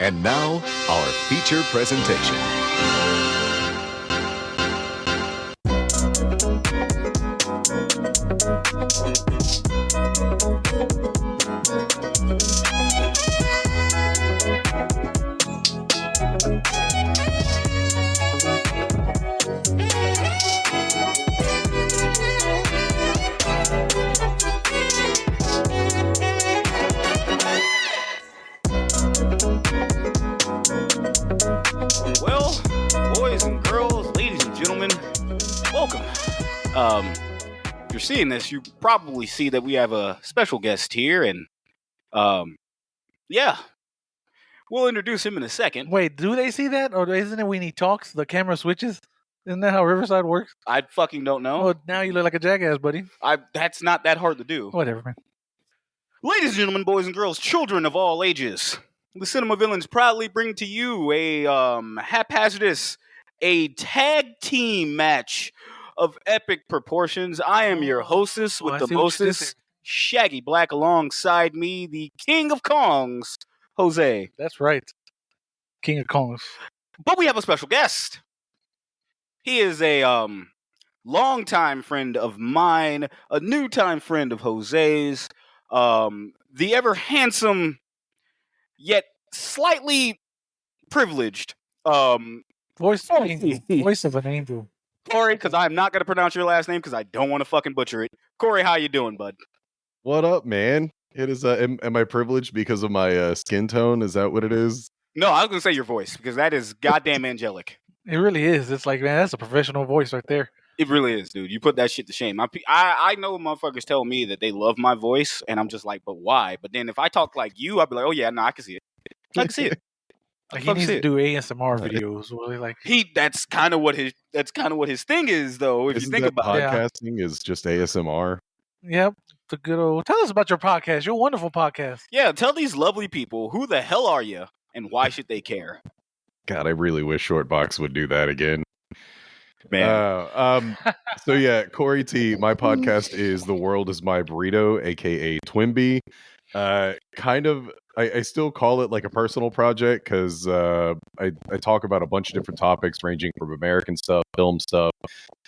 And now, our feature presentation. Well, boys and girls, ladies and gentlemen, welcome. If you're seeing this, you probably see that we have a special guest here, and yeah, we'll introduce him in a second. Wait, do they see that? Or isn't it when he talks, the camera switches? Isn't that how Riverside works? I fucking don't know. Well, now you look like a jackass, buddy. That's not that hard to do. Whatever, man. Ladies and gentlemen, boys and girls, children of all ages, the Cinema Villains proudly bring to you a haphazardous, a tag team match of epic proportions. I am your hostess with the mostest, Shaggy Black, alongside me, the King of Kongs, Jose. That's right. King of Kongs. But we have a special guest. He is a longtime friend of mine, a new-time friend of Jose's, the ever-handsome, yet slightly privileged, Voice of an angel. Voice of an angel. Kory, because I'm not going to pronounce your last name because I don't want to fucking butcher it. Kory, how you doing, bud? What up, man? It is. Am I privileged because of my skin tone? Is that what it is? No, I was going to say your voice because that is goddamn angelic. It really is. It's like, man, that's a professional voice right there. It really is, dude. You put that shit to shame. I know motherfuckers tell me that they love my voice, and I'm just like, but why? But then if I talk like you, I'd be like, oh yeah, no, I can see it. I can see it. Like he needs to do ASMR videos. Really, like That's kind of what his thing is, though. If you think about it, podcasting is just ASMR. Yep. The good old. Tell us about your podcast. Your wonderful podcast. Yeah, tell these lovely people who the hell are you, and why should they care? God, I really wish Shortbox would do that again. Man. So yeah, Kory T. My podcast is The World Is My Burrito, aka Twimby. I still call it like a personal project because I talk about a bunch of different topics ranging from American stuff, film stuff,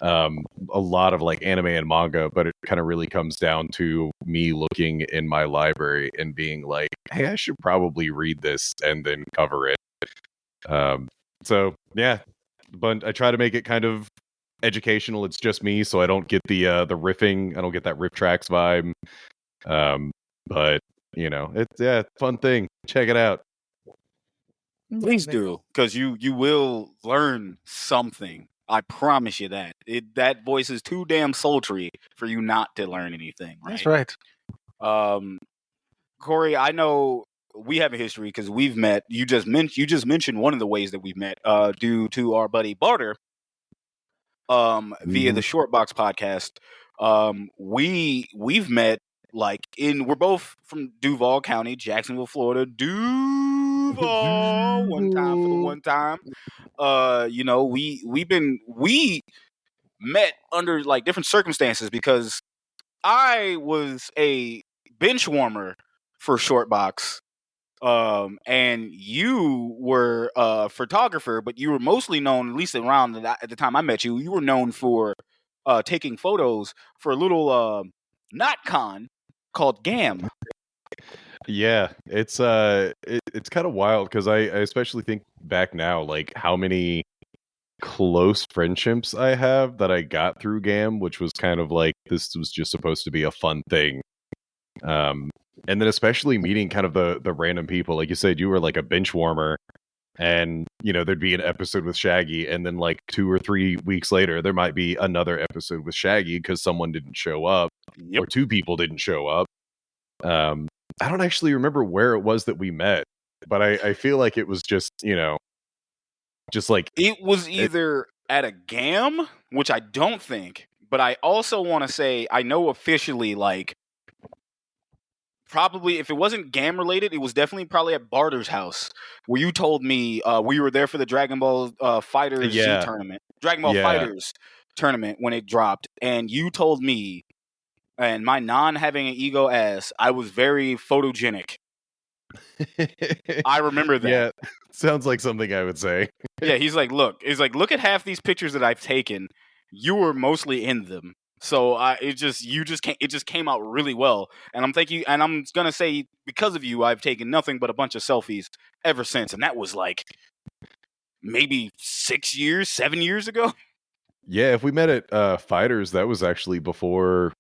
a lot of like anime and manga, but it kind of really comes down to me looking in my library and being like, hey, I should probably read this and then cover it. So yeah, but I try to make it kind of educational. It's just me, so I don't get the riffing. I don't get that riff tracks vibe. But you know, it's a fun thing. Check it out. Please do, because you will learn something. I promise you that. That voice is too damn sultry for you not to learn anything. Right? That's right. Kory, I know we have a history because we've met. You just mentioned one of the ways that we've met, due to our buddy Barter, via the Shortbox podcast. We've met. We're both from Duval County, Jacksonville, Florida. Duval, one time. You know, we met under like different circumstances because I was a bench warmer for Shortbox, and you were a photographer, but you were mostly known, at least around at the time I met you, you were known for taking photos for a little NotCon called GAM. Yeah, it's kind of wild because I especially think back now, like how many close friendships I have that I got through GAM, which was kind of like this was just supposed to be a fun thing. And then especially meeting kind of the random people, like you said, you were like a bench warmer, and you know there'd be an episode with Shaggy, and then like 2 or 3 weeks later there might be another episode with Shaggy because someone didn't show up, or 2 people didn't show up. I don't actually remember where it was that we met, but I feel like it was just, you know, just like it was either at a GAM, which I don't think, but I also want to say I know officially, like, probably if it wasn't GAM related, it was definitely probably at Barter's house where you told me we were there for the Dragon Ball Fighters tournament, Dragon Ball Fighters tournament when it dropped, and you told me, and my non having an ego ass, I was very photogenic. I remember that. Yeah, sounds like something I would say. Yeah, he's like, look at half these pictures that I've taken. You were mostly in them. So it just came out really well. And I'm gonna say because of you, I've taken nothing but a bunch of selfies ever since. And that was like maybe 6 years, 7 years ago. Yeah, if we met at Fighters, that was actually before.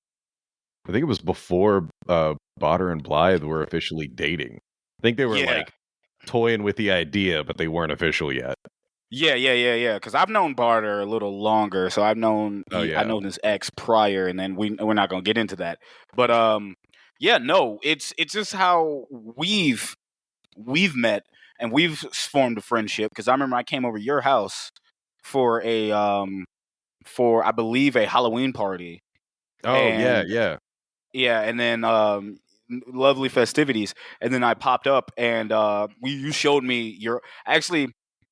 I think it was before Botter and Blythe were officially dating. I think they were like toying with the idea, but they weren't official yet. Yeah. Because I've known Barter a little longer, so I've known I known his ex prior, and then we're not gonna get into that. But it's just how we've met and we've formed a friendship. Because I remember I came over your house for I believe a Halloween party. Oh yeah. Yeah, and then lovely festivities, and then I popped up, and you showed me your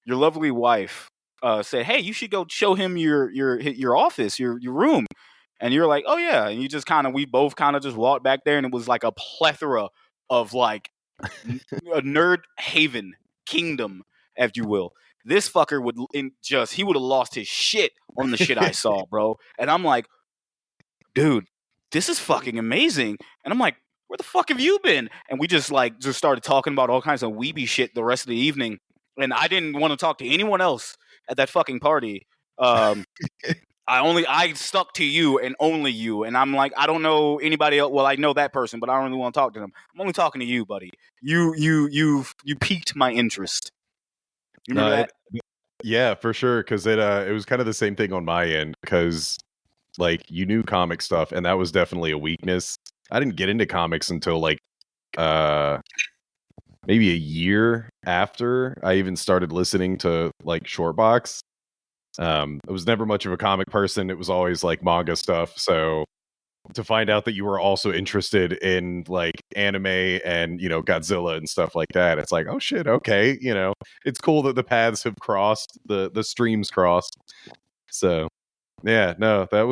lovely wife said, "Hey, you should go show him your office, your room," and you're like, "Oh yeah," and we both kind of just walked back there, and it was like a plethora of like a nerd haven kingdom, if you will. This fucker he would have lost his shit on the shit I saw, bro, and I'm like, dude, this is fucking amazing. And I'm like, where the fuck have you been? And we just started talking about all kinds of weeby shit the rest of the evening. And I didn't want to talk to anyone else at that fucking party. I stuck to you and only you. And I'm like, I don't know anybody else. Well, I know that person, but I don't really want to talk to them. I'm only talking to you, buddy. You piqued my interest. You remember that? Yeah, for sure. Because it was kind of the same thing on my end. Because like you knew comic stuff, and that was definitely a weakness. I didn't get into comics until like maybe a year after I even started listening to like Shortbox. I was never much of a comic person. It was always like manga stuff. So to find out that you were also interested in like anime and, Godzilla and stuff like that, it's like, oh shit, okay. It's cool that the paths have crossed, the streams crossed. So yeah, no, it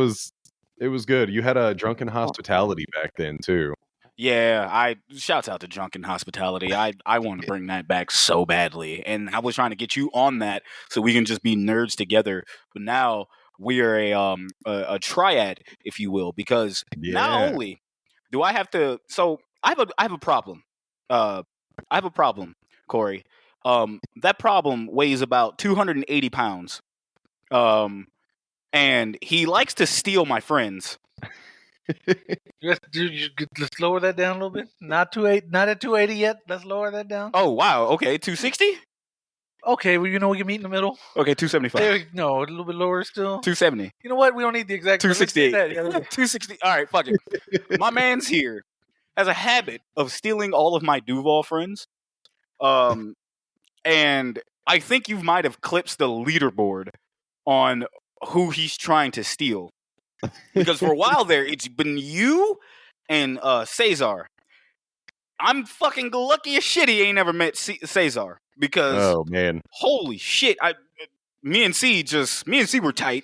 was good. You had a Drunken Hospitality back then too. Yeah, shouts out to Drunken Hospitality. I want to bring that back so badly, and I was trying to get you on that so we can just be nerds together. But now we are a triad, if you will, because not only do I have to. So I have a problem. I have a problem, Kory. That problem weighs about 280 pounds. And he likes to steal my friends. Let's lower that down a little bit. Not at 280 yet. Let's lower that down. Oh wow. Okay, 260. Okay, well, we can meet in the middle. Okay, 275. No, a little bit lower still. 270. You know what? We don't need the exact 268. 260. All right, fuck it. My man's here has a habit of stealing all of my Duval friends. And I think you might have clipped the leaderboard on who he's trying to steal. Because for a while there, it's been you and Cesar. I'm fucking lucky as shit he ain't ever met Cesar. Because, oh man, holy shit! Me and C were tight.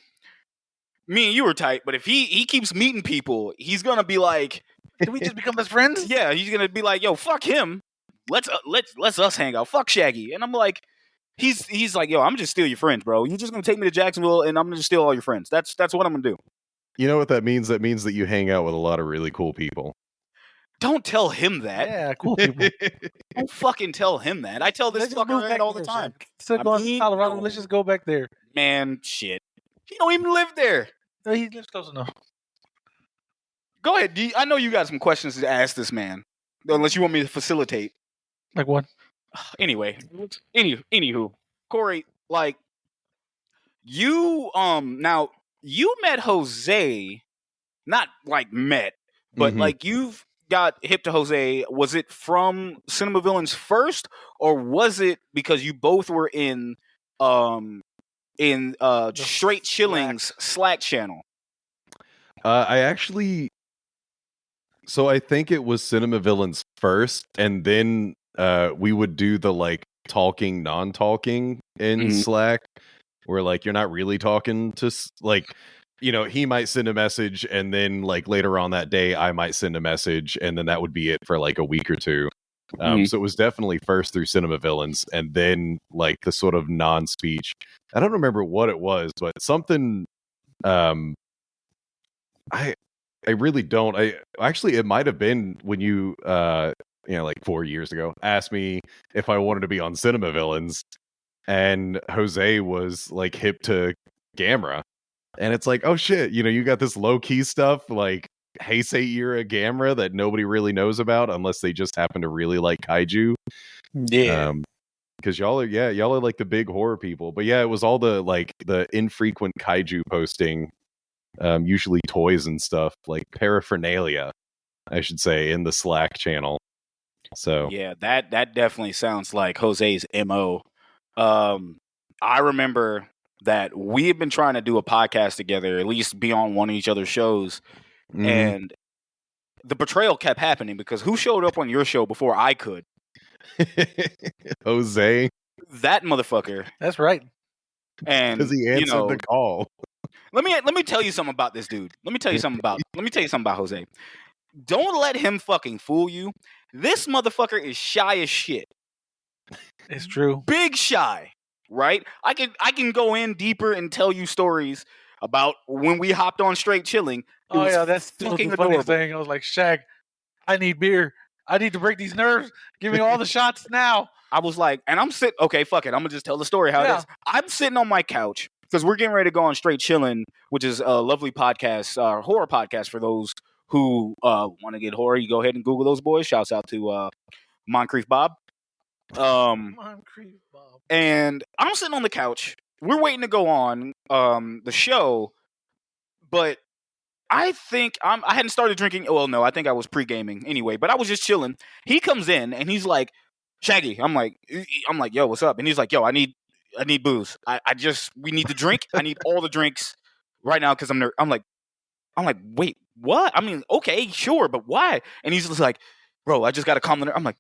Me and you were tight. But if he keeps meeting people, he's gonna be like, "Did we just become best friends?" Yeah, he's gonna be like, "Yo, fuck him. Let's us hang out. Fuck Shaggy." And I'm like, he's like, "Yo, I'm gonna just steal your friends, bro. You're just gonna take me to Jacksonville, and I'm gonna just steal all your friends. That's what I'm gonna do." You know what that means? That means that you hang out with a lot of really cool people. Don't tell him that. Yeah, cool people. Don't fucking tell him that. I tell this fucker that all the time. Instead of going to Colorado, let's just go back there. Man, shit. He don't even live there. No, he lives close enough. Go ahead. I know you got some questions to ask this man. Unless you want me to facilitate. Like what? Anyway. Anywho. Kory, like, you, now, you met Jose, not like met, but like you've got hip to Jose. Was it from Cinema Villains first, or was it because you both were in Straight Chilling's Slack channel? I think it was Cinema Villains first, and then we would do the like talking, non-talking in Slack, where like you're not really talking to like. He might send a message, and then like later on that day, I might send a message, and then that would be it for like a week or two. So it was definitely first through Cinema Villains, and then like the sort of non-speech. I don't remember what it was, but something. I really don't. I actually, it might have been when you like 4 years ago, asked me if I wanted to be on Cinema Villains, and Jose was like hip to Gamera, and it's like, oh shit, you got this low key stuff like Heisei era Gamera that nobody really knows about unless they just happen to really like kaiju. Yeah. Because y'all are like the big horror people. But yeah, it was all the infrequent kaiju posting, usually toys and stuff, like paraphernalia, I should say, in the Slack channel. So yeah, that definitely sounds like Jose's MO. I remember that we had been trying to do a podcast together, at least be on one of each other's shows, and the betrayal kept happening because who showed up on your show before I could? Jose. That motherfucker. That's right. And because he answered the call. Let me tell you something about this dude. Let me tell you something about Jose. Don't let him fucking fool you. This motherfucker is shy as shit. It's true. Big shy, right? I can go in deeper and tell you stories about when we hopped on Straight Chilling. Oh yeah, that's fucking the funniest thing. I was like, Shaq, I need beer. I need to break these nerves. Give me all the shots now. I was like, and I'm sitting. Okay, fuck it. I'm gonna just tell the story how it is. I'm sitting on my couch because we're getting ready to go on Straight Chillin', which is a lovely podcast, horror podcast for those who want to get horror. You go ahead and Google those boys. Shouts out to Moncrief Bob. Moncrief Bob. And I'm sitting on the couch. We're waiting to go on the show, but I think I hadn't started drinking. Well, no, I think I was pre-gaming anyway, but I was just chilling. He comes in and he's like, Shaggy. I'm like, yo, what's up? And he's like, yo, I need booze. We need to drink. I need all the drinks right now because I'm like, wait, what? I mean, okay, sure, but why? And he's just like, bro, I just got to calm the nerve. I'm like,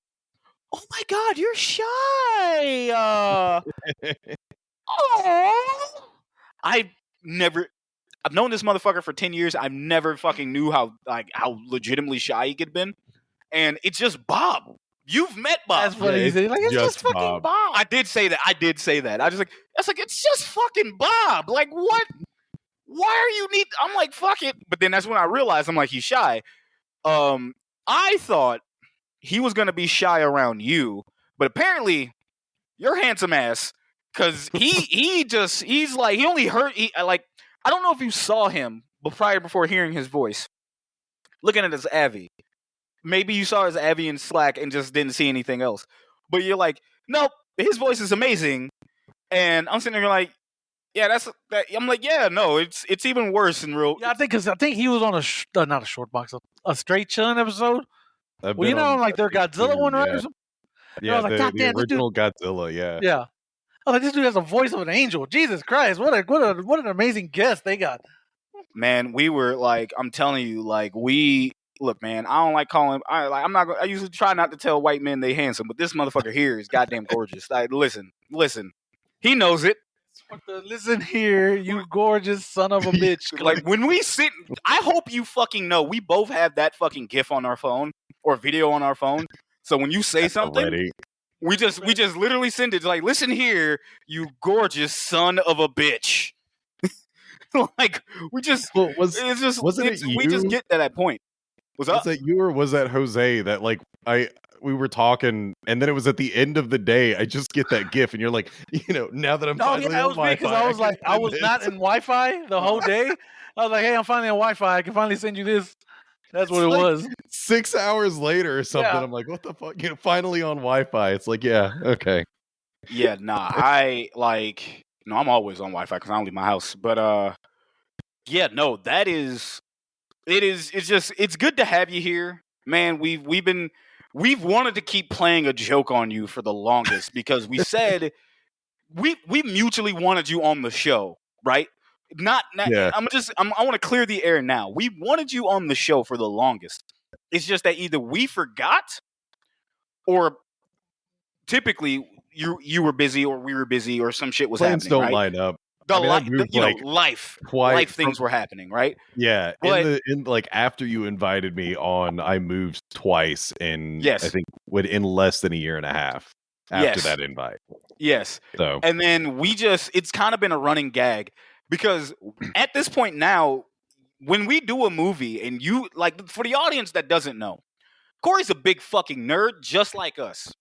oh my God, you're shy. I've known this motherfucker for 10 years. I've never fucking knew how legitimately shy he could have been. And it's just Bob. You've met Bob. That's funny. It's just fucking Bob. I did say that. I was like, it's just fucking Bob. Like, what? Why are you need? I'm like, fuck it. But then that's when I realized I'm like, he's shy. I thought he was gonna be shy around you, but apparently you're handsome ass. Cause he's like, he only heard, I don't know if you saw him before hearing his voice. Looking at his Avi. Maybe you saw his Avi in Slack and just didn't see anything else. But you're like, nope, his voice is amazing. And I'm sitting there like, yeah, I'm like, yeah, no, it's even worse in real. Yeah, I think he was on not a short box, a Straight Chillin' episode. Well, like their Godzilla one, right? Yeah, the original Godzilla, yeah. Yeah. Oh, like, this dude has a voice of an angel. Jesus Christ, what an amazing guest they got. Man, we were like, I'm telling you, like look, man, I don't like calling. I usually try not to tell white men they handsome, but this motherfucker here is goddamn gorgeous. Like, listen, he knows it. Listen here, you gorgeous son of a bitch. Like when we sit, I hope you fucking know we both have that fucking GIF on our phone or video on our phone. So when you say something, we just literally send it like, listen here, you gorgeous son of a bitch. Like we just we just get to that point. Was that you or was that Jose that like we were talking and then it was at the end of the day I just get that GIF and you're like, now that I'm finally on Wi-Fi, because I was like, I was not in Wi-Fi the whole day. I was like, hey, I'm finally on Wi-Fi. I can finally send you this. That's what it was. 6 hours later or something. Yeah. I'm like, what the fuck? Finally on Wi-Fi. It's like, yeah, okay. Yeah, nah. I'm always on Wi-Fi because I don't leave my house. But yeah, no, it's good to have you here, man. We've wanted to keep playing a joke on you for the longest because we said we mutually wanted you on the show, right? Yeah. I want to clear the air now. We wanted you on the show for the longest. It's just that either we forgot or typically you were busy or we were busy or some shit was Plans happening. Don't line up. life things were happening, right? Yeah, but like after you invited me on, I moved twice in yes, I think in less than a year and a half after that invite. Yes. So and then it's kind of been a running gag because at this point now, when we do a movie and you like, for the audience that doesn't know, Kory's a big fucking nerd just like us.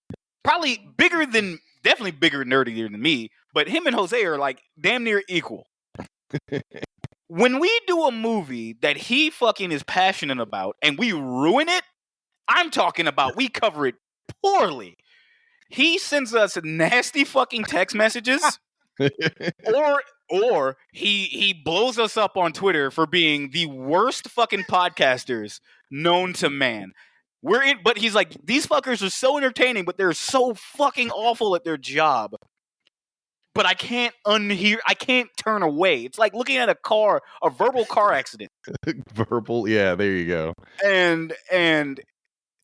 Probably definitely bigger nerdier than me, but him and Jose are like damn near equal. When we do a movie that he fucking is passionate about and we ruin it, I'm talking about we cover it poorly. He sends us nasty fucking text messages, or he blows us up on Twitter for being the worst fucking podcasters known to man. But he's like, these fuckers are so entertaining, but they're so fucking awful at their job. But I can't turn away. It's like looking at a verbal car accident. Yeah, there you go. And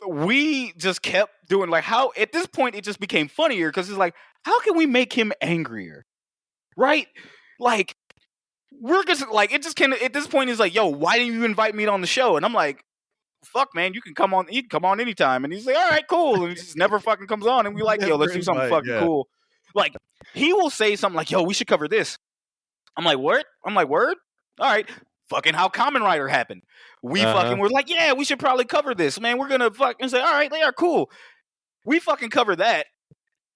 we just kept doing like, how at this point it just became funnier because it's like, how can we make him angrier? Right? Like, we're just like, it just can at this point is like, yo, why didn't you invite me on the show? And I'm like, fuck, man, you can come on anytime. And he's like, all right, cool. And he just never fucking comes on. And we're like, yo, let's do something fucking cool. Like, he will say something like, yo, we should cover this. I'm like, what? Word? All right. Fucking how Kamen Rider happened. We fucking were like, yeah, we should probably cover this, man. We're going to fucking say, all right, they are cool. We fucking cover that.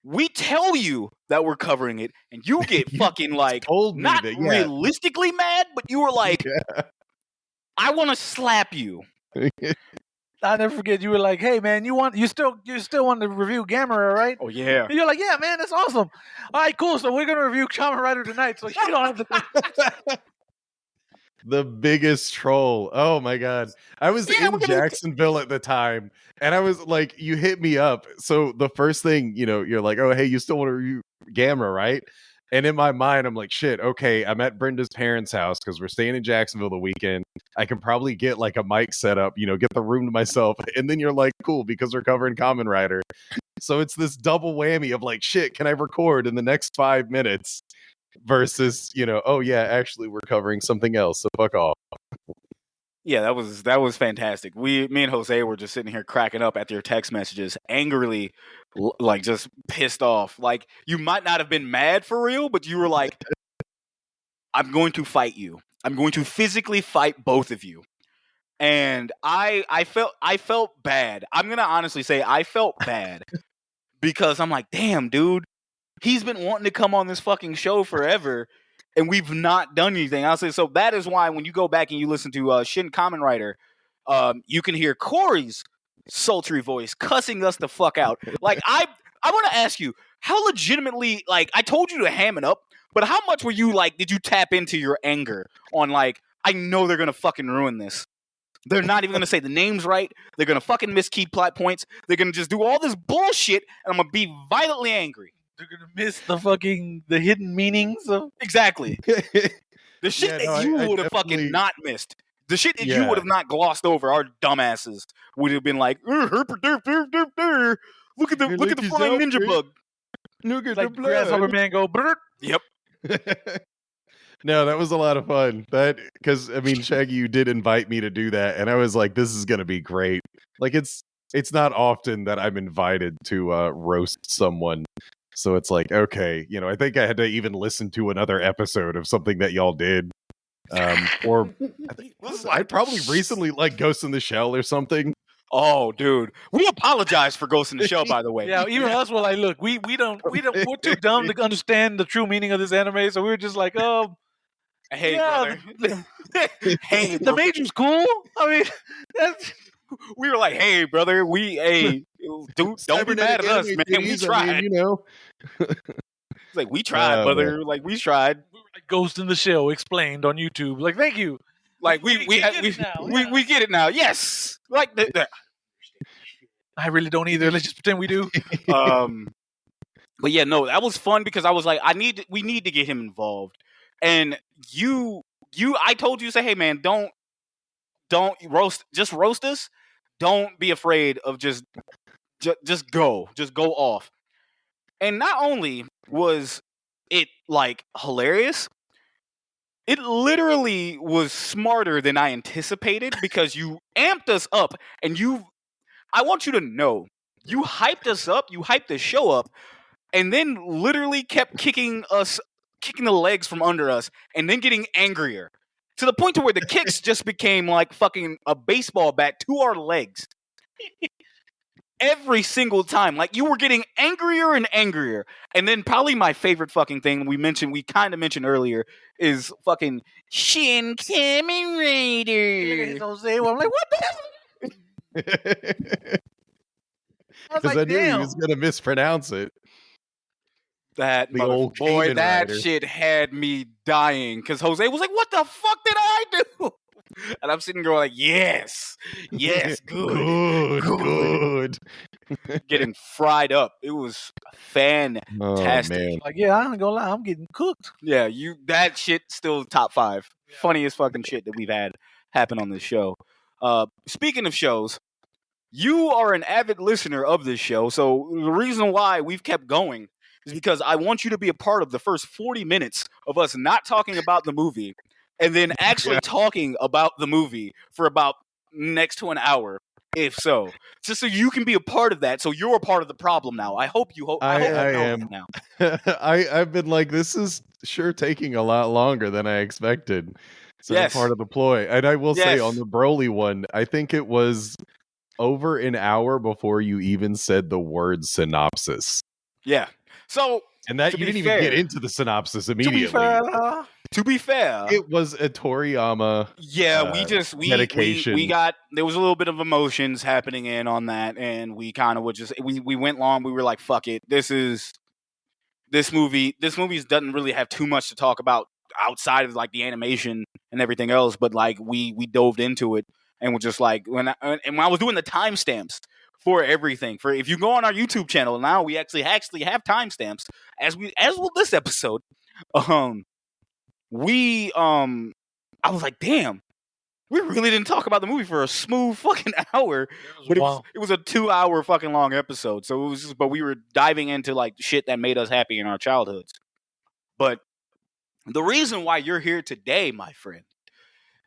We tell you that we're covering it. And you get fucking like, not realistically mad, but you were like, I want to slap you. I'll never forget. You were like, "Hey, man, you still want to review Gamera, right?" Oh yeah. And you're like, "Yeah, man, that's awesome. All right, cool. So we're gonna review Kamen Rider tonight. So you don't have to." The biggest troll. Oh my god. I was in Jacksonville at the time, and I was like, you hit me up. So the first thing, you're like, oh, hey, you still want to review Gamera, right? And in my mind, I'm like, shit, okay, I'm at Brenda's parents' house because we're staying in Jacksonville the weekend. I can probably get like a mic set up, get the room to myself. And then you're like, cool, because we're covering Kamen Rider. So it's this double whammy of like, shit, can I record in the next 5 minutes? Versus, oh yeah, actually we're covering something else, so fuck off. Yeah, that was fantastic. Me and Jose were just sitting here cracking up at your text messages, angrily, like just pissed off. Like, you might not have been mad for real, but you were like, I'm going to fight you. I'm going to physically fight both of you. And I felt bad. I'm gonna honestly say I felt bad because I'm like, damn, dude, he's been wanting to come on this fucking show forever. And we've not done anything. I'll say, so that is why when you go back and you listen to Shin Kamen Rider, you can hear Kory's sultry voice cussing us the fuck out. Like, I want to ask you, how legitimately, like, I told you to ham it up, but how much were you, like, did you tap into your anger on, like, I know they're going to fucking ruin this. They're not even going to say the names right. They're going to fucking miss key plot points. They're going to just do all this bullshit, and I'm going to be violently angry. They're gonna miss the hidden meanings of exactly the shit that you would have fucking not missed. The shit that you would have not glossed over. Our dumbasses would have been like, look at the flying ninja bug. Look at the grasshopper man go. Brr. Yep. No, that was a lot of fun. Because I mean, Shaggy, you did invite me to do that, and I was like, this is gonna be great. Like, it's not often that I'm invited to roast someone. So it's like, okay, I think I had to even listen to another episode of something that y'all did. Or I probably recently like Ghost in the Shell or something. Oh, dude. We apologize for Ghost in the Shell, by the way. Yeah, even us were like, look, we're too dumb to understand the true meaning of this anime, so we were just like, hey, brother. Hey, the Major's cool. I mean, we were like, hey, brother, don't be mad at us, man. We tried. It's like, we tried, brother. Man. Like, we tried. Ghost in the Shell explained on YouTube. Like, thank you. Like, we get it now. Yes. Like, I really don't either. Let's just pretend we do. But yeah, no, that was fun because I was like, we need to get him involved. And I told you, say, hey, man, don't roast us. Don't be afraid of just go off. And not only was it like hilarious, It literally was smarter than I anticipated because you amped us up and I want you to know, you hyped us up, you hyped the show up, and then literally kept kicking the legs from under us and then getting angrier to the point to where the kicks just became like fucking a baseball bat to our legs. Every single time, like you were getting angrier and angrier. And then probably my favorite fucking thing we kind of mentioned earlier is fucking Shin Kamen Rider. Jose, I'm like, what the hell? I was Because like, I knew he damn. was going to mispronounce it. That The old boy, Kamen that Rider. shit had me dying because Jose was like, "What the fuck did I do?" And I'm sitting there like, "Yes, good." Getting fried up. It was fantastic. Oh, man. Like, yeah, I ain't gonna lie, I'm getting cooked. Yeah, that shit still top 5 funniest fucking shit that we've had happen on this show. Speaking of shows, you are an avid listener of this show, so the reason why we've kept going is because I want you to be a part of the first 40 minutes of us not talking about the movie and then actually talking about the movie for about next to an hour, if so. Just so you can be a part of that, so you're a part of the problem now. I hope you I know am that now. I've been like, this is sure taking a lot longer than I expected. So Yes. part of the ploy. And I will say Yes. on the Broly one, I think it was over an hour before you even said the word synopsis. Yeah. So, And that to you be didn't fair- even get into the synopsis To immediately. be fair, it It was a Toriyama. Yeah, we dedication. got there was a little bit of emotions happening in on that, and we kind of would just we went long. We were like, "Fuck it, this movie doesn't really have too much to talk about outside of like the animation and everything else." But like we dove into it and we're just like when I was doing the timestamps for everything. For if you go on our YouTube channel now, we actually have timestamps as will this episode. I was like, damn, we really didn't talk about the movie for a smooth fucking hour. But it was a 2-hour fucking long episode. So it was but we were diving into like shit that made us happy in our childhoods. But the reason why you're here today, my friend,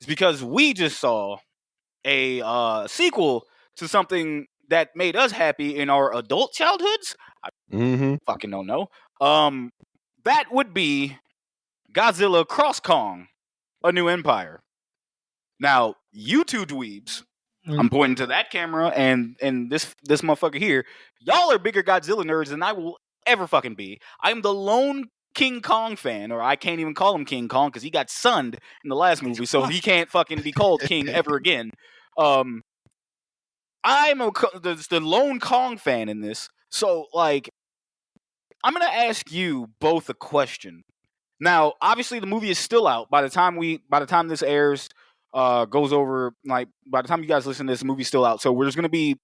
is because we just saw a sequel to something that made us happy in our adult childhoods. I fucking don't know. That would be Godzilla X Kong, A New Empire. Now, you two dweebs, I'm pointing to that camera and this motherfucker here. Y'all are bigger Godzilla nerds than I will ever fucking be. I'm the lone King Kong fan, or I can't even call him King Kong because he got sunned in the last movie, so he can't fucking be called King ever again. I'm the lone Kong fan in this, so like, I'm gonna ask you both a question. Now, obviously, the movie is still out by the time this airs, goes over. Like by the time you guys listen to this, the movie's still out. So there's gonna be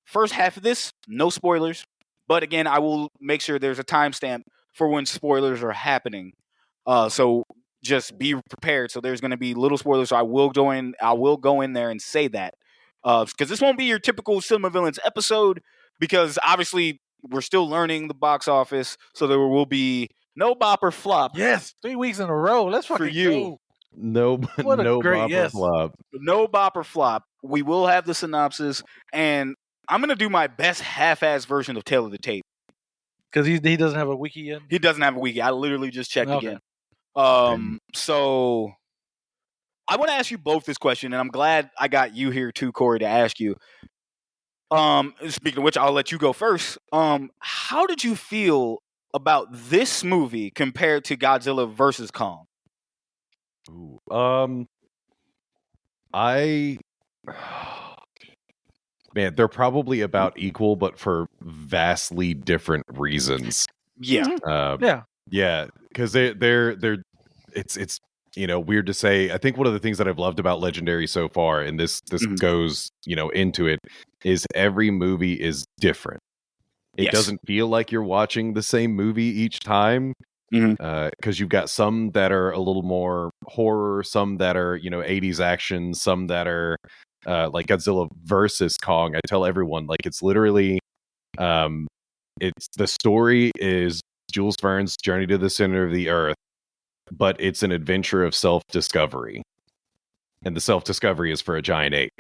first half of this, no spoilers. But again, I will make sure there's a timestamp for when spoilers are happening. So just be prepared. So there's gonna be little spoilers. So I will go in there and say that. Because this won't be your typical Cinema Villains episode, because obviously we're still learning the box office, so there will be no bop or flop. Yes, 3 weeks in a row. Let's fucking For you. go. No great bop or yes. flop. No bop or flop. We will have the synopsis, and I'm gonna do my best half-ass version of Tale of the Tape. Because he doesn't have a wiki yet. He doesn't have a wiki. I literally just checked Okay. again. So I want to ask you both this question, and I'm glad I got you here too, Kory, to ask you. Speaking of which, I'll let you go first. How did you feel about this movie compared to Godzilla vs. Kong? Ooh, man, they're probably about equal, but for vastly different reasons. Yeah. Yeah, because it's weird to say. I think one of the things that I've loved about Legendary so far, and this goes into it, is every movie is different. It doesn't feel like you're watching the same movie each time, because you've got some that are a little more horror, some that are 80s action, some that are like Godzilla versus Kong. I tell everyone, like, it's literally it's the story is Jules Verne's journey to the center of the earth, but it's an adventure of self-discovery, and the self-discovery is for a giant ape.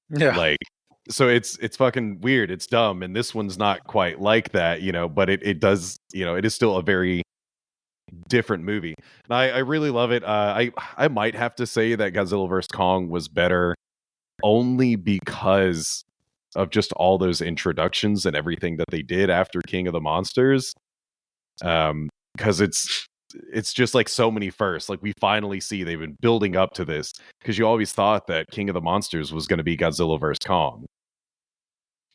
Yeah. Like, so it's fucking weird. It's dumb, and this one's not quite like that, but it does, it is still a very different movie. And I really love it. I might have to say that Godzilla vs. Kong was better only because of just all those introductions and everything that they did after King of the Monsters. Because it's just like so many firsts. Like, we finally see they've been building up to this, because you always thought that King of the Monsters was going to be Godzilla vs. Kong.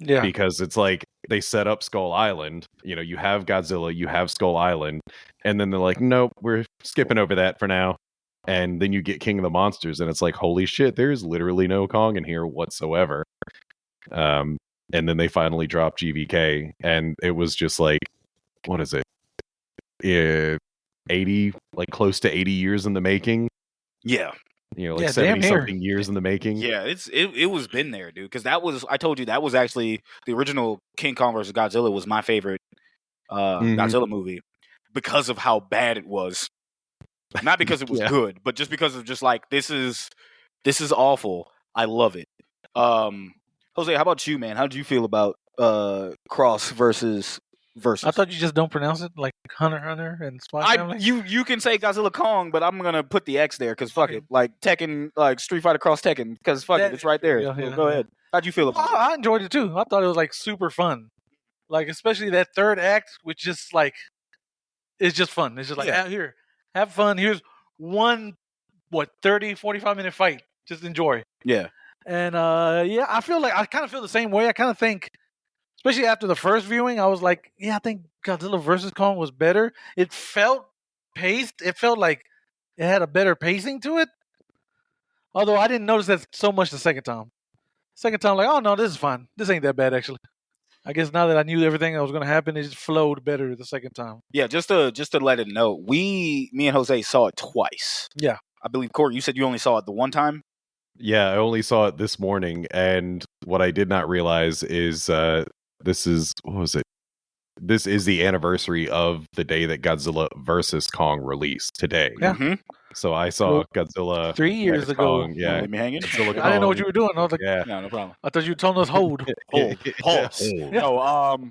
Yeah. Because it's like they set up Skull Island, you have Godzilla, you have Skull Island, and then they're like, nope, we're skipping over that for now. And then you get King of the Monsters, and it's like, holy shit, there's literally no Kong in here whatsoever. And then they finally dropped GVK, and it was just like, what is it? 80, like close to 80 years in the making. Yeah. 70 something years in the making. Yeah, it was been there, dude. Because I told you that was actually the original King Kong vs. Godzilla was my favorite Godzilla movie, because of how bad it was. Not because it was good, but just because of just like, this is awful. I love it. Jose, how about you, man? How did you feel about Cross versus? I thought you just don't pronounce it like Hunter and Spy Family. You can say Godzilla Kong, but I'm gonna put the X there because fuck it. Like Tekken, like Street Fighter Cross Tekken, because fuck it, it's right there. Yeah. Go ahead. How'd you feel about it? I enjoyed it too. I thought it was like super fun. Like, especially that third act, which just like, it's just fun. It's just like, here, have fun. Here's one 30, 45-minute fight. Just enjoy. Yeah. And I kind of feel the same way. I kind of think, especially after the first viewing, I was like, I think Godzilla vs. Kong was better. It felt paced. It felt like it had a better pacing to it. Although I didn't notice that so much the second time. Second time, like, oh no, this is fine. This ain't that bad, actually. I guess now that I knew everything that was going to happen, it just flowed better the second time. Yeah, just to let it know, me and Jose saw it twice. Yeah. I believe, Kory, you said you only saw it the one time? Yeah, I only saw it this morning, and what I did not realize is this is the anniversary of the day that Godzilla vs. Kong released today. Yeah. Mm-hmm. So I saw Godzilla 3 years ago. Kong, yeah. Let me hang it. I didn't know what you were doing. I was like, No problem. I thought you were telling us hold. Pause. No,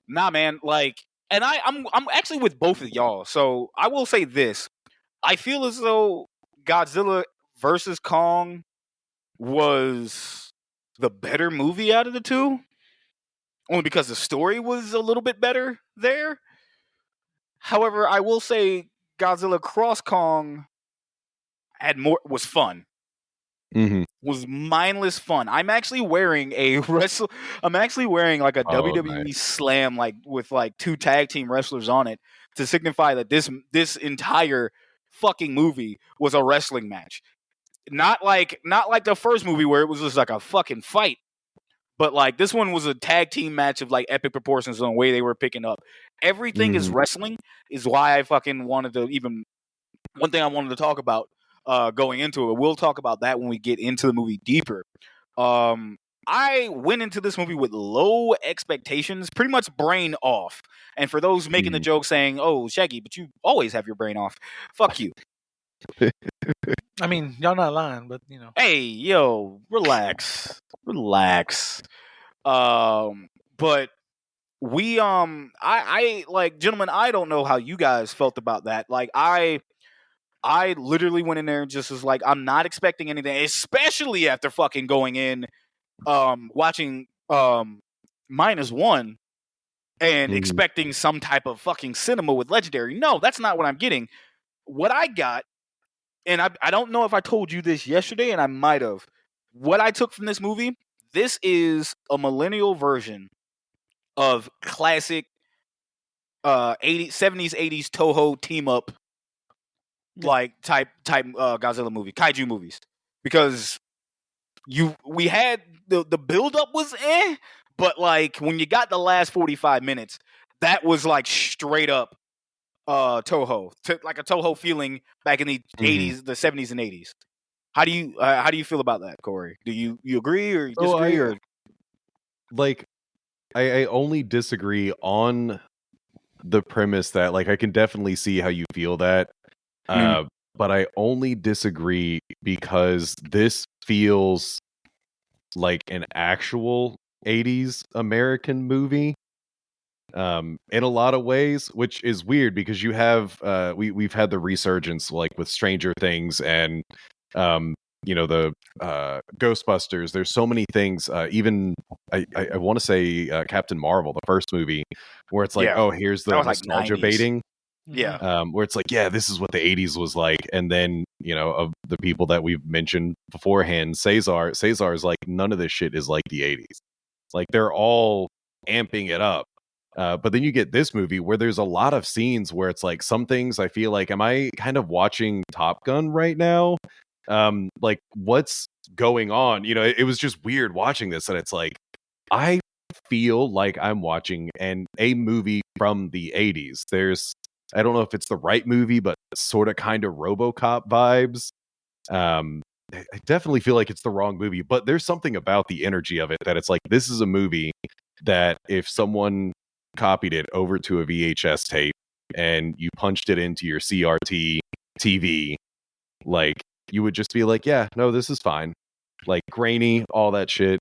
nah, man. Like, and I'm actually with both of y'all. So I will say this: I feel as though Godzilla vs. Kong was the better movie out of the two, only because the story was a little bit better there. However, I will say Godzilla Cross Kong was fun. Mm-hmm. Was mindless fun. I'm actually wearing like a WWE Slam, like with like 2 tag team wrestlers on it, to signify that this entire fucking movie was a wrestling match. Not like the first movie where it was just like a fucking fight, but like this one was a tag team match of like epic proportions on the way they were picking up. Everything is wrestling, is why I fucking wanted to even. One thing I wanted to talk about going into it. We'll talk about that when we get into the movie deeper. I went into this movie with low expectations, pretty much brain off. And for those making the joke saying, "Oh, Shaggy, but you always have your brain off," fuck you. I mean, y'all not lying, but Hey, yo, relax. But we I like, gentlemen, I don't know how you guys felt about that. Like I literally went in there and just was like, I'm not expecting anything, especially after fucking going in watching -1 and expecting some type of fucking cinema with Legendary. No, that's not what I'm getting. What I got, and I don't know if I told you this yesterday, and I might have. What I took from this movie, this is a millennial version of classic 70s, 80s Toho team up like type Godzilla movie, kaiju movies. Because we had the build up was but like when you got the last 45 minutes, that was like straight up Toho, like a Toho feeling back in the 80s, the 70s and 80s. How do you feel about that, Kory? Do you agree or disagree? Or like, I only disagree on the premise that, like, I can definitely see how you feel that, But I only disagree because this feels like an actual 80s American movie in a lot of ways, which is weird because you have we've had the resurgence like with Stranger Things and the Ghostbusters. There's so many things, even I want to say Captain Marvel, the first movie, where it's like, oh, here's the nostalgia like baiting. Yeah. Where it's like, yeah, this is what the 80s was like. And then, of the people that we've mentioned beforehand, Cesar is like, none of this shit is like the 80s. Like, they're all amping it up. But then you get this movie where there's a lot of scenes where it's like some things I feel like, am I kind of watching Top Gun right now? Like, what's going on? It was just weird watching this. And it's like, I feel like I'm watching a movie from the 80s. I don't know if it's the right movie, but sort of kind of RoboCop vibes. I definitely feel like it's the wrong movie, but there's something about the energy of it that it's like, this is a movie that if someone copied it over to a VHS tape and you punched it into your CRT TV, like, you would just be like, yeah, no, this is fine. Like, grainy, all that shit.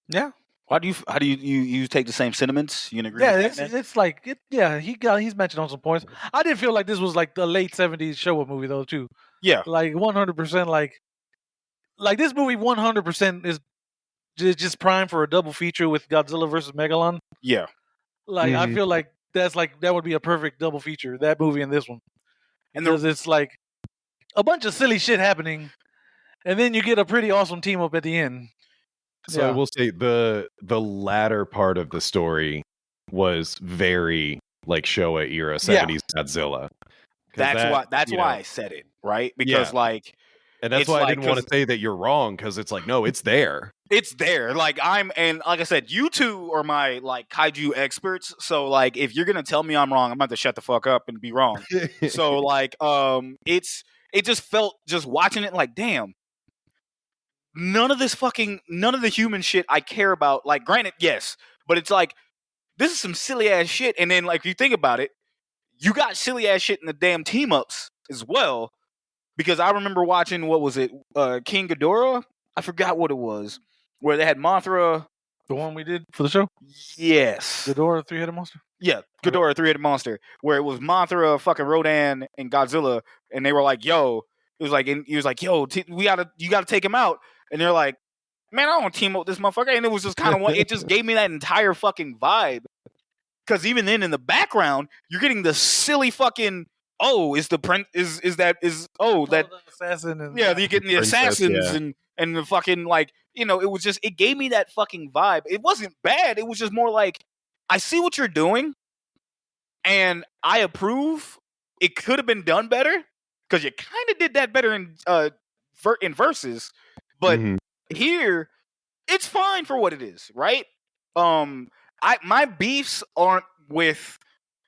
Yeah. How do you take the same sentiments? You agree? Yeah, it's like he's mentioned on some points. I did feel like this was like the late 70s Showa movie though too. Yeah, like 100%. Like this movie 100% is just prime for a double feature with Godzilla versus Megalon. Yeah, like I feel like that would be a perfect double feature, that movie and this one, and because it's like a bunch of silly shit happening, and then you get a pretty awesome team up at the end. So I will say the latter part of the story was very like Showa era 70s Godzilla. That's why I said it, right? Because and that's why I didn't want to say that you're wrong, because it's like, no, it's there. It's there. Like like I said, you two are my like kaiju experts. So like, if you're gonna tell me I'm wrong, I'm about to shut the fuck up and be wrong. So like, it just felt, just watching it, like, damn. None of the human shit I care about. Like, granted, yes, but it's like, this is some silly ass shit. And then, like, if you think about it, you got silly ass shit in the damn team ups as well. Because I remember watching, what was it, King Ghidorah? I forgot what it was, where they had Mothra. The one we did for the show? Yes. Ghidorah, three-headed monster? Yeah, Ghidorah, three-headed monster, where it was Mothra, fucking Rodan, and Godzilla, and they were like, yo, it was like, and he was like, yo, you gotta take him out. And they're like, man, I don't want to team up with this motherfucker. And it was just kind of, it just gave me that entire fucking vibe. Because even then, in the background, you're getting the silly fucking, the assassin. And you're getting the assassins and the fucking, like, it was just, it gave me that fucking vibe. It wasn't bad. It was just more like, I see what you're doing, and I approve. It could have been done better, because you kind of did that better in Versus. But here, it's fine for what it is, right? My beefs aren't with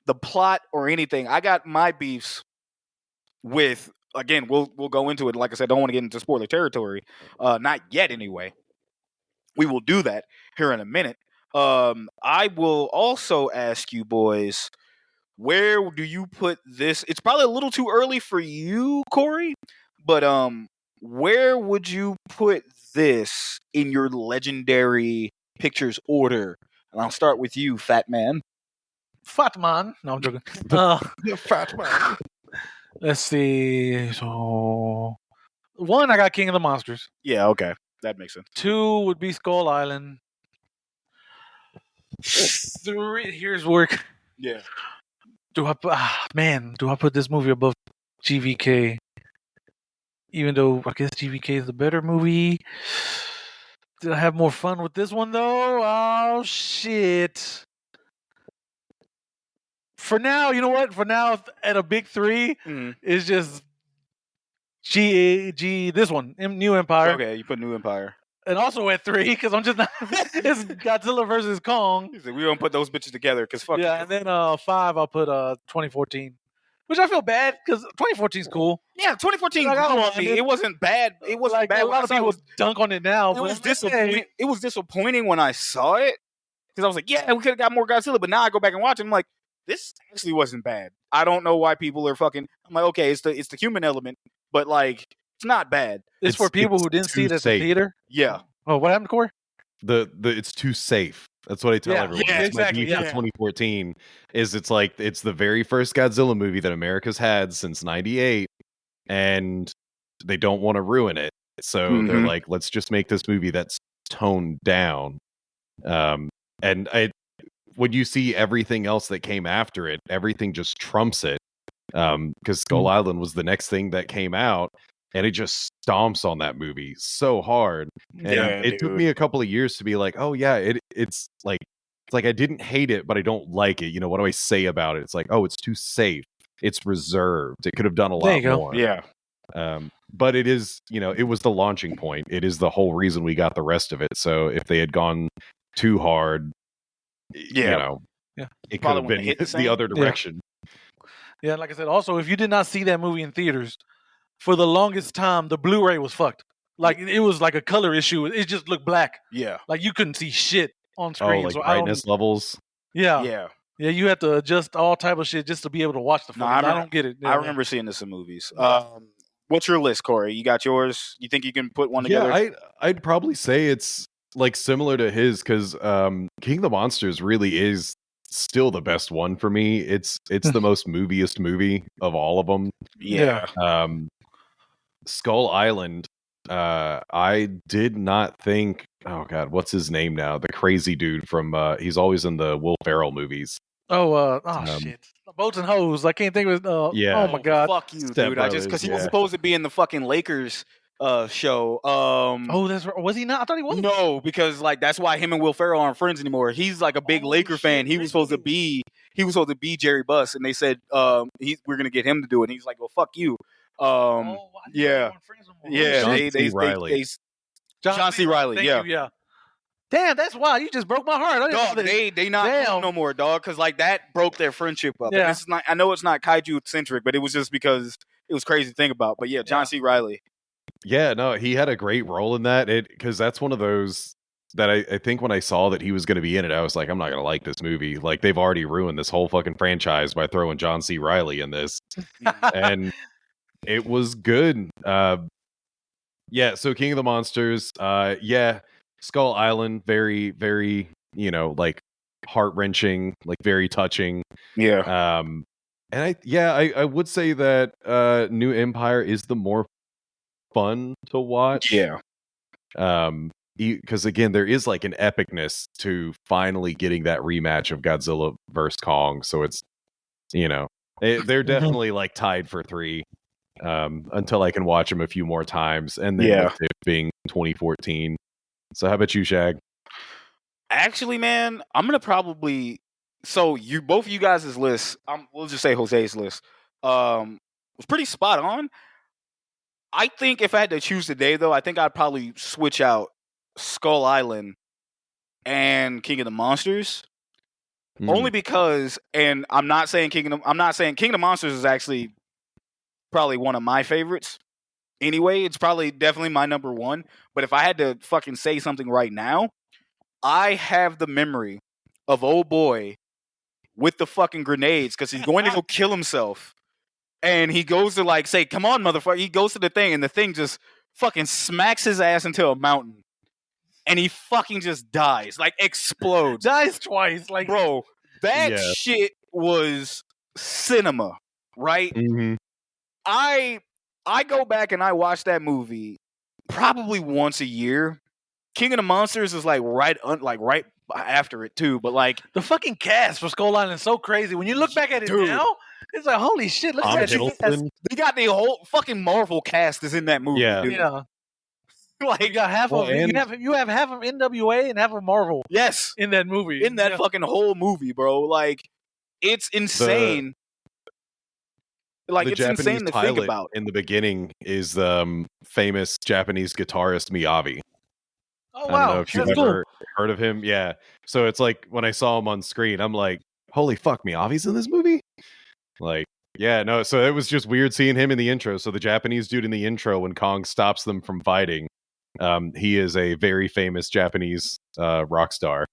the plot or anything. I got my beefs with, again, we'll go into it. Like I said, don't want to get into spoiler territory. Not yet, anyway. We will do that here in a minute. I will also ask you boys, where do you put this? It's probably a little too early for you, Kory, but where would you put this in your legendary pictures order? And I'll start with you, Fat Man. Fat Man? No, I'm joking. Fat Man. Let's see. So, 1, I got King of the Monsters. Yeah, okay. That makes sense. 2 would be Skull Island. 3, here's work. Yeah. Do I put this movie above GVK? Even though I guess GVK is the better movie. Did I have more fun with this one though? Oh shit. For now, you know what? For now, at a big 3, it's just this one, New Empire. Okay, you put New Empire. And also at 3, because I'm just not. It's Godzilla versus Kong. We don't put those bitches together, because fuck. Yeah, and then 5, I'll put 2014. Which I feel bad, because 2014 is cool. Yeah, 2014 grew on me. It wasn't bad. It wasn't like, bad. A lot of people dunk on it now. It was disappointing. It was disappointing when I saw it, because I was like, yeah, we could have got more Godzilla. But now I go back and watch it, I'm like, this actually wasn't bad. I don't know why people are fucking. I'm like, okay, it's the human element, but like, it's not bad. It's for people who didn't see it at the theater. Yeah. Oh, what happened, Corey? It's too safe. That's what I tell everyone. Yeah, That's exactly. my beef for 2014 is it's like it's the very first Godzilla movie that America's had since '98, and they don't want to ruin it. So they're like, let's just make this movie that's toned down. And when you see everything else that came after it, everything just trumps it. Because Skull Island was the next thing that came out, and it just stomps on that movie so hard. And it took me a couple of years to be like, oh yeah, it's like I didn't hate it, but I don't like it. You know, what do I say about it? It's like, oh, it's too safe. It's reserved. It could have done a lot more. Yeah. But it is, you know, it was the launching point. It is the whole reason we got the rest of it. So if they had gone too hard, you know, it could have been the other direction. Yeah, like I said, also, if you did not see that movie in theaters, for the longest time, the Blu-ray was fucked. Like, it was like a color issue. It just looked black. Yeah. Like, you couldn't see shit on screen. Oh, like brightness levels? Yeah. Yeah, you had to adjust all type of shit just to be able to watch the film. I don't get it. I remember seeing this in movies. What's your list, Corey? You got yours? You think you can put one together? Yeah, I'd probably say it's like similar to his, because King of the Monsters really is still the best one for me. It's the most moviest movie of all of them. Yeah. Skull Island, I did not think, oh god, what's his name now? The crazy dude from he's always in the Will Ferrell movies. Shit. Boats and Hoes. I can't think of it. Yeah. Oh my god. Fuck you, dude. I just because he was supposed to be in the fucking Lakers show. That's right. Was he not? I thought he was. No, because like that's why him and Will Ferrell aren't friends anymore. He's like a big Laker fan. He was supposed to be Jerry Buss, and they said we're gonna get him to do it. And he's like, well, fuck you. Yeah. John C. Reilly. Thank you, yeah. Damn, that's why you just broke my heart. Dog, they not cool no more, dog, because like that broke their friendship up. Yeah. This is not, I know it's not kaiju centric, but it was just because it was crazy to think about. But yeah, John C. Reilly. Yeah, no, he had a great role in that. Because that's one of those that I think when I saw that he was going to be in it, I was like, I'm not going to like this movie. Like they've already ruined this whole fucking franchise by throwing John C. Reilly in this, and it was good. Yeah, so King of the Monsters. Yeah. Skull Island, very, very, you know, like heart-wrenching, like very touching. Yeah. And I would say that New Empire is the more fun to watch. Yeah. Because again, there is like an epicness to finally getting that rematch of Godzilla vs. Kong. So it's, you know, they're definitely like tied for 3 until I can watch them a few more times. And then with it being 2014. So how about you, Shag? Actually, man, I'm gonna probably both of you guys' list. We'll just say Jose's list. Was pretty spot on. I think if I had to choose today, though, I think I'd probably switch out Skull Island and King of the Monsters. Only because, and I'm not saying King of the Monsters is actually probably one of my favorites. Anyway, it's probably definitely my number 1. But if I had to fucking say something right now, I have the memory of old boy with the fucking grenades because he's going to go kill himself. And he goes to like say, come on, motherfucker. He goes to the thing and the thing just fucking smacks his ass into a mountain. And he fucking just dies. Like explodes. Dies twice. Like, bro, that shit was cinema, right? Mm-hmm. I go back and I watch that movie probably once a year. King of the Monsters is like right after it too, but like the fucking cast for Skull Island is so crazy. When you look back at it now, it's like holy shit! Look at that. They got the whole fucking Marvel cast is in that movie. Yeah, dude. Yeah. Like you got half of you have half of NWA and half of Marvel. Yes, in that movie, in that fucking whole movie, bro. Like it's insane. Like it's Japanese insane to think about. In the beginning is famous Japanese guitarist Miyavi. Oh I wow! don't know if you've ever heard of him. Yeah. So it's like when I saw him on screen, I'm like, holy fuck, Miyavi's in this movie? Like, yeah, no. So it was just weird seeing him in the intro. So the Japanese dude in the intro, when Kong stops them from fighting, he is a very famous Japanese rock star.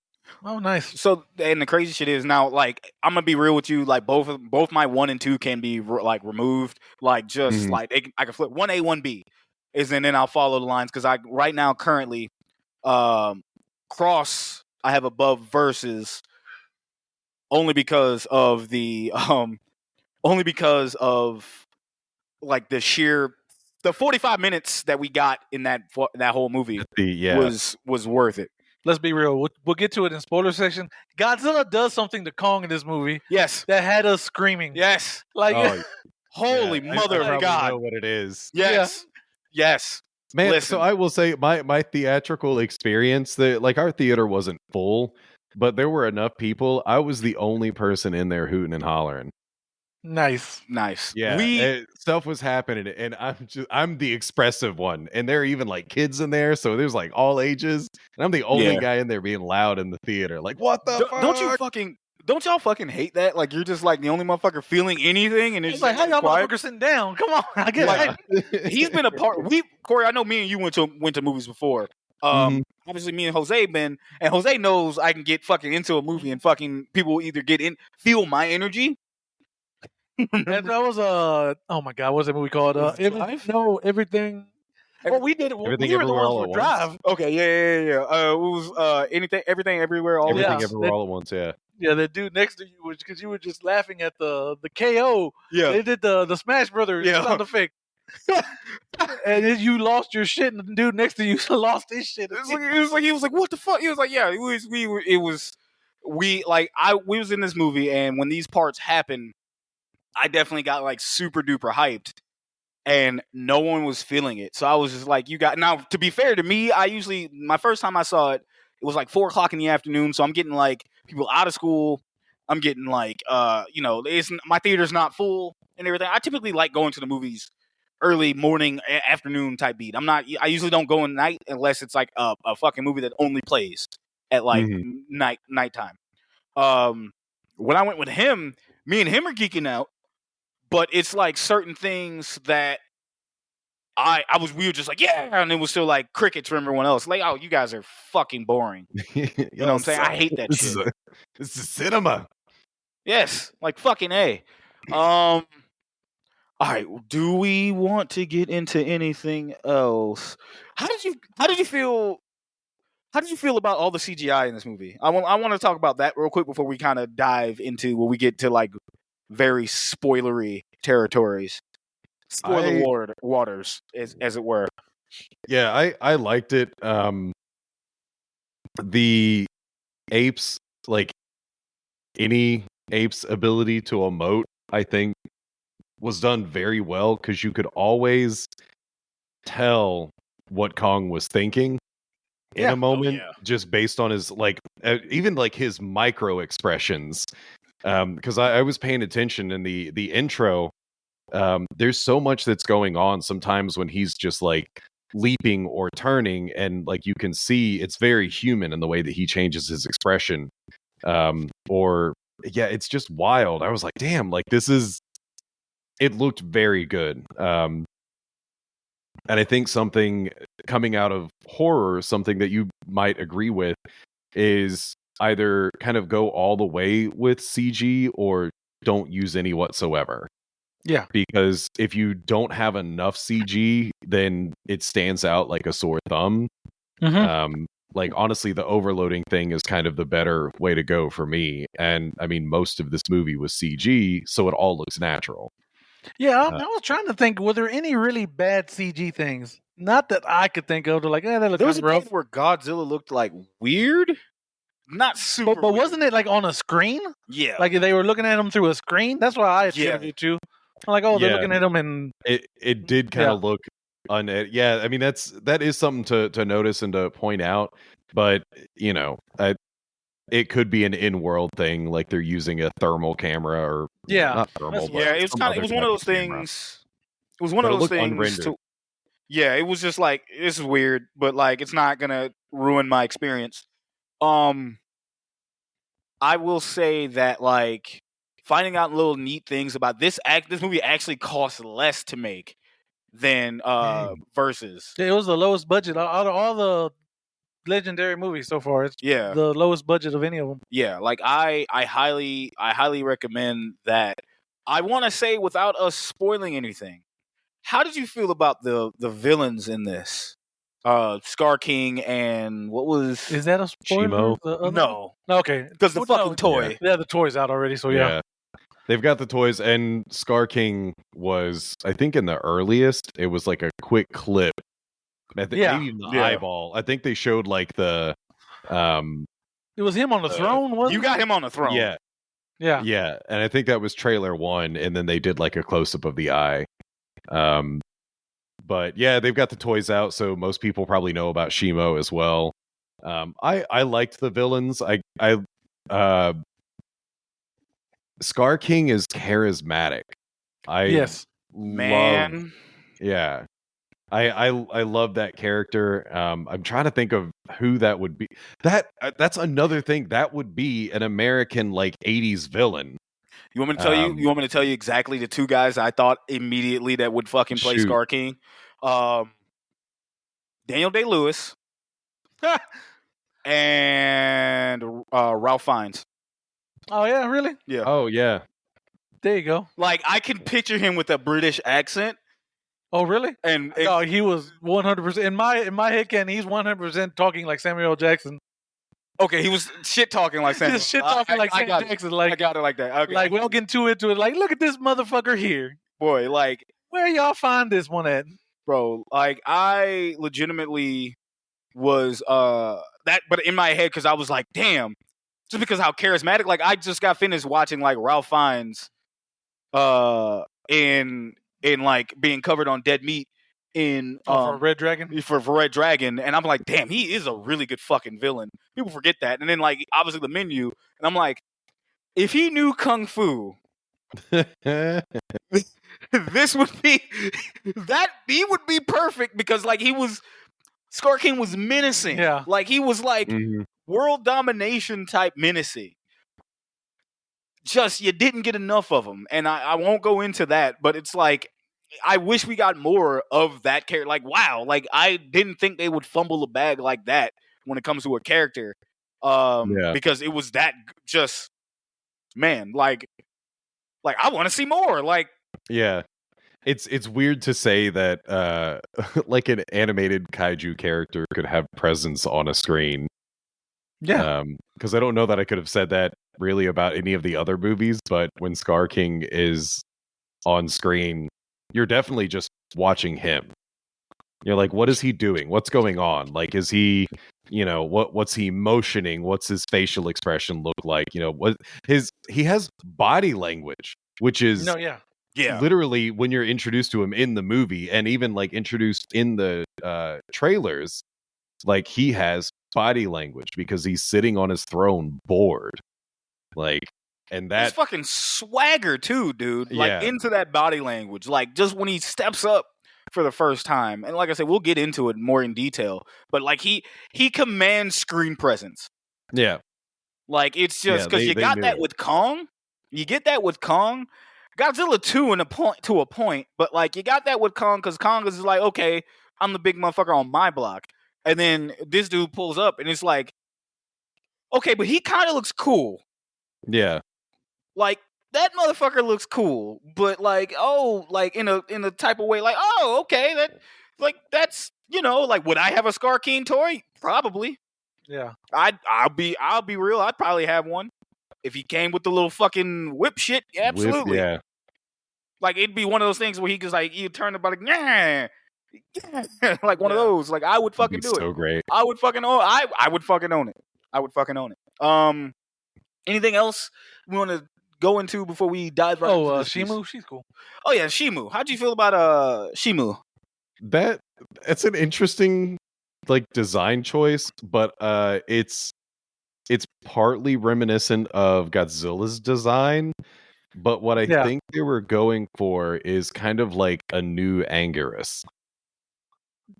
Oh, nice. So, and the crazy shit is now, like, I'm gonna be real with you. Like, both my 1 and 2 can be like removed. Like, just Mhm. like I can flip 1A, 1B, and then I'll follow the lines because I right now currently, Cross I have above Versus only because of the only because of like the 45 minutes that we got in that whole movie was worth it. Let's be real. We'll get to it in spoiler section. Godzilla does something to Kong in this movie. Yes, that had us screaming. Yes, like holy mother of God! Know what it is? Yes, yes. Man, Listen. so I will say my theatrical experience, like our theater wasn't full, but there were enough people. I was the only person in there hooting and hollering. Nice. Yeah, stuff was happening, and I'm the expressive one, and there are even like kids in there, so there's like all ages, and I'm the only guy in there being loud in the theater. Like, what the fuck? Don't y'all fucking hate that? Like, you're just like the only motherfucker feeling anything, and it's like, how y'all quiet? motherfuckers sitting down? Come on, I get like, he's been a part. Kory, I know me and you went to movies before. Obviously, me and Jose been, and Jose knows I can get fucking into a movie, and fucking people either feel my energy. And that was oh my god, what's that movie called? Everything. Well, we did it. Everything we were the Everywhere ones All for at Drive. Once? Okay, yeah. It was everything, everywhere, all Everything Everywhere All at Once. Yeah. Yeah, the dude next to you was because you were just laughing at the KO. Yeah, they did the Smash Brothers sound effect. And then you lost your shit, and the dude next to you lost his shit. He was like, what the fuck? He was like, yeah, we was in this movie, and when these parts happen, I definitely got like super duper hyped, and no one was feeling it. So I was just like, now to be fair to me, my first time I saw it, it was like 4:00 in the afternoon. So I'm getting like people out of school. I'm getting like, my theater's not full and everything. I typically like going to the movies early morning, afternoon type beat. I usually don't go in night unless it's like a fucking movie that only plays at like nighttime. When I went with him, me and him are geeking out, but it's like certain things that we were just like, yeah, and it was still like crickets from everyone else. Like, oh, you guys are fucking boring. You know what I'm saying? I hate that shit. This is cinema. Yes, like fucking A. All right, do we want to get into anything else? How did you feel? How did you feel about all the CGI in this movie? I want to talk about that real quick before we kind of dive into when we get to like very spoilery territories, waters, as it were. Yeah, I liked it. The apes, like any ape's ability to emote, I think was done very well because you could always tell what Kong was thinking in a moment just based on his like even like his micro expressions. Because I was paying attention in the intro. There's so much that's going on sometimes when he's just like leaping or turning, and like you can see it's very human in the way that he changes his expression. It's just wild. I was like, damn, like it looked very good. And I think something coming out of horror, something that you might agree with, is either kind of go all the way with CG or don't use any whatsoever. Yeah. Because if you don't have enough CG, then it stands out like a sore thumb. Like, honestly, the overloading thing is kind of the better way to go for me. And I mean, most of this movie was CG, so it all looks natural. Yeah, I was trying to think, were there any really bad CG things? Not that I could think of. They're like, that looks there was a rough. point where Godzilla looked like weird, not super. But wasn't it like on a screen? Yeah, like they were looking at him through a screen. That's why I assumed it too. I'm like, they're looking at him, and it did kind of look I mean, that is something to notice and to point out. But you know, it could be an in-world thing, like they're using a thermal camera or not thermal. It was one of those things. It was one of those things. It was just like, this is weird, but like it's not gonna ruin my experience. I will say that like finding out little neat things about this movie actually costs less to make than Versus. It was the lowest budget out of all the legendary movie so far. It's Yeah. the lowest budget of any of them. Yeah, like I highly recommend that. I want to say without us spoiling anything. How did you feel about the villains in this? Scar King and what was Is that a spoiler? Shimo? The other No, one? Okay. because the Well, fucking no, toy. Yeah, the toy's out already, so yeah. They've got the toys, and Scar King was, I think, in the earliest. It was like a quick clip. Maybe even the eyeball. I think they showed like the. It was him on the throne, wasn't You got him on the throne. Yeah, Yeah. and I think that was trailer 1, and then they did like a close up of the eye. But yeah, they've got the toys out, so most people probably know about Shimo as well. I liked the villains. Scar King is charismatic. Yes. Man. Yeah. I love that character. I'm trying to think of who that would be. That's another thing. That would be an American like 80s villain. You want me to tell you? You want me to tell you exactly the two guys I thought immediately that would fucking play Shoot. Scar King? Daniel Day-Lewis and Ralph Fiennes. Oh yeah, really? Yeah. Oh yeah. There you go. Like I can picture him with a British accent. Oh really? And No, he was 100% in my head canon. He's 100% talking like Samuel L. Jackson. okay, he was shit talking like Samuel. Just shit talking like I Samuel got it. Jackson. I Like got it like that. Okay. we don't get too into it. Like, look at this motherfucker here. Boy, like Where y'all find this one at? bro, like I legitimately was that, but in my head because I was like, damn, just because how charismatic. Like I just got finished watching like Ralph Fiennes, in like being covered on Dead Meat in For Red Dragon. for Red Dragon, and I'm like, damn, he is a really good fucking villain. People forget that, and then like obviously the menu, and I'm like, if he knew kung fu, this would be that he would be perfect because like Scar King was menacing. Yeah. Like he was like Mhm. world domination type menacing. Just you didn't get enough of him, and I won't go into that, but it's like I wish we got more of that character. Like wow, like I didn't think they would fumble the bag like that when it comes to a character, because it was that just man, like I want to see more. Like Yeah. It's weird to say that like an animated kaiju character could have presence on a screen. Yeah. Because I don't know that I could have said that really about any of the other movies, but when Scar King is on screen, you're definitely just watching him. You're like, what is he doing? What's going on? Like, is he, what's he motioning? What's his facial expression look like? He has body language, which is yeah, literally when you're introduced to him in the movie and even like introduced in the trailers, like he has body language because he's sitting on his throne bored. Like, and his that fucking swagger too, dude. Like Yeah. into that body language, like just when he steps up for the first time, and like I said, we'll get into it more in detail. But like he commands screen presence. yeah. Like it's just because you they got knew that it. with Kong. You get that with Kong. Godzilla 2 to a point, but like you got that with Kong because Kong is like, okay, I'm the big motherfucker on my block. And then this dude pulls up and it's like, okay, but he kind of looks cool. Yeah. Like that motherfucker looks cool, but like, oh, like in a type of way, like, oh, okay, that's like, would I have a Scar King toy? Probably. Yeah. I'll be real. I'd probably have one if he came with the little fucking whip shit. Absolutely. Yeah. Like it'd be one of those things where he just like you turn the body, yeah, like one of those. Like I would fucking do it. So great. I would fucking own. I would fucking own it. I would fucking own it. Anything else we want to go into before we dive right into this piece? Shimu, she's cool. Oh yeah, Shimu. How'd you feel about Shimu? That's an interesting like design choice, but it's partly reminiscent of Godzilla's design. But what I think they were going for is kind of like a new Anguirus.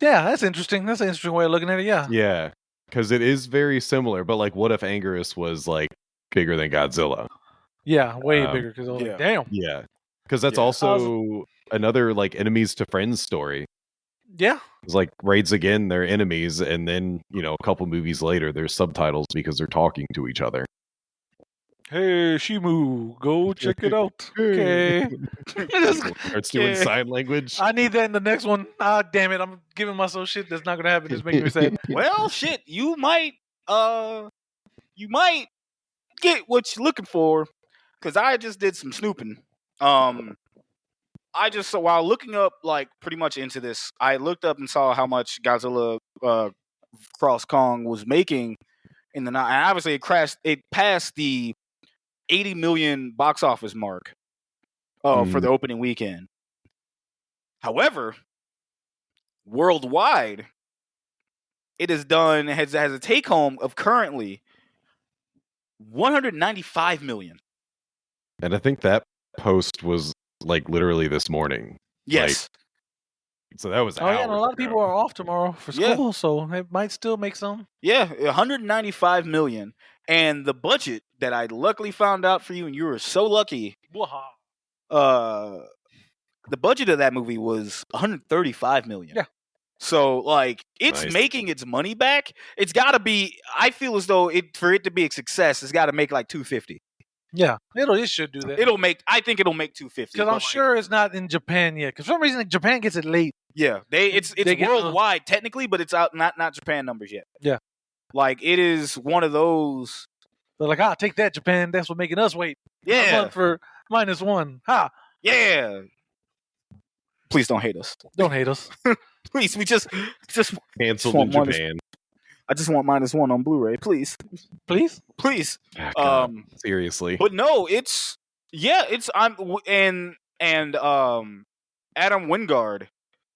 Yeah, that's interesting. That's an interesting way of looking at it. Yeah. Yeah, because it is very similar. But like, what if Anguirus was like bigger than Godzilla? Yeah, way bigger. Because I was like, damn. Yeah, because that's also another like enemies to friends story. Yeah. It's like raids again, they're enemies, and then, a couple movies later, there's subtitles because they're talking to each other. Hey, Shimu, go check it out. Okay. Starts doing sign language. I need that in the next one. Ah, damn it. I'm giving myself shit that's not going to happen. It's making me sad. Well, shit, you might get what you're looking for, because I just did some snooping. While looking up, like, pretty much into this, I looked up and saw how much Godzilla Cross Kong was making in the night. And obviously, it passed the 80 million box office mark for the opening weekend. However, worldwide, it has a take home of currently 195 million. And I think that post was like literally this morning. Yes. So that was and a lot of people are off tomorrow for school, so it might still make some. Yeah, 195 million. And the budget that I luckily found out for you, and you were so lucky, the budget of that movie was 135 million. Yeah. So, like, it's making its money back. It's got to be, I feel as though for it to be a success, it's got to make like 250. Yeah, it should do that. I think it'll make 250. Because I'm sure it's not in Japan yet. Because for some reason, Japan gets it late. Yeah, it's worldwide technically, but it's out not Japan numbers yet. Yeah, like it is one of those. They're like, take that, Japan. That's what making us wait. Yeah, a month for -1. Ha. Yeah. Please don't hate us. Don't hate us. Please, we just canceled in Japan. I just want -1 on Blu-ray, please. Please. Seriously. But no, it's Adam Wingard.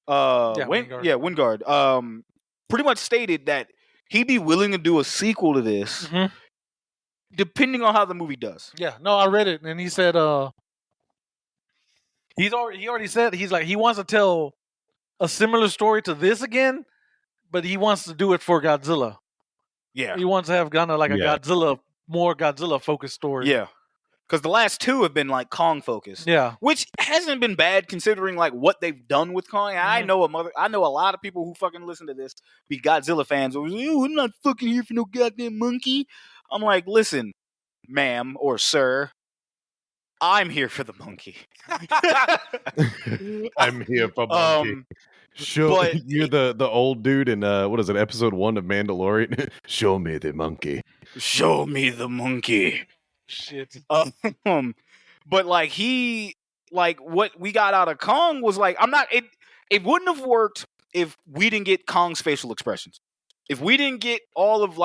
Wingard. Pretty much stated that he'd be willing to do a sequel to this, depending on how the movie does. Yeah, no, I read it, and he said, he already said he wants to tell a similar story to this again, but he wants to do it for Godzilla. Yeah, he wants to have kind of like a more Godzilla focused story. Yeah. Because the last two have been like Kong focused, which hasn't been bad considering like what they've done with Kong. I know a lot of people who fucking listen to this be Godzilla fans. I'm not fucking here for no goddamn monkey. I'm like, listen, ma'am or sir, I'm here for the monkey. I'm here for monkey. You're the old dude in what is it, episode 1 of Mandalorian? Show me the monkey. Show me the monkey. Shit. But like what we got out of Kong was like, it wouldn't have worked if we didn't get Kong's facial expressions. If we didn't get all of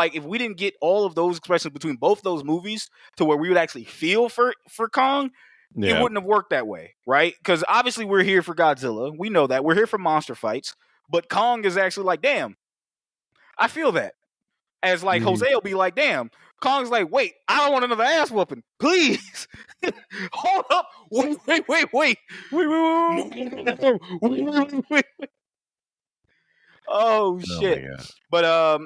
those expressions between both those movies to where we would actually feel for Kong, it wouldn't have worked that way, right? Because obviously we're here for Godzilla. We know that. We're here for monster fights. But Kong is actually like, damn, I feel that. As like Jose will be like, damn. Kong's like, wait, I don't want another ass whooping. Please. Hold up. Wait. Oh, shit. But,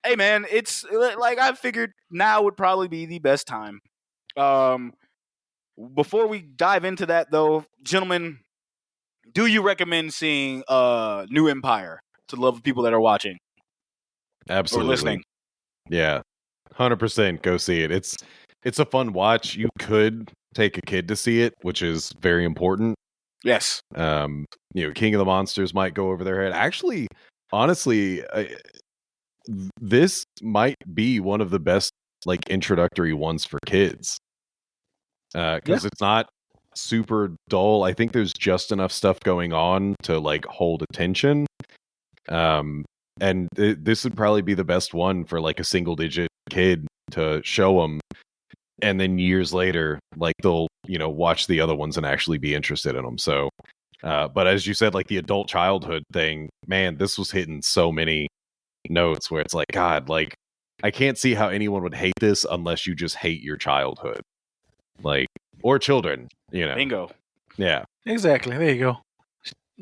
hey, man, it's like I figured now would probably be the best time. Before we dive into that, though, gentlemen, do you recommend seeing New Empire to the love of people that are watching? Absolutely. Or listening? Yeah. 100% go see it. It's a fun watch. You could take a kid to see it, which is very important. Yes. King of the Monsters might go over their head. Actually, honestly, this might be one of the best like introductory ones for kids. Because it's not super dull. I think there's just enough stuff going on to like hold attention. And this would probably be the best one for like a single digit kid to show them, and then years later like they'll watch the other ones and actually be interested in them. So but as you said, like the adult childhood thing, man, this was hitting so many notes where it's like, God, like I can't see how anyone would hate this unless you just hate your childhood, like, or children, Bingo. Yeah, exactly. There you go.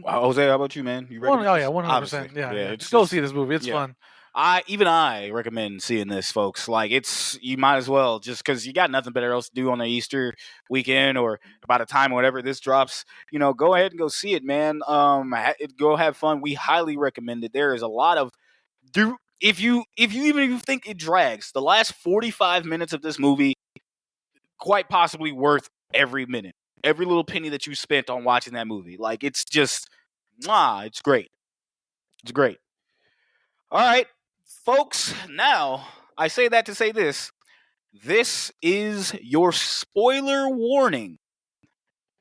Jose, how about you, man? You ready? 100%. Yeah, just go see this movie. It's fun. I recommend seeing this, folks. Like, you might as well, just because you got nothing better else to do on the Easter weekend or by the time whatever this drops, go ahead and go see it, man. Go have fun. We highly recommend it. There is a lot of if you even think it drags, the last 45 minutes of this movie quite possibly worth every minute, every little penny that you spent on watching that movie. Like, it's just, it's great. It's great. All right, folks, now I say that to say this. This is your spoiler warning.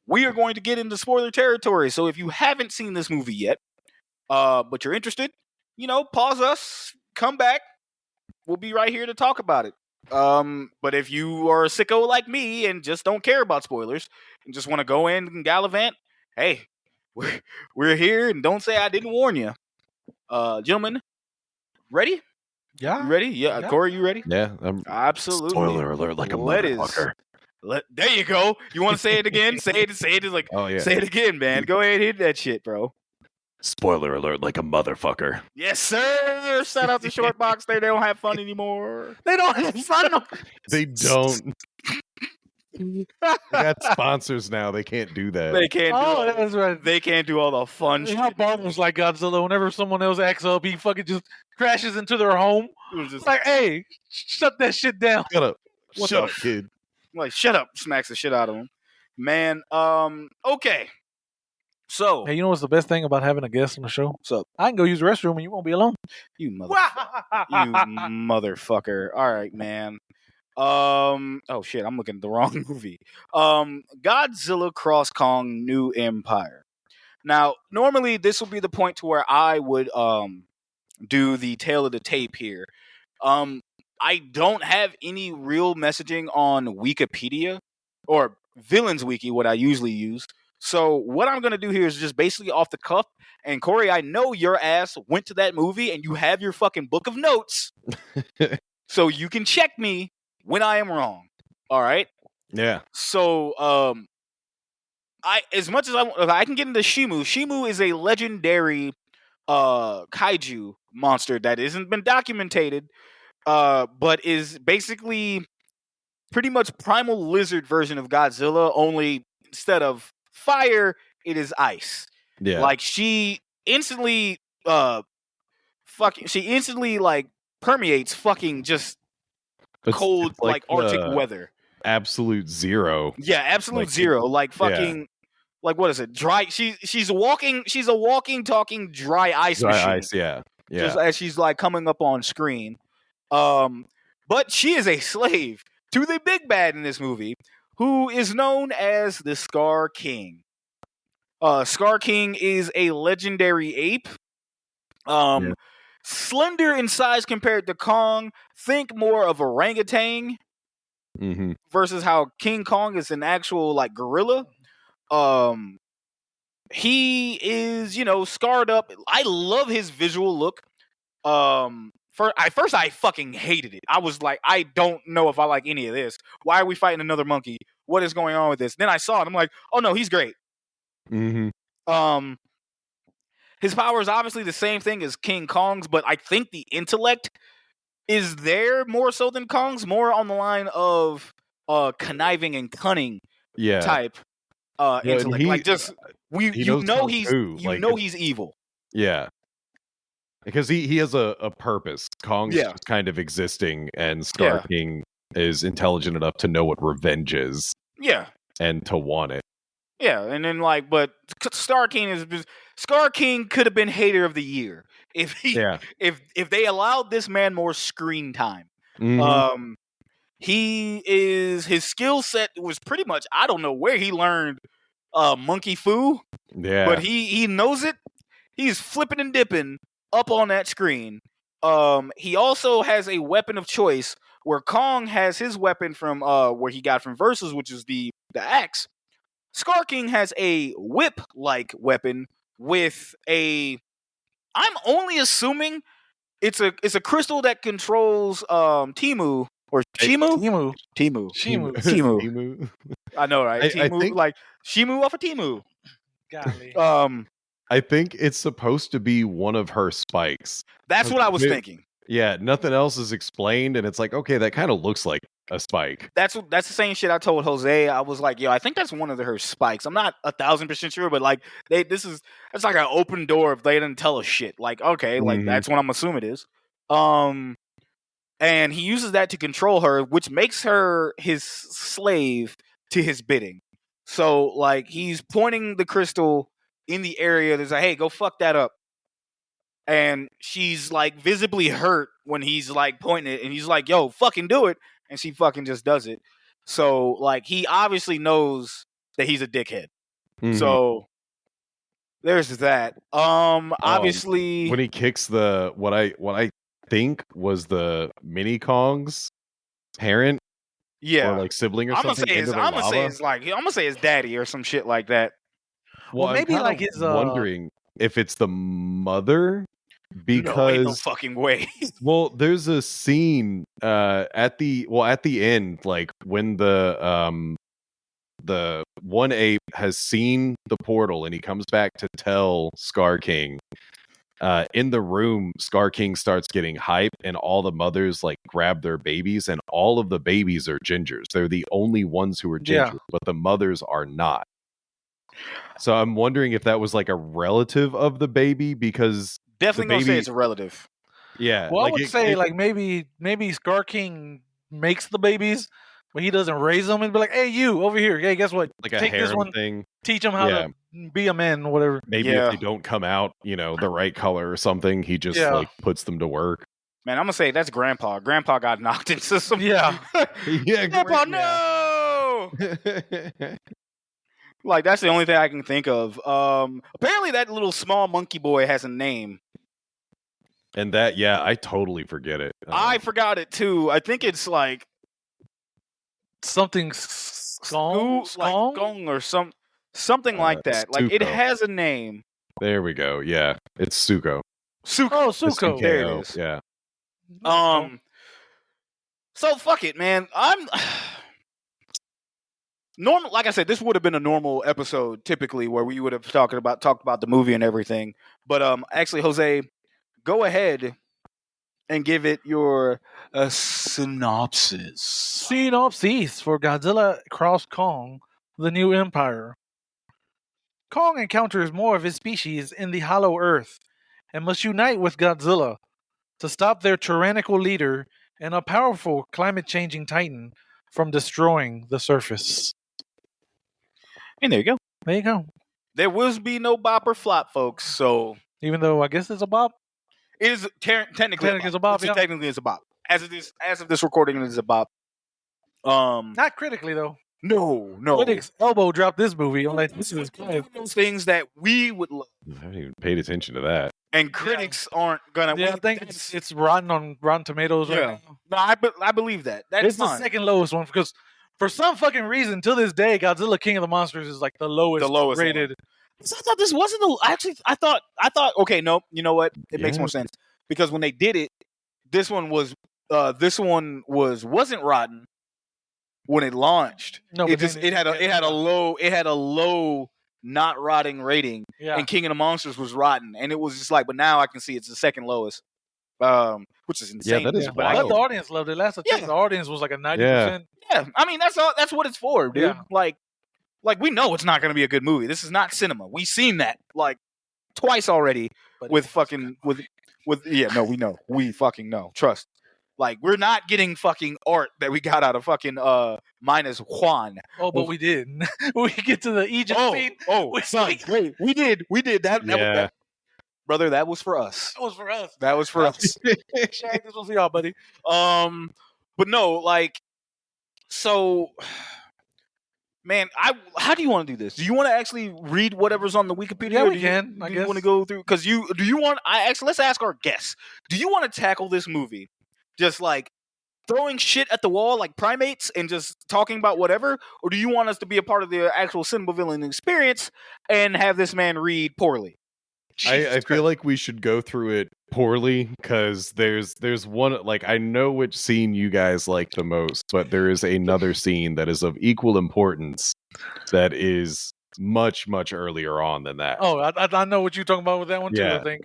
We are going to get into spoiler territory. So if you haven't seen this movie yet, but you're interested, pause us, come back. We'll be right here to talk about it. But if you are a sicko like me and just don't care about spoilers and just want to go in and gallivant, hey, we're here, and don't say I didn't warn you. Gentlemen, ready? Yeah. You ready? Yeah. Kory, you ready? Yeah. Absolutely. Spoiler alert, like a motherfucker. There you go. You want to say it again? Say it. It's like, oh, yeah. Say it again, man. Go ahead and hit that shit, bro. Spoiler alert, like a motherfucker. Yes, sir. Shout out to Shortbox. They don't have fun anymore. They don't have fun. They don't. They got sponsors now. They can't do that. They can't do that's right. They can't do all the fun shit. How bothers like Godzilla, whenever someone else acts up, he fucking just crashes into their home. It was just like, hey, shut that shit down. Shut up. What Shut up, kid. Like, shut up. Smacks the shit out of him. Man, okay. So, hey, you know what's the best thing about having a guest on the show? What's up? I can go use the restroom and you won't be alone. You motherfucker. All right, man. Oh shit, I'm looking at the wrong movie. Godzilla X Kong New Empire. Now, normally this will be the point to where I would do the tail of the tape here. I don't have any real messaging on Wikipedia or Villains Wiki, what I usually use. So what I'm going to do here is just basically off the cuff. And Kory, I know your ass went to that movie and you have your fucking book of notes. So you can check me when I am wrong. All right? Yeah. So as much as I can get into Shimu. Shimu is a legendary kaiju monster that hasn't been documented, but is basically pretty much primal lizard version of Godzilla, only instead of fire, it is ice. Yeah. Like, she instantly like permeates fucking just cold, like Arctic weather. Absolute zero. Yeah, absolute zero. Like fucking, like, what is it? Dry. She's a walking, talking dry ice machine. Dry ice. Yeah. Yeah. Just as she's like coming up on screen. But she is a slave to the big bad in this movie, who is known as the Scar King. Scar King is a legendary ape. Slender in size compared to Kong. Think more of orangutan. Mm-hmm. Versus how King Kong is an actual like gorilla. He is, scarred up. I love his visual look. First I fucking hated it. I was like, I don't know if I like any of this. Why are we fighting another monkey? What is going on with this? Then I saw it. I'm like, oh no, he's great. Mm-hmm. His power is obviously the same thing as King Kong's, but I think the intellect is there more so than Kong's, more on the line of conniving and cunning type intellect. Like, just he's evil. Yeah. Because he has a purpose. Kong's just kind of existing, and Scar King is intelligent enough to know what revenge is. Yeah. And to want it. Yeah, and then but Scar King could have been Hater of the Year if they allowed this man more screen time. Mm-hmm. His skill set was pretty much, I don't know where he learned monkey foo. Yeah. But he knows it. He's flipping and dipping up on that screen. He also has a weapon of choice, where Kong has his weapon from where he got from Versus, which is the axe. Scar King has a whip-like weapon with I'm only assuming it's a crystal that controls Timu or Shimu? Timu. I know, right? Timu, I think, like Shimu off of Timu. Golly. I think it's supposed to be one of her spikes. That's what I was thinking. Yeah, nothing else is explained, and it's like, okay, that kind of looks like a spike. That's the same shit I told Jose. I was like, yo, I think that's one of her spikes. I'm not 1,000% sure, but like it's like an open door if they didn't tell us shit. Like, okay, like that's what I'm assuming it is. And he uses that to control her, which makes her his slave to his bidding. So like he's pointing the crystal in the area. There's like, hey, go fuck that up. And she's like visibly hurt when he's like pointing it, and he's like, yo, fucking do it. And she fucking just does it. So like he obviously knows that he's a dickhead. So there's that. Obviously when he kicks the what I think was the Mini Kong's parent, or like sibling or something. I'm gonna say his daddy or some shit like that. Well, maybe like his wondering if it's the mother. Because ain't no fucking way. Well, there's a scene at the end, like when the one ape has seen the portal and he comes back to tell Scar King. In the room, Scar King starts getting hype, and all the mothers like grab their babies, and all of the babies are gingers. They're the only ones who are ginger, but the mothers are not. So I'm wondering if that was like a relative of the baby, because definitely gonna say it's a relative. Yeah. Well, I would say like maybe Scar King makes the babies, but he doesn't raise them and be like, "Hey, you over here. Hey, guess what? Like take this one thing. Teach them how to be a man, or whatever." Maybe if they don't come out, the right color or something, he just like puts them to work. Man, I'm gonna say that's Grandpa. Grandpa got knocked into some. Yeah. Grandpa, no. Like that's the only thing I can think of. Apparently, that little small monkey boy has a name. And that, I totally forget it. I forgot it too. I think it's like something Skong or something like that. Like it has a name. There we go. Yeah, it's Suko. Oh, Suko. There it is. Yeah. So fuck it, man. I'm normal. Like I said, this would have been a normal episode typically, where we would have talked about the movie and everything. But actually, Jose, go ahead and give it your synopsis. Synopsis for Godzilla X Kong, The New Empire. Kong encounters more of his species in the Hollow Earth and must unite with Godzilla to stop their tyrannical leader and a powerful climate-changing titan from destroying the surface. And there you go. There you go. There will be no bop or flop, folks. So even though I guess it's a bop. It is technically a bop. Technically, it's a bop. As of this recording, it is a bop. Not critically though. No. Critics elbow dropped this movie. I'm like, this is one of those things that we would love. I haven't even paid attention to that. And critics aren't gonna. Yeah, I think it's rotten on Rotten Tomatoes right now. No, I believe that. That's it's the second lowest one because for some fucking reason, till this day, Godzilla King of the Monsters is like the lowest rated. So I thought this wasn't I thought okay, no, you know what? It makes more sense because when they did it, this one wasn't rotten when it launched. No, it had a low not rotting rating, and King of the Monsters was rotten, and it was just like, but now I can see it's the second lowest, which is insane. Yeah, that is wild. But the audience loved it. Last time the audience was like a 90%. Yeah, I mean that's what it's for, dude. Yeah. Like we know it's not going to be a good movie. This is not cinema. We've seen that like twice already we know. We fucking know. Trust. Like we're not getting fucking art that we got out of fucking minus Juan. Oh, but we did. We get to the Egypt scene. Wait, we did that. Yeah. Brother, that was for us. That was for us. Shaq, this was for y'all, buddy. But no, like, so, man, how do you want to do this? Do you want to actually read whatever's on the Wikipedia? Yeah, we can. Do you want to go through? Because let's ask our guests. Do you want to tackle this movie just like throwing shit at the wall like primates and just talking about whatever? Or do you want us to be a part of the actual cinema villain experience and have this man read poorly? I feel like we should go through it poorly because there's one, like, I know which scene you guys like the most, but there is another scene that is of equal importance that is much earlier on than that. Oh, I know what you're talking about with that one too. Yeah. I think.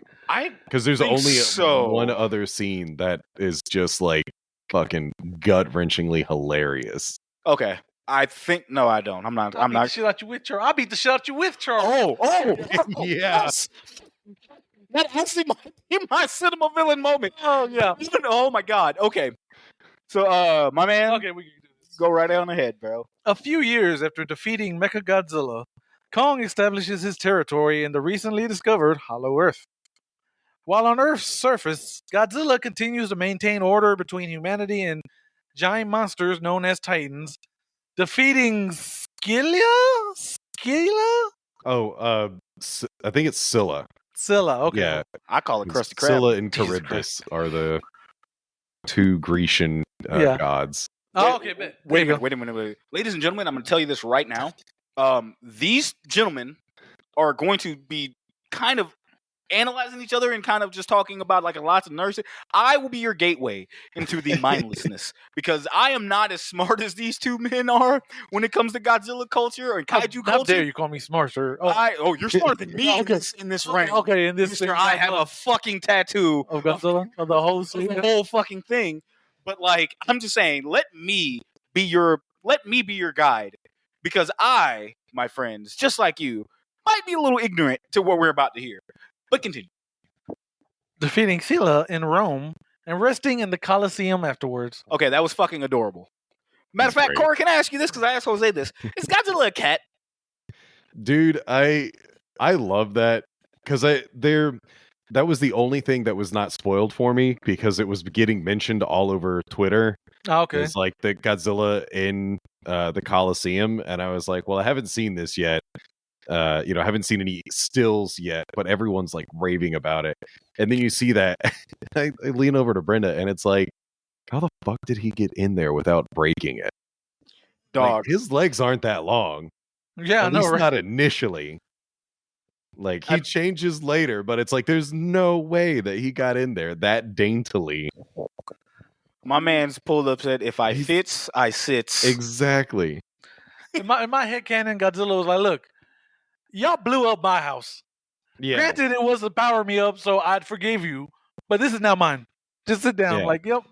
Because there's think only so. one other scene that is just like fucking gut-wrenchingly hilarious. Okay. I think no, I don't. I'm not. I'll beat the shit out you with Charles. I'll beat the shit out you with Charles. Oh, Yeah. yes. That actually might be my cinema villain moment. Oh yeah. Oh my god. Okay. So, my man, Okay, we can do this. go right on ahead, bro. A few years after defeating Mechagodzilla, Kong establishes his territory in the recently discovered Hollow Earth. While on Earth's surface, Godzilla continues to maintain order between humanity and giant monsters known as Titans, defeating Scylla? Oh, I think it's Scylla. Scylla, okay. Yeah, I call it Krusty Krab. Scylla and Jesus Charybdis are the two Grecian Yeah. gods. Oh, okay, bet. Wait a minute. Ladies and gentlemen, I'm going to tell you this right now. These gentlemen are going to be kind of analyzing each other and kind of just talking about like a lots of nurses. I will be your gateway into the mindlessness because I am not as smart as these two men are when it comes to Godzilla culture or Kaiju How culture. dare you call me smart, sir? Oh, You're smarter than me in this rank. okay, in this Mister, thing, I have a fucking tattoo of Godzilla, of the whole of scene. the whole fucking thing. But like, I'm just saying, let me be your guide because I, my friends, just like you, might be a little ignorant to what we're about to hear. But continue. Defeating Scylla in Rome and resting in the Colosseum afterwards. Okay, that was fucking adorable. Matter of That's fact, great. Kory, can I ask you this? Because I asked Jose this. Is Godzilla a cat? Dude, I love that because that was the only thing that was not spoiled for me because it was getting mentioned all over Twitter. Oh, okay. It's like the Godzilla in the Colosseum, and I was like, well, I haven't seen this yet. I haven't seen any stills yet, but everyone's like raving about it. And then you see that I lean over to Brenda, and it's like, how the fuck did he get in there without breaking it? Dog. Like, his legs aren't that long. Yeah, I At know, least right? not initially. Like he changes later, but it's like there's no way that he got in there that daintily. My man's pulled up said, if I fits, I sits. Exactly. in my head canon, Godzilla was like, look, y'all blew up my house. Yeah. Granted, it was to power me up, so I'd forgive you, but this is now mine. Just sit down. Yeah. Like, yep.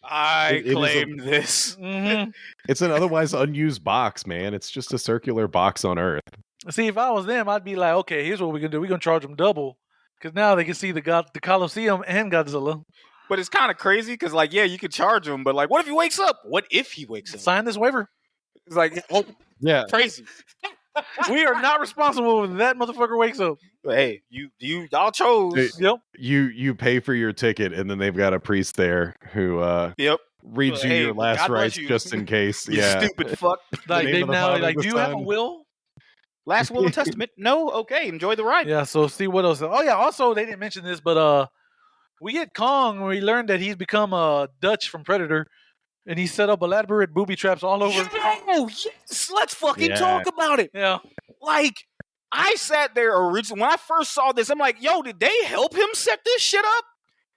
I It is claim this. Mhm. It's an otherwise unused box, man. It's just a circular box on Earth. See, if I was them, I'd be like, okay, here's what we're going to do. We're going to charge them double because now they can see the Colosseum and Godzilla. But it's kind of crazy because, like, yeah, you could charge him, but, like, what if he wakes up? What if he wakes up? Sign this waiver. It's like, oh, Yeah. crazy. We are not responsible when that motherfucker wakes up. But hey, y'all chose. Yep. You pay for your ticket, and then they've got a priest there who Yep. reads you Hey, your last God bless rites you. just in case. You Yeah. stupid fuck. Like name they of the now Father, like, the do you have a Son. will? Last will and testament. No. Okay. Enjoy the ride. Yeah. So see what else. Oh yeah. Also, they didn't mention this, but we get Kong where we learned that he's become Dutch from Predator, and he set up elaborate booby traps all over. Oh yes. Let's fucking Yeah. talk about it. Yeah. Like, I sat there originally when I first saw this. I'm like, yo, did they help him set this shit up?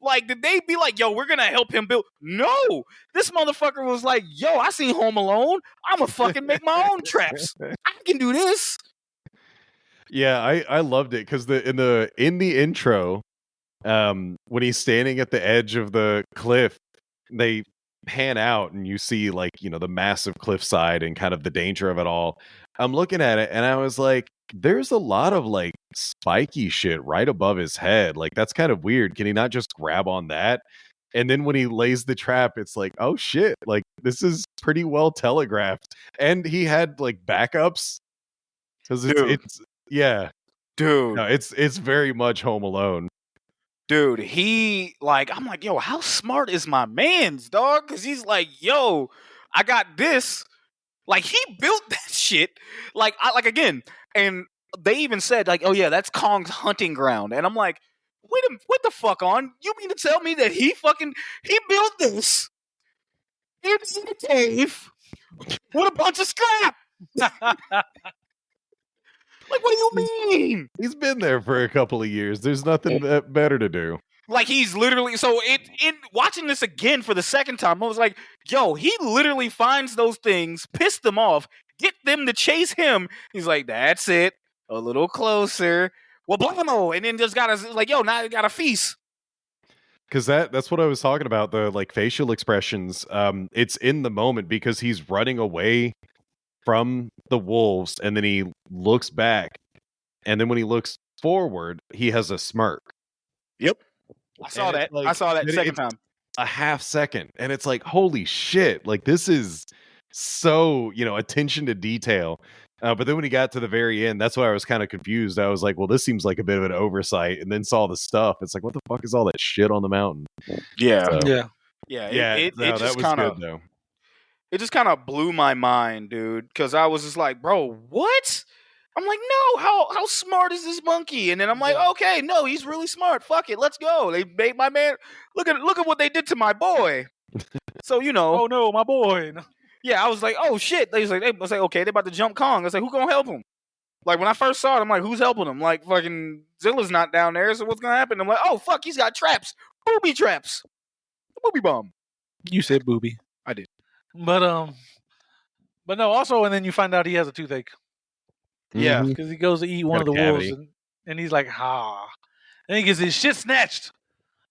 Like, did they be like, yo, we're gonna help him build? No, this motherfucker was like, yo, I seen Home Alone. I'ma fucking make my own traps. I can do this. Yeah, I loved it because in the intro, when he's standing at the edge of the cliff, they pan out and you see like the massive cliffside and kind of the danger of it all. I'm looking at it and I was like, there's a lot of like spiky shit right above his head. Like that's kind of weird. Can he not just grab on that? And then when he lays the trap, it's like, oh shit, like this is pretty well telegraphed. And he had like backups because it's yeah. Dude. No, it's very much Home Alone. Dude, he like, I'm like, yo, how smart is my man's dog? Because he's like, yo, I got this. Like he built that shit. Like again, and they even said like, oh yeah, that's Kong's hunting ground. And I'm like, wait what the fuck on? You mean to tell me that he built this in a cave with a bunch of scrap? Like, what do you mean? He's been there for a couple of years. There's nothing better to do. Like he's literally in watching this again for the second time, I was like, yo, he literally finds those things, pissed them off, get them to chase him. He's like, that's it. A little closer. Well, blammo. And then just got us like, yo, now you got a feast. Because that's what I was talking about, the like facial expressions. It's in the moment because he's running away from the wolves, and then he looks back, and then when he looks forward, he has a smirk. Yep, I saw that. Like, I saw that second time. A half second, and it's like, holy shit! Like this is so attention to detail. But then when he got to the very end, that's why I was kind of confused. I was like, well, this seems like a bit of an oversight. And then saw the stuff. It's like, what the fuck is all that shit on the mountain? Yeah. So, Yeah. It just was kind of good, though. It just kind of blew my mind, dude. Because I was just like, bro, what? I'm like, no, how smart is this monkey? And then I'm like, okay, no, he's really smart. Fuck it, let's go. They made my man. Look at what they did to my boy. So Oh no, my boy. Yeah, I was like, oh shit. They was like, okay, they about to jump Kong. I was like, who gonna help him? Like when I first saw it, I'm like, who's helping him? Like fucking Zilla's not down there, so what's gonna happen? I'm like, oh fuck, he's got traps, booby traps, booby bomb. You said booby. I did, but no. Also, and then you find out he has a toothache. Yeah, because he goes to eat one of the wolves, and he's like, ha, and he gets his shit snatched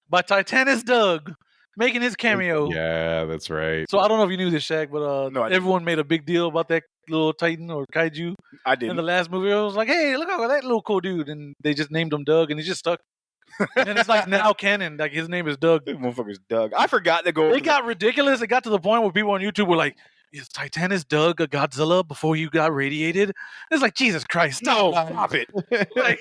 by Titanus Doug. Making his cameo. Yeah, that's right. So I don't know if you knew this, Shaq, but no, everyone made a big deal about that little Titan or Kaiju. I did. In the last movie, I was like, hey, look at that little cool dude. And they just named him Doug, and he just stuck. And it's like now canon. Like his name is Doug. This motherfucker's Doug. I forgot to go. It got ridiculous. It got to the point where people on YouTube were like, is Titanus Doug a Godzilla before you got radiated? It's like, Jesus Christ. No, stop it. Like,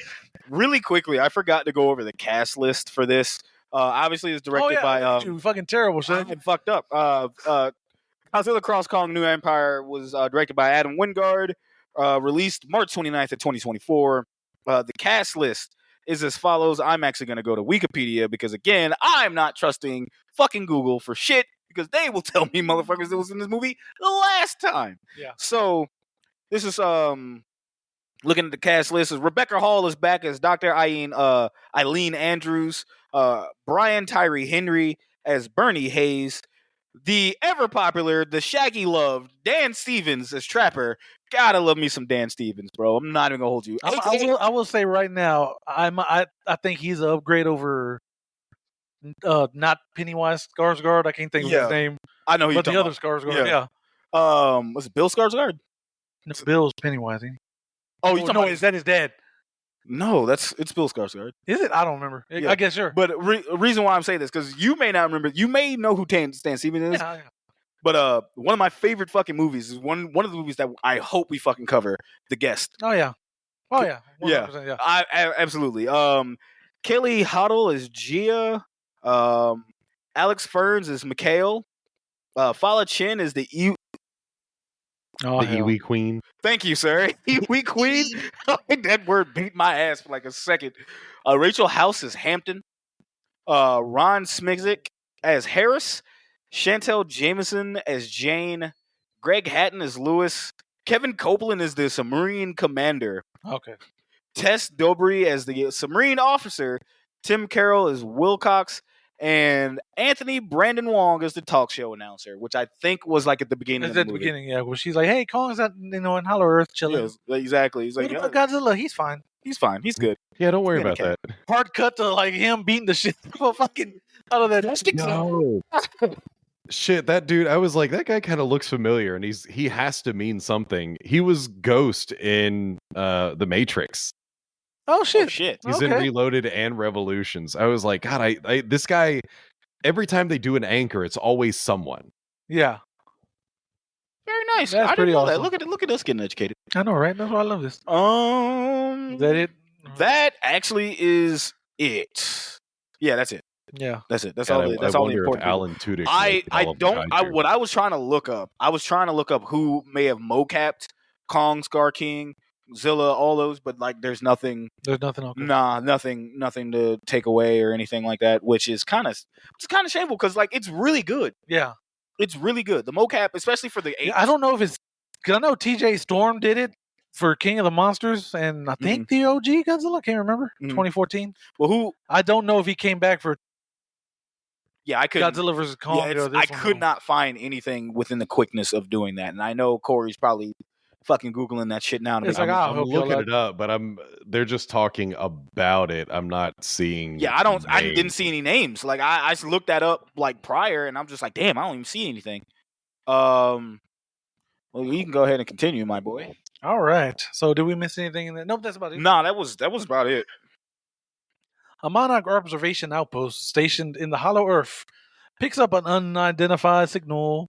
really quickly, I forgot to go over the cast list for this. Obviously, it's directed by you fucking terrible shit. I fucked up. Godzilla Cross Kong New Empire was directed by Adam Wingard. Released March 29th of 2024. The cast list is as follows. I'm actually going to go to Wikipedia because again, I'm not trusting fucking Google for shit because they will tell me motherfuckers that was in this movie the last time. Yeah. So this is looking at the cast list. Rebecca Hall is back as Dr. Eileen Andrews. Brian Tyree Henry as Bernie Hayes. The ever popular, the Shaggy loved Dan Stevens as Trapper. Gotta love me some Dan Stevens, bro. I'm not even gonna hold you. I will say right now, I think he's an upgrade over not Pennywise Skarsgård. I can't think of his name. I know, but the other Skarsgård. Yeah. Was it Bill Skarsgård? No, Bill's Pennywise. Oh, you talking about? Is that his dad? No, it's Bill Skarsgård. Is it? I don't remember. I guess sure. But reason why I'm saying this because you may not remember. You may know who Stan Stevens is. Yeah. But one of my favorite fucking movies is one of the movies that I hope we fucking cover. The Guest. Oh yeah. Oh yeah. Yeah. I absolutely. Kelly Hoddle is Gia. Alex Ferns is Mikhail. Fala Chin is the Iwi Queen. Thank you, sir. Iwi Queen. That word beat my ass for like a second. Rachel House is Hampton. Ron Smigzik as Harris. Chantel Jameson as Jane. Greg Hatton as Lewis. Kevin Copeland is the submarine commander. Okay. Tess Dobry as the submarine officer. Tim Carroll is Wilcox. And Anthony Brandon Wong is the talk show announcer, which I think was like at the beginning of the movie. At the beginning, yeah. Where she's like, hey, Kong's at, in Hollow Earth chilling. Yeah, exactly. He's like, Godzilla, he's fine. He's fine. He's good. Yeah, don't worry about that. Hard cut to like him beating the shit fucking out of that. No. Shit, that dude, I was like, that guy kind of looks familiar, and he has to mean something. He was Ghost in The Matrix. Oh shit! He's in Reloaded and Revolutions. I was like, God, I this guy. Every time they do an anchor, it's always someone. Yeah. Very nice. That's pretty awesome. That. Look at us getting educated. I know, right? That's why I love this. Is that it? That actually is it. Yeah, that's it. Yeah, that's it. That's all. That's all the important. Alan Tudyk. What I was trying to look up. I was trying to look up who may have mocapped Kong, Scar King, Zilla, all those, but like, there's nothing. There's nothing. Okay. Nah, nothing to take away or anything like that. Which is kind of shameful because like it's really good. Yeah, it's really good. The mocap, especially for the 80s. I don't know if it's. Cause I know TJ Storm did it for King of the Monsters, and I think the OG Godzilla. I can't remember 2014. Well, who? I don't know if he came back for. Yeah, I could Godzilla vs. Kong. I could not find anything within the quickness of doing that, and I know Kory's probably fucking Googling that shit now. To It's make, like, I'm- I'll I'm hook you looking up. it up, but they're just talking about it. I'm not seeing. yeah, I didn't names. see any names. Like I just looked that up like prior, and I'm just like, damn, I don't even see anything. Well, you can go ahead and continue, my boy. All right. So did we miss anything in that? Nope, that's about it. Nah, that was about it. A Monarch observation outpost stationed in the Hollow Earth picks up an unidentified signal.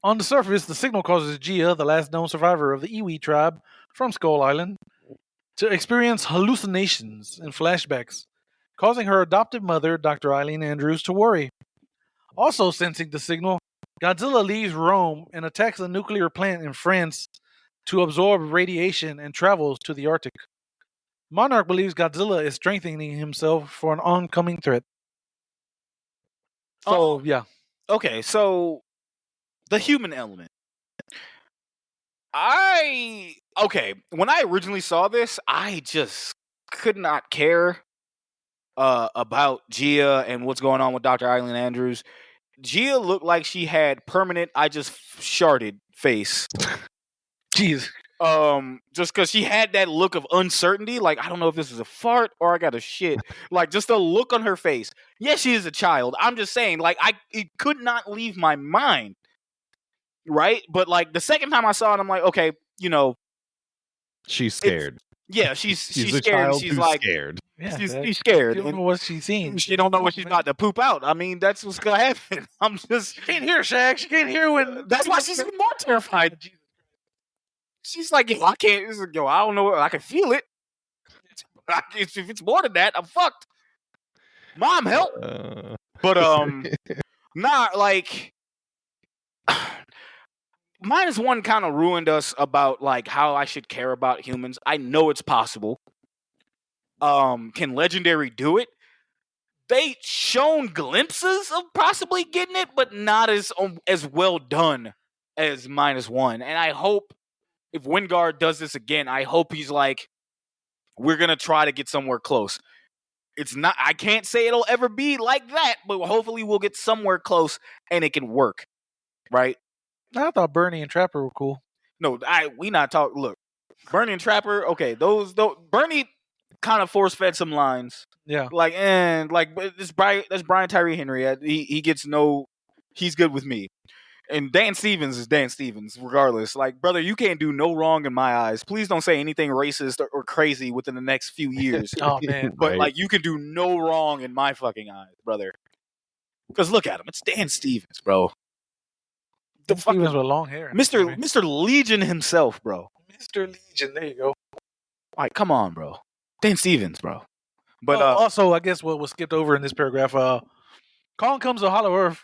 On the surface, the signal causes Gia, the last known survivor of the Iwi tribe from Skull Island, to experience hallucinations and flashbacks, causing her adopted mother, Dr. Eileen Andrews, to worry. Also sensing the signal, Godzilla leaves Rome and attacks a nuclear plant in France to absorb radiation and travels to the Arctic. Monarch believes Godzilla is strengthening himself for an oncoming threat. So, yeah. Okay, so the human element. When I originally saw this, I just could not care about Gia and what's going on with Dr. Eileen Andrews. Gia looked like she had permanent I just sharted face. Jeez. Just because she had that look of uncertainty, like I don't know if this is a fart or I got a shit. Like just the look on her face. Yes, she is a child. I'm just saying, like it could not leave my mind. Right? But like the second time I saw it, I'm like, okay, She's scared. yeah, she's She's a scared. child And she's who's like, scared. Yeah, she's scared. You don't And know what she's seen. she don't know what she's about to poop out. I mean, that's what's gonna happen. I'm just She can't hear, Shaq. She can't hear when. that's why she's even more terrified. She's like, yo, I can't. Yo, I don't know. I can feel it. If it's more than that, I'm fucked. Mom, help! But nah, like -1 kind of ruined us about like how I should care about humans. I know it's possible. Can Legendary do it? They shown glimpses of possibly getting it, but not as well done as -1. And I hope if Wingard does this again, I hope he's like, we're gonna try to get somewhere close. It's not. I can't say it'll ever be like that, but hopefully we'll get somewhere close and it can work, right? I thought Bernie and Trapper were cool. No, we not talk. Look, Bernie and Trapper. Okay, those Bernie kind of force fed some lines. Yeah. But that's Brian Tyree Henry. He gets no. He's good with me. And Dan Stevens is Dan Stevens, regardless. Like, brother, you can't do no wrong in my eyes. Please don't say anything racist or crazy within the next few years. Oh man. But Right. like, you can do no wrong in my fucking eyes, brother. Because look at him, it's Dan Stevens, bro. The fucking Stevens with long hair. Mr. Legion himself, bro. Mr. Legion. There you go. Like, come on, bro. Dan Stevens, bro. But also, I guess what was skipped over in this paragraph, Kong comes to Hollow Earth,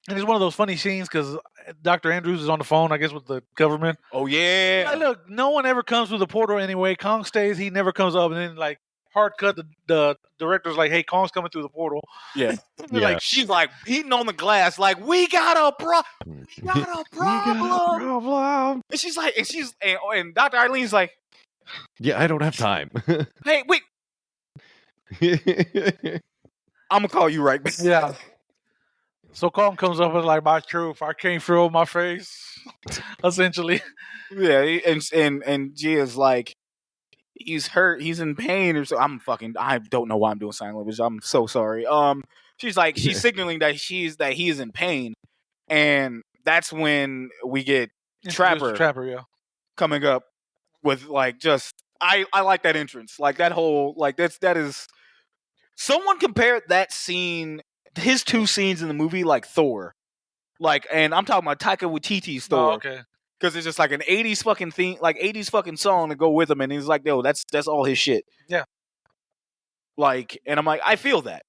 and it's one of those funny scenes because Dr. Andrews is on the phone, I guess, with the government. oh yeah, Like, look, no one ever comes through the portal anyway. Kong stays, he never comes up, and then like hard cut, the director's like, "Hey, Kong's coming through the portal." yeah. Yeah. Like she's like beating on the glass, like we got a problem. And she's like, and Dr. Eileen's like, Yeah, I don't have time. hey, wait, I'm gonna call you right back. Yeah. So Kong comes up with like, "My truth, I can't feel my face." Essentially. Yeah, and Gia's like, he's hurt, he's in pain, or so. I don't know why I'm doing sign language. I'm so sorry. She's like, she's signaling that he is in pain, and that's when we get Trapper Yeah. coming up with like just I like that entrance, like that whole like that is. Someone compared that scene, his two scenes in the movie, like Thor, like, and I'm talking about Taika Waititi's Thor. Oh, okay. Because it's just like an 80s fucking thing, like 80s fucking song to go with him. And he's like, yo, that's all his shit. Yeah. Like, and I'm like, I feel that.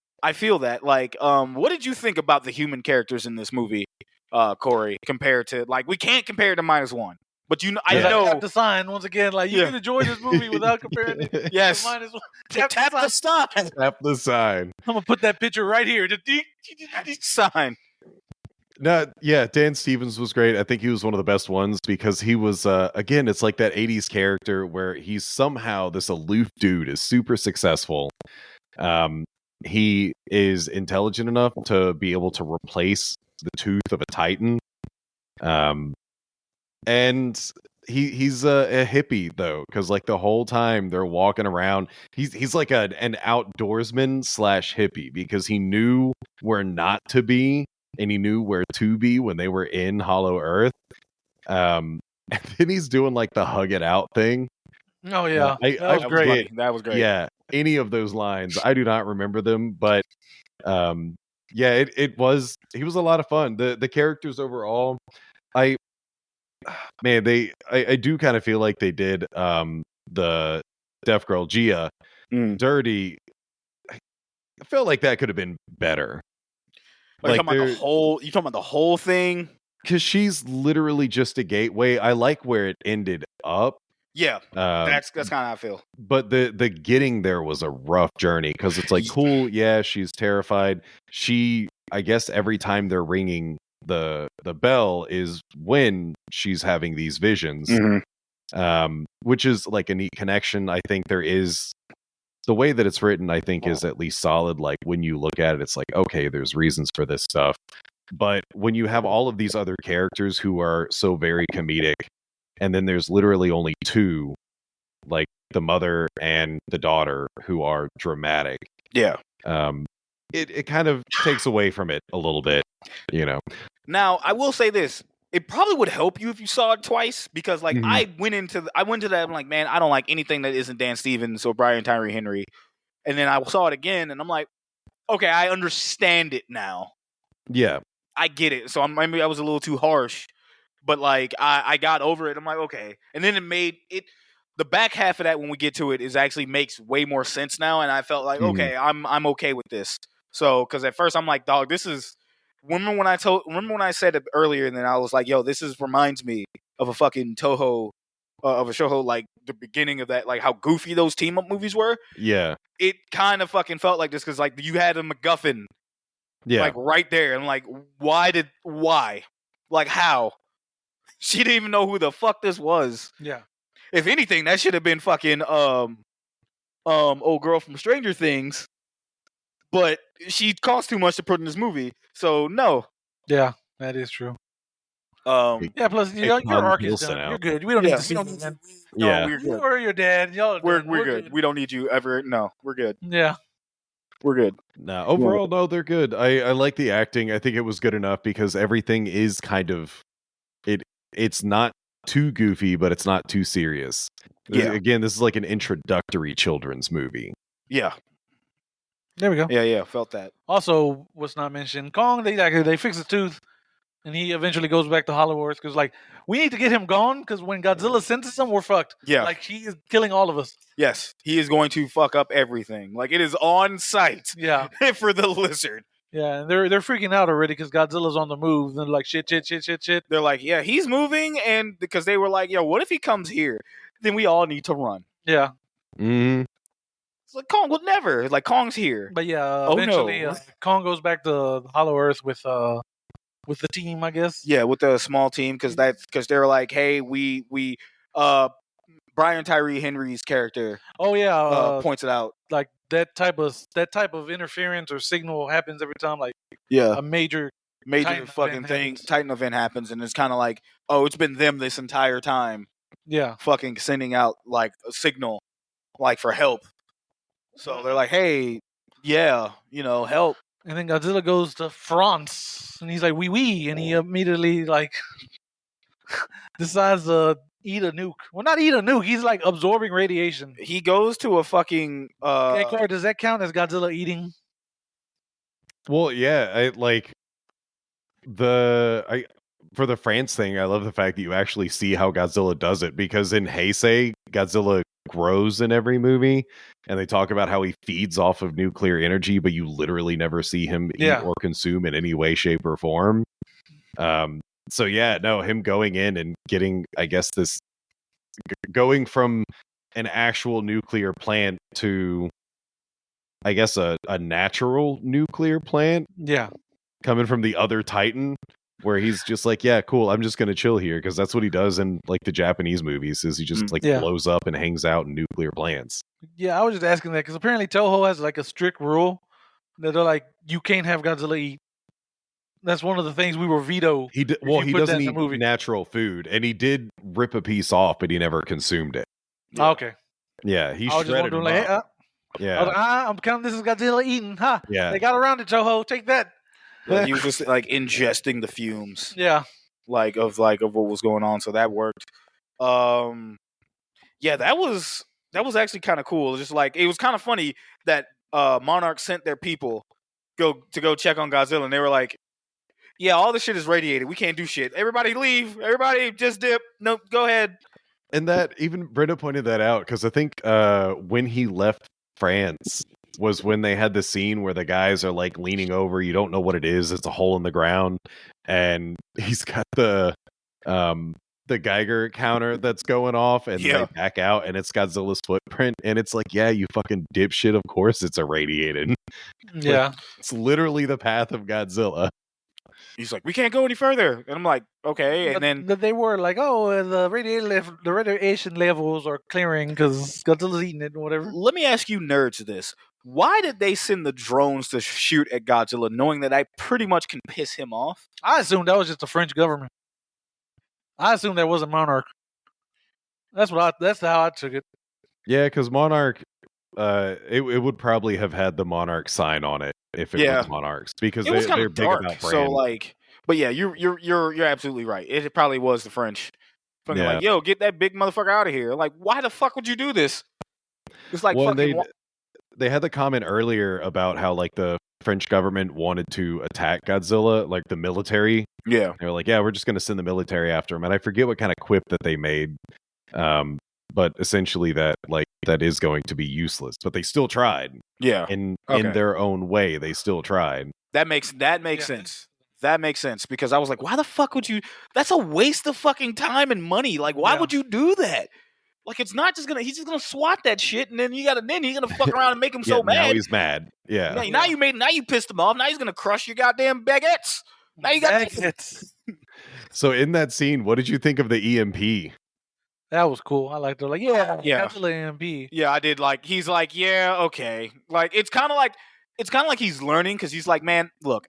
Like, what did you think about the human characters in this movie, Kory, compared to, like, we can't compare it to -1. But I know. Tap the sign once again. Like, you can enjoy this movie without comparing it Yes. to -1. Tap the sign. Tap the sign. I'm gonna put that picture right here. Sign. No, yeah, Dan Stevens was great. I think he was one of the best ones because he was, again, it's like that 80s character where he's somehow this aloof dude is super successful. He is intelligent enough to be able to replace the tooth of a Titan. and he's a hippie though, because like the whole time they're walking around, he's like an outdoorsman slash hippie, because he knew where not to be and he knew where to be when they were in Hollow Earth. And then he's doing like the hug it out thing. Oh yeah, that was great. Funny. That was great. Yeah, any of those lines, I do not remember them, but yeah, he was a lot of fun. The characters overall, I do kind of feel like they did the deaf girl Gia dirty. I felt like that could have been better. Like you talking about the whole thing? Because she's literally just a gateway. I like where it ended up. Yeah, that's kind of how I feel. But the getting there was a rough journey, because it's like, cool, yeah, she's terrified. I guess every time they're ringing the bell is when she's having these visions, which is like a neat connection. I think there is, the way that it's written, I think is at least solid. Like when you look at it, it's like, okay, there's reasons for this stuff. But when you have all of these other characters who are so very comedic, and then there's literally only two, like the mother and the daughter, who are dramatic. Yeah. It kind of takes away from it a little bit, you know. Now, I will say this. It probably would help you if you saw it twice, because like I went into that, I'm like, man, I don't like anything that isn't Dan Stevens or Brian Tyree Henry. And then I saw it again and I'm like, okay, I understand it now. Yeah. I get it. So maybe I was a little too harsh. But like I got over it. I'm like, okay. And then it made it, the back half of that when we get to it is actually makes way more sense now. And I felt like, okay, I'm okay with this. So because at first I'm like, dog, this is, remember when I said it earlier, and then I was like, yo, this reminds me of a fucking Toho of a Shoujo, like the beginning of that, like how goofy those team up movies were. Yeah. It kind of fucking felt like this, because like you had a MacGuffin. Yeah. Like right there. And like, why? Like how? She didn't even know who the fuck this was. Yeah. If anything, that should have been fucking old girl from Stranger Things. But she cost too much to put in this movie. So no. Yeah, that is true. Yeah, plus your arc is done. You're good. We don't need to see you, man. Yeah. We're good. You or your dad. Y'all we're good. We don't need you ever. No, we're good. Yeah. We're good. No, overall, no, they're good. I like the acting. I think it was good enough, because everything is kind of it's not too goofy, but it's not too serious. Yeah. Again, this is like an introductory children's movie. Yeah. There we go. Yeah, felt that. Also, what's not mentioned, Kong, they fix his tooth, and he eventually goes back to Hollow Earth, because like, we need to get him gone, because when Godzilla senses him, we're fucked. Yeah. Like, he is killing all of us. Yes, he is going to fuck up everything. Like, it is on site. Yeah. For the lizard. Yeah, and they're freaking out already because Godzilla's on the move. And they're like, shit. They're like, yeah, he's moving, and because they were like, yo, what if he comes here? Then we all need to run. Yeah. Mm-hmm. It's like, Kong would never. Like, Kong's here. But yeah, eventually Kong goes back to Hollow Earth with the team, I guess. Yeah, with the small team, because they're like, hey, we Brian Tyree Henry's character. Oh yeah, points it out. Like that type of interference or signal happens every time. Like a major Titan fucking thing. Titan event happens, and it's kind of like, oh, it's been them this entire time. Yeah, fucking sending out like a signal, like for help. So they're like, hey, yeah, help. And then Godzilla goes to France, and he's like, wee, and he immediately like decides to eat a nuke. Well, not eat a nuke. He's like absorbing radiation. He goes to a fucking. Hey, Kory, does that count as Godzilla eating? Well, yeah. For the France thing, I love the fact that you actually see how Godzilla does it, because in Heisei, Godzilla grows in every movie, and they talk about how he feeds off of nuclear energy, but you literally never see him eat or consume in any way, shape, or form. So yeah, no, him going in and getting, I guess, this going from an actual nuclear plant to, I guess, a natural nuclear plant. Yeah. Coming from the other Titan, where he's just like, yeah, cool, I'm just gonna chill here, because that's what he does in like the Japanese movies, is he just blows up and hangs out in nuclear plants. Yeah, I was just asking that because apparently Toho has like a strict rule that they're like, you can't have Godzilla eat. That's one of the things we were veto. He if well, you he put that doesn't in the eat movie. natural food, and he did rip a piece off, but he never consumed it. Oh, okay. Yeah, he I was just shredded wondering, him like, up. hey, I was like, I'm counting this as Godzilla eating, huh? Yeah. They got around it, Toho. Take that. Like, he was just like ingesting the fumes, Yeah. of what was going on. So that worked. Yeah, that was actually kind of cool. Just like it was kind of funny that Monarch sent their people to go check on Godzilla, and they were like, "Yeah, all this shit is radiated. We can't do shit. Everybody leave. Everybody just dip. Nope, go ahead." And that even Brenda pointed that out because I think when he left France was when they had the scene where the guys are like leaning over. You don't know what it is. It's a hole in the ground, and he's got the Geiger counter that's going off, and they back out, and it's Godzilla's footprint, and it's like, yeah, you fucking dipshit. Of course, it's irradiated. Yeah, like, it's literally the path of Godzilla. He's like, we can't go any further, and I'm like, okay. And then they were like, oh, the radiation levels are clearing because Godzilla's eating it and whatever. Let me ask you nerds this. Why did they send the drones to shoot at Godzilla knowing that I pretty much can piss him off? I assumed that was just the French government. I assumed that wasn't Monarch. That's how I took it. Yeah, because Monarch, it would probably have had the Monarch sign on it if it was Monarchs, because they're big dark, about brand. So like, but yeah, you're absolutely right. It probably was the French. Fucking like, yo, get that big motherfucker out of here. Like, why the fuck would you do this? It's like, well, they had the comment earlier about how like the French government wanted to attack Godzilla, like the military. Yeah, they were like, yeah, we're just going to send the military after him, and I forget what kind of quip that they made, but essentially that is going to be useless. But they still tried. Yeah, in their own way, they still tried. That makes sense. That makes sense, because I was like, why the fuck would you? That's a waste of fucking time and money. Like, why would you do that? Like, it's not just he's just gonna swat that shit, and then he's gonna fuck around and make him so mad. Now he's mad. Yeah. Now you pissed him off. Now he's gonna crush your goddamn baguettes. Now you got baguettes. So in that scene, what did you think of the EMP? That was cool. I liked it. Like, yeah. Godzilla EMP. Yeah, I did. Like, he's like, yeah, okay. Like, it's kind of like he's learning, because he's like, man, look,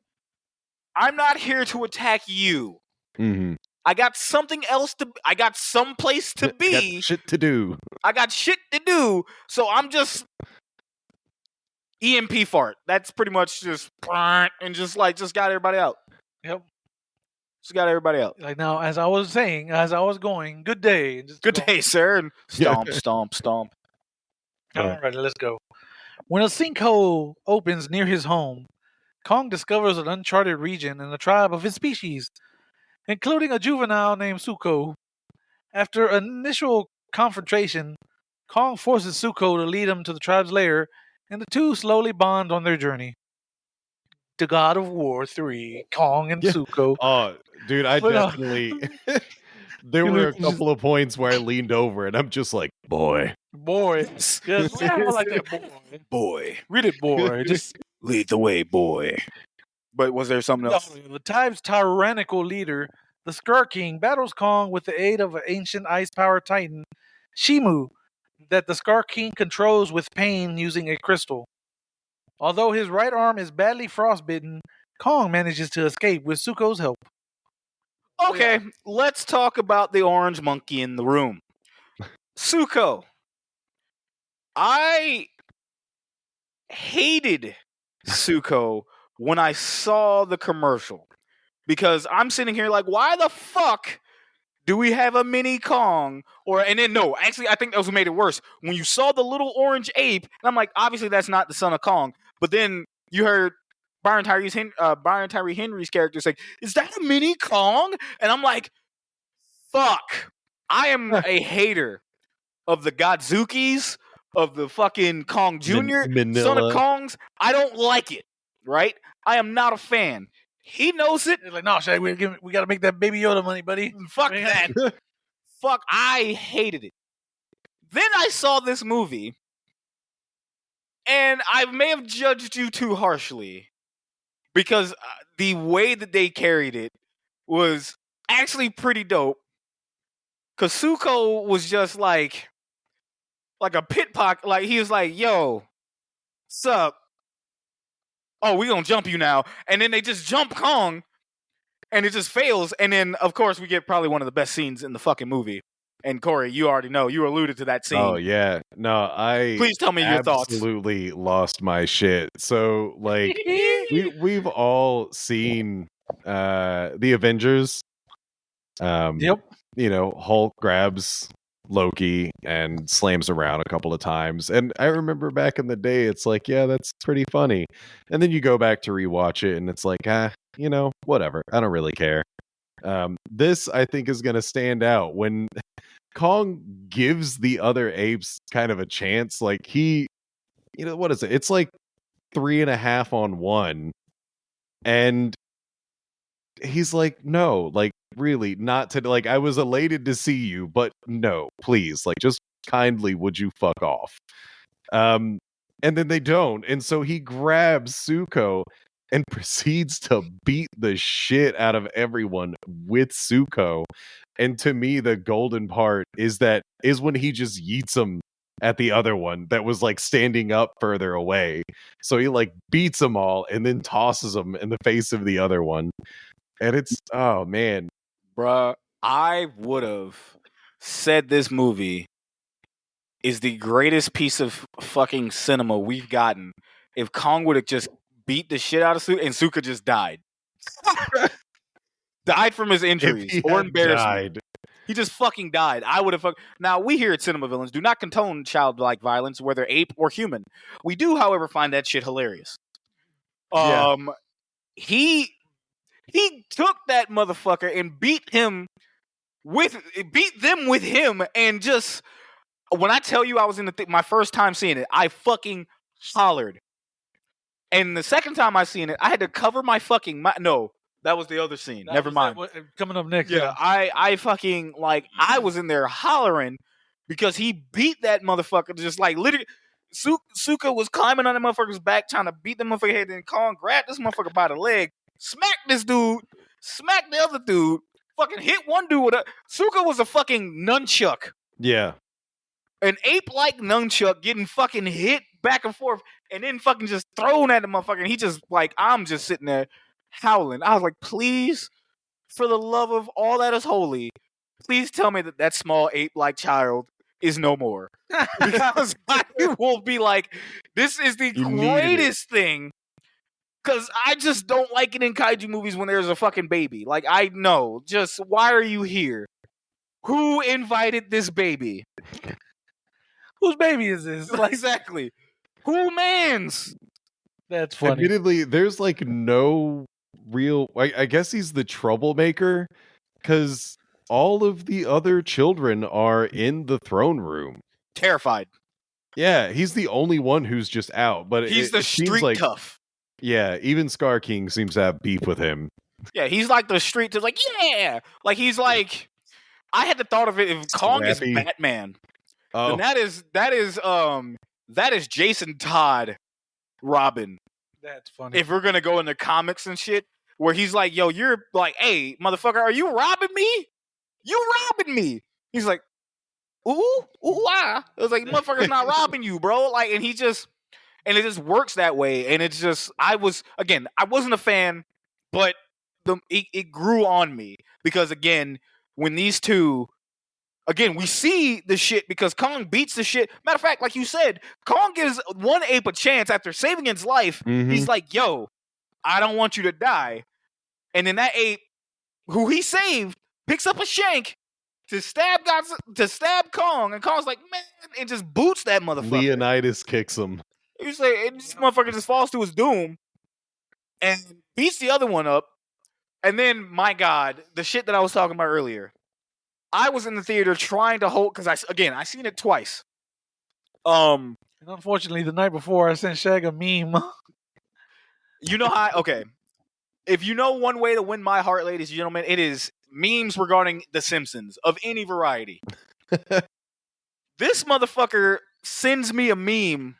I'm not here to attack you. Mm-hmm. I got something else I got some place to be. Shit to do. I got shit to do. So I'm just EMP fart. That's pretty much just and just got everybody out. Yep. Just got everybody out. Like, now, as I was going, good day. And just good day, sir. And stomp, stomp, stomp. All right, let's go. When a sinkhole opens near his home, Kong discovers an uncharted region and a tribe of his species, including a juvenile named Suko. After initial confrontation, Kong forces Suko to lead him to the tribe's lair, and the two slowly bond on their journey. The God of War 3, Kong and Suko. Oh, dude, I definitely... There were a couple of points where I leaned over, and I'm just like, boy. Boy. Yes, I like that, boy. Boy. Read it, boy. Just lead the way, boy. But was there something else? The tribe's tyrannical leader, the Scar King, battles Kong with the aid of an ancient ice-powered titan, Shimu, that the Scar King controls with pain using a crystal. Although his right arm is badly frostbitten, Kong manages to escape with Suko's help. Okay, let's talk about the orange monkey in the room. Suko. I hated Suko when I saw the commercial, because I'm sitting here like, why the fuck do we have a mini Kong? And then no, actually, I think that was what made it worse. When you saw the little orange ape, and I'm like, obviously that's not the son of Kong. But then you heard Byron Tyree Henry's character say, "Is that a mini Kong?" And I'm like, fuck. I am a hater of the Godzukis, of the fucking Kong Jr., son of Kongs. I don't like it, right? I am not a fan. He knows it. He's like, no, Shay, we got to make that Baby Yoda money, buddy. Fuck that. Fuck, I hated it. Then I saw this movie, and I may have judged you too harshly, because the way that they carried it was actually pretty dope. Because Suko was just like a pit pocket. Like, he was like, yo, sup? Oh, we gonna jump you now. And then they just jump Kong. and it just fails. And then, of course, we get probably one of the best scenes in the fucking movie. And Kory, you already know. You alluded to that scene. Oh yeah, no, I Please tell me your thoughts. Absolutely lost my shit. So like, we've all seen the Avengers. Yep. You know, Hulk grabs Loki and slams around a couple of times, and I remember back in the day, it's like, yeah, that's pretty funny. And then you go back to rewatch it, and it's like, you know, whatever. I don't really care. This, I think, is going to stand out when Kong gives the other apes kind of a chance. Like he, you know, what is it? It's like 3.5 on 1. And he's like, no, like really not to, like, I was elated to see you, but no, please, like, just kindly, would you fuck off? And then they don't. And so he grabs Zuko and proceeds to beat the shit out of everyone with Zuko. And to me, the golden part is when he just yeets him at the other one that was like standing up further away. So he like beats them all and then tosses them in the face of the other one. And it's, oh man. Bruh, I would have said this movie is the greatest piece of fucking cinema we've gotten if Kong would have just beat the shit out of Zuko and Zuko just died. Died from his injuries or embarrassment. Died. He just fucking died. I would have. Now, we here at Cinema Villains do not condone childlike violence, whether ape or human. We do, however, find that shit hilarious. He took that motherfucker and beat them with him, and just, when I tell you I was in my first time seeing it, I fucking hollered. And the second time I seen it, I had to cover my fucking mouth. No, that was the other scene. Never mind. Coming up next. Yeah, I fucking, like, I was in there hollering because he beat that motherfucker. Just like, literally, Zuko was climbing on the motherfucker's back trying to beat the motherfucker head, and Kong grabbed this motherfucker by the leg, smacked this dude, smacked the other dude, fucking hit one dude with a... Zuko was a fucking nunchuck. Yeah. An ape-like nunchuck getting fucking hit back and forth and then fucking just thrown at the motherfucker. And he just, like, I'm just sitting there howling. I was like, please, for the love of all that is holy, please tell me that small ape-like child is no more. Because I will be like, this is the greatest thing. Because I just don't like it in kaiju movies when there's a fucking baby. Like, I know. Just, why are you here? Who invited this baby? Whose baby is this? Like, exactly. Who mans? That's funny. Admittedly, there's like no real... I guess he's the troublemaker, because all of the other children are in the throne room. Terrified. Yeah, he's the only one who's just out. But he's the street like, tough. Yeah, even Scar King seems to have beef with him. Yeah, he's like the street tough. Like, yeah! Like, he's like... I had the thought of it if Kong is Batman. Oh. Then that is Jason Todd Robin. That's funny. If we're gonna go into comics and shit, where he's like, yo, you're like, hey, motherfucker, are you robbing me? You robbing me. He's like, ooh, ah. It was like, motherfucker's not robbing you, bro. Like, and it just works that way. And it's just, I wasn't a fan, but it grew on me. Because again, when these two, again, we see the shit because Kong beats the shit. Matter of fact, like you said, Kong gives one ape a chance after saving its life. Mm-hmm. He's like, yo, I don't want you to die. And then that ape, who he saved, picks up a shank to stab Kong. And Kong's like, man, and just boots that motherfucker. Leonidas kicks him. He's like, and this motherfucker just falls to his doom and beats the other one up. And then, my God, the shit that I was talking about earlier. I was in the theater trying to hold, because I seen it twice. And unfortunately, the night before, I sent Shag a meme. You know how? Okay, if you know one way to win my heart, ladies and gentlemen, it is memes regarding The Simpsons of any variety. This motherfucker sends me a meme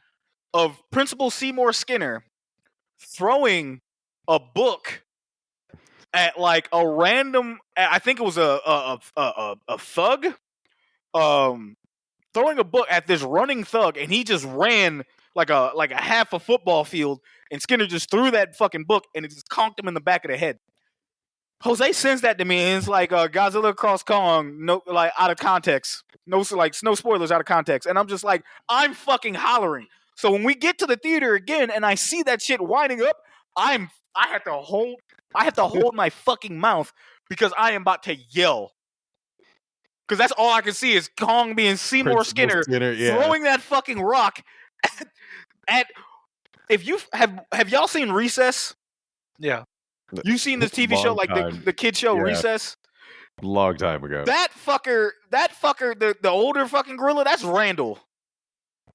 of Principal Seymour Skinner throwing a book at like a random, I think it was a thug, throwing a book at this running thug, and he just ran like a half a football field, and Skinner just threw that fucking book, and it just conked him in the back of the head. Jose sends that to me, and it's like Godzilla X Kong, no, like out of context, no spoilers out of context, and I'm just like, I'm fucking hollering. So when we get to the theater again, and I see that shit winding up, I have to hold my fucking mouth because I am about to yell. Because that's all I can see is Kong being Seymour Skinner throwing that fucking rock at. If you have y'all seen Recess? Yeah. You seen this TV show like the kid show Recess? Long time ago. That fucker, the older fucking gorilla, that's Randall.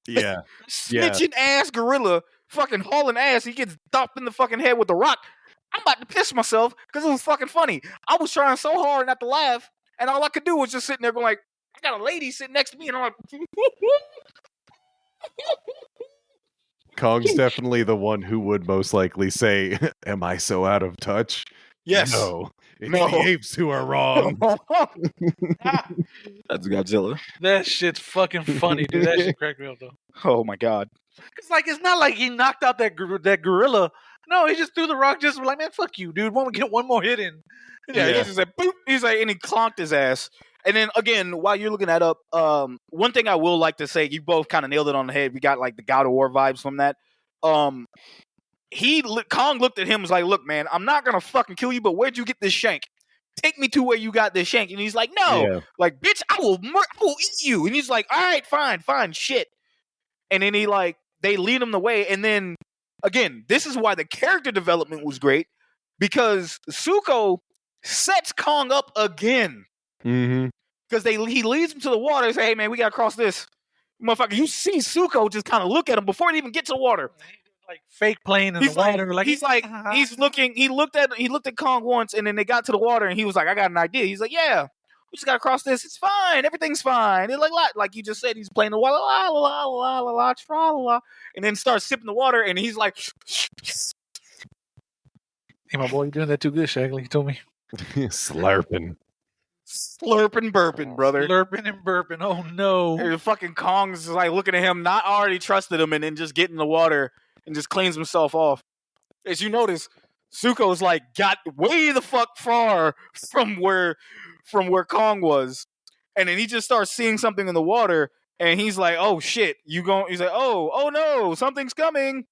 Yeah. Snitching ass gorilla, fucking hauling ass. He gets dumped in the fucking head with the rock. I'm about to piss myself because it was fucking funny. I was trying so hard not to laugh, and all I could do was just sitting there going like, I got a lady sitting next to me, and I'm like, Kong's definitely the one who would most likely say, "Am I so out of touch?" yes. No. It's the apes who are wrong. That's Godzilla. That shit's fucking funny, dude. That shit cracked me up though. Oh my god. It's not like he knocked out that gorilla. No, he just threw the rock. Just like, man, fuck you, dude. Want to get one more hit in? Yeah, he just like boop. He's like, and he clonked his ass. And then again, while you're looking that up, one thing I will like to say, you both kind of nailed it on the head. We got like the God of War vibes from that. Kong looked at him and was like, look, man, I'm not gonna fucking kill you, but where'd you get this shank? Take me to where you got this shank. And he's like, no, like, bitch, I will eat you. And he's like, all right, fine, shit. And then they lead him the way. And then again, this is why the character development was great, because Zuko sets Kong up again. Because he leads him to the water and say, hey man, we gotta cross this. Motherfucker, you see Zuko just kind of look at him before he even gets to the water. Like fake playing in the water. He looked at Kong once, and then they got to the water, and he was like, I got an idea. He's like, yeah, we just gotta cross this. It's fine. Everything's fine. It's like you just said, he's playing the water, la la la la la la la, and then starts sipping the water, and he's like, hey my boy, you're doing that too good, Shagley. You told me. Slurping, burping, brother. Slurping and burping. Oh no. And fucking Kong's like looking at him, not already trusted him, and then just get in the water and just cleans himself off. As you notice, Zuko's like got way the fuck far from where Kong was, and then he just starts seeing something in the water, and he's like, "Oh shit, he's like, "Oh no, something's coming."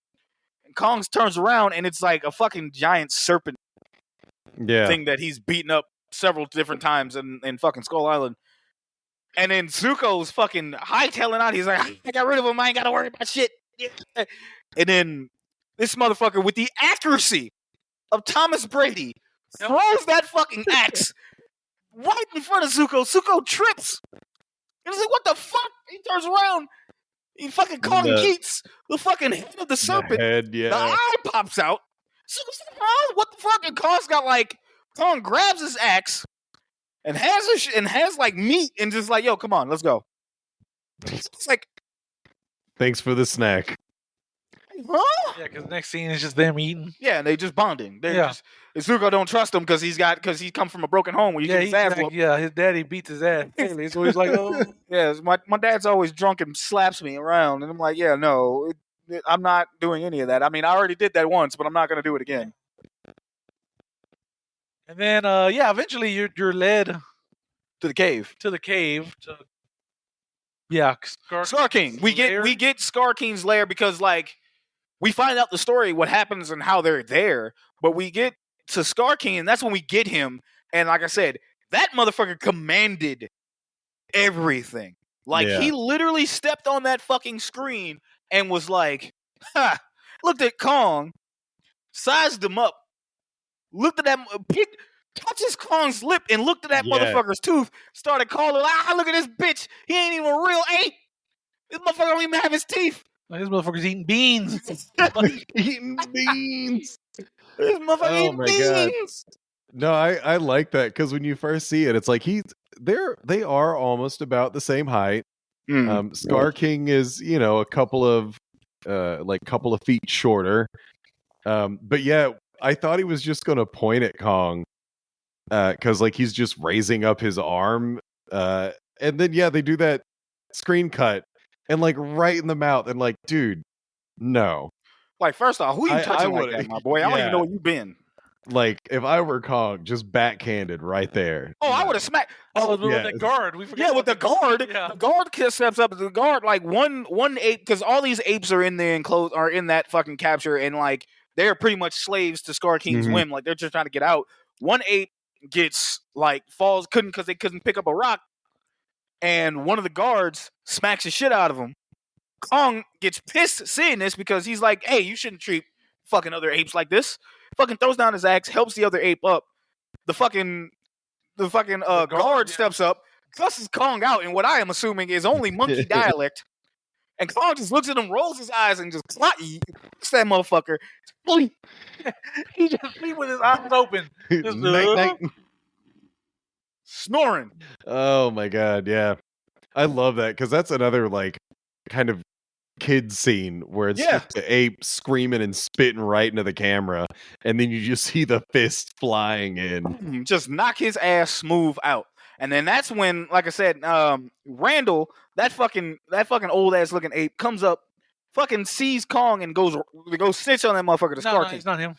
And Kong turns around, and it's like a fucking giant serpent thing that he's beaten up several different times in fucking Skull Island. And then Zuko's fucking hightailing out. He's like, I got rid of him. I ain't got to worry about shit. And then this motherfucker, with the accuracy of Thomas Brady, throws that fucking axe right in front of Zuko. Zuko trips. And he's like, what the fuck? He turns around. He fucking Kong Keats, the fucking head of the serpent. The eye pops out. So, what the fuck? And Kong's got like, Kong grabs his axe and has like meat and just like, yo, come on, let's go. It's like, thanks for the snack. Huh? Yeah, because the next scene is just them eating. Yeah, and they just bonding. Zuko don't trust him because he come from a broken home where you get his ass whooped. Yeah, his daddy beats his ass. So he's like, oh. Yeah, my dad's always drunk and slaps me around, and I'm like, yeah, no, I'm not doing any of that. I mean, I already did that once, but I'm not going to do it again. And then, eventually you're led to the cave. Scar King. We get Scar King's lair because like we find out the story, what happens and how they're there, but we get to Scar King and that's when we get him. And like I said, that motherfucker commanded everything. Like he literally stepped on that fucking screen and was like, ha, looked at Kong, sized him up, looked at that, touches Kong's lip and looked at that motherfucker's tooth, started calling, look at this bitch. He ain't even a real ape. This motherfucker don't even have his teeth. Like, this motherfucker's eating beans. Eating beans. This motherfucker eating beans. God. No, I like that because when you first see it, it's like they are almost about the same height. Scar King is, a couple of feet shorter. But yeah, I thought he was just gonna point at Kong. Because like he's just raising up his arm, and then they do that screen cut and like right in the mouth, and like, dude, no. Like, first off, who you touching like that, my boy? I don't even know where you've been. like if I were Kong, just backhanded right there. Oh, I would have smacked. Oh, with yeah. the guard. We forgot. Yeah, with the guard. Yeah. The guard steps up. The guard, like one ape, because all these apes are in there and are in that fucking capture, and like they're pretty much slaves to Scar King's whim. Like they're just trying to get out. One ape gets because they couldn't pick up a rock, and one of the guards smacks the shit out of him. Kong gets pissed seeing this because he's like, "Hey, you shouldn't treat fucking other apes like this." Fucking throws down his axe, helps the other ape up. The fucking guard steps up, cusses Kong out in what I am assuming is only monkey dialect. And Kong just looks at him, rolls his eyes, and just clocks that motherfucker. He just sleep with his eyes open. Just, snoring. Oh my god, yeah. I love that because that's another like kind of kid scene where it's just the ape screaming and spitting right into the camera, and then you just see the fist flying in. Just knock his ass smooth out. And then that's when, like I said, Randall, that fucking old ass looking ape, comes up, fucking sees Kong and goes snitch on that motherfucker to Scar King. It's not him.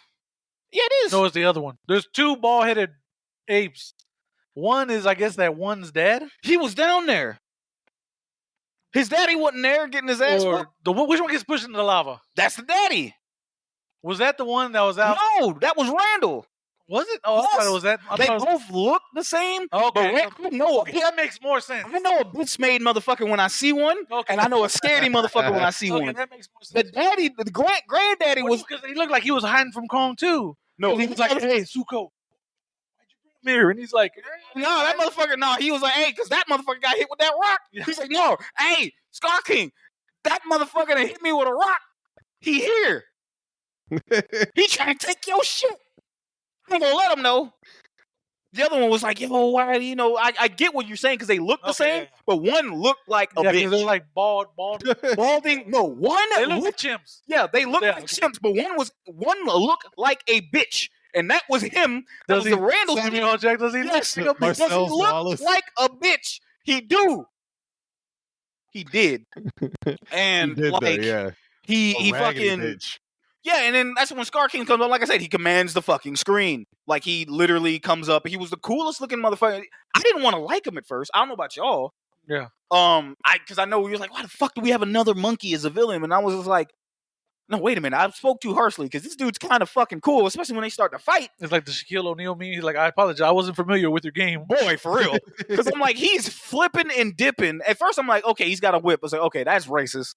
Yeah, it is. No, it's the other one. There's two bald-headed apes. One is, I guess, that one's dad. He was down there. His daddy wasn't there getting his ass whooped. Which one gets pushed into the lava? That's the daddy. Was that the one that was out? No, that was Randall. Was it? Oh, yes. I thought it was that. They both look the same. Okay. But That makes more sense. I know a bitch-made motherfucker when I see one, and I know a scaredy motherfucker when I see one. That makes more sense. The daddy, the granddaddy was... Because he looked like he was hiding from Kong, too. No, he was like, "Hey, Zuko, why'd you bring him here?" And he's like, no, that motherfucker, no. He was like, "Hey," because that motherfucker got hit with that rock. Yeah. He's like, "No, hey, Scar King, that motherfucker that hit me with a rock, he here. He trying to take your shit. I ain't gonna let him know." The other one was like, "Yo, why? You know, I get what you're saying because they look the same, but one looked like a bitch. They're like balding. Balding. No, one They look like chimps. Yeah, they look like chimps, but one looked like a bitch, and that was him. That was the Randall. Samuel Jack, does he yes, look does he look like a bitch? He do. He did, and He did, like though, he fucking bitch. yeah, and then that's when Scar King comes on. Like I said, he commands the fucking screen. Like he literally comes up. He was the coolest looking motherfucker. I didn't want to like him at first. I don't know about y'all. Yeah. Because I know you was like, why the fuck do we have another monkey as a villain? And I was just like, no, wait a minute. I spoke too harshly because this dude's kind of fucking cool, especially when they start to fight. It's like the Shaquille O'Neal meme. He's like, "I apologize. I wasn't familiar with your game." Boy, for real. Because I'm like, he's flipping and dipping. At first, I'm like, okay, he's got a whip. I was like, okay, that's racist.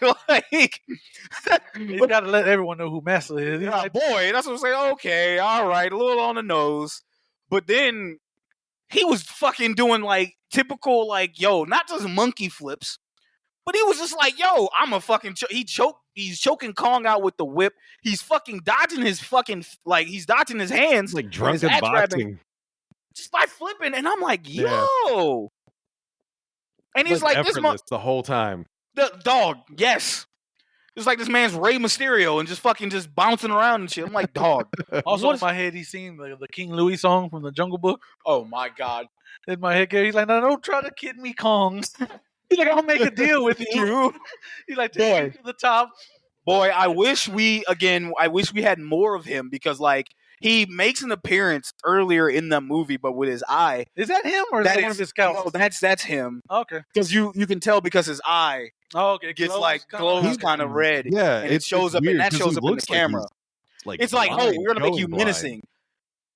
But like, You got to let everyone know who Master is. He's like, boy, that's what I'm saying. Okay, all right, a little on the nose. But then he was fucking doing like typical, like, yo, not just monkey flips, but he was just like, yo, I'm a fucking he's choking Kong out with the whip. He's fucking dodging his fucking, like, he's dodging his hands. Like drunken boxing. Just by flipping. And I'm like, yo. And he's like this the whole time. The dog, yes. It's like this man's Rey Mysterio and just fucking just bouncing around and shit. I'm like, dog. Also in my head, he's singing the King Louis song from the Jungle Book. Oh my God. In my head, he's like, "No, don't try to kid me, Kong." He's like, "I'll make a deal with you." He's like, "Take me to the top." Boy, I wish we had more of him because like he makes an appearance earlier in the movie, but with his eye. Is that him or is that one of his scouts? No, that's him. Okay. Because you can tell because his eye gets glows kind of red. Yeah, and it shows up, and that shows up in the camera. It's like, oh, we're gonna make you menacing.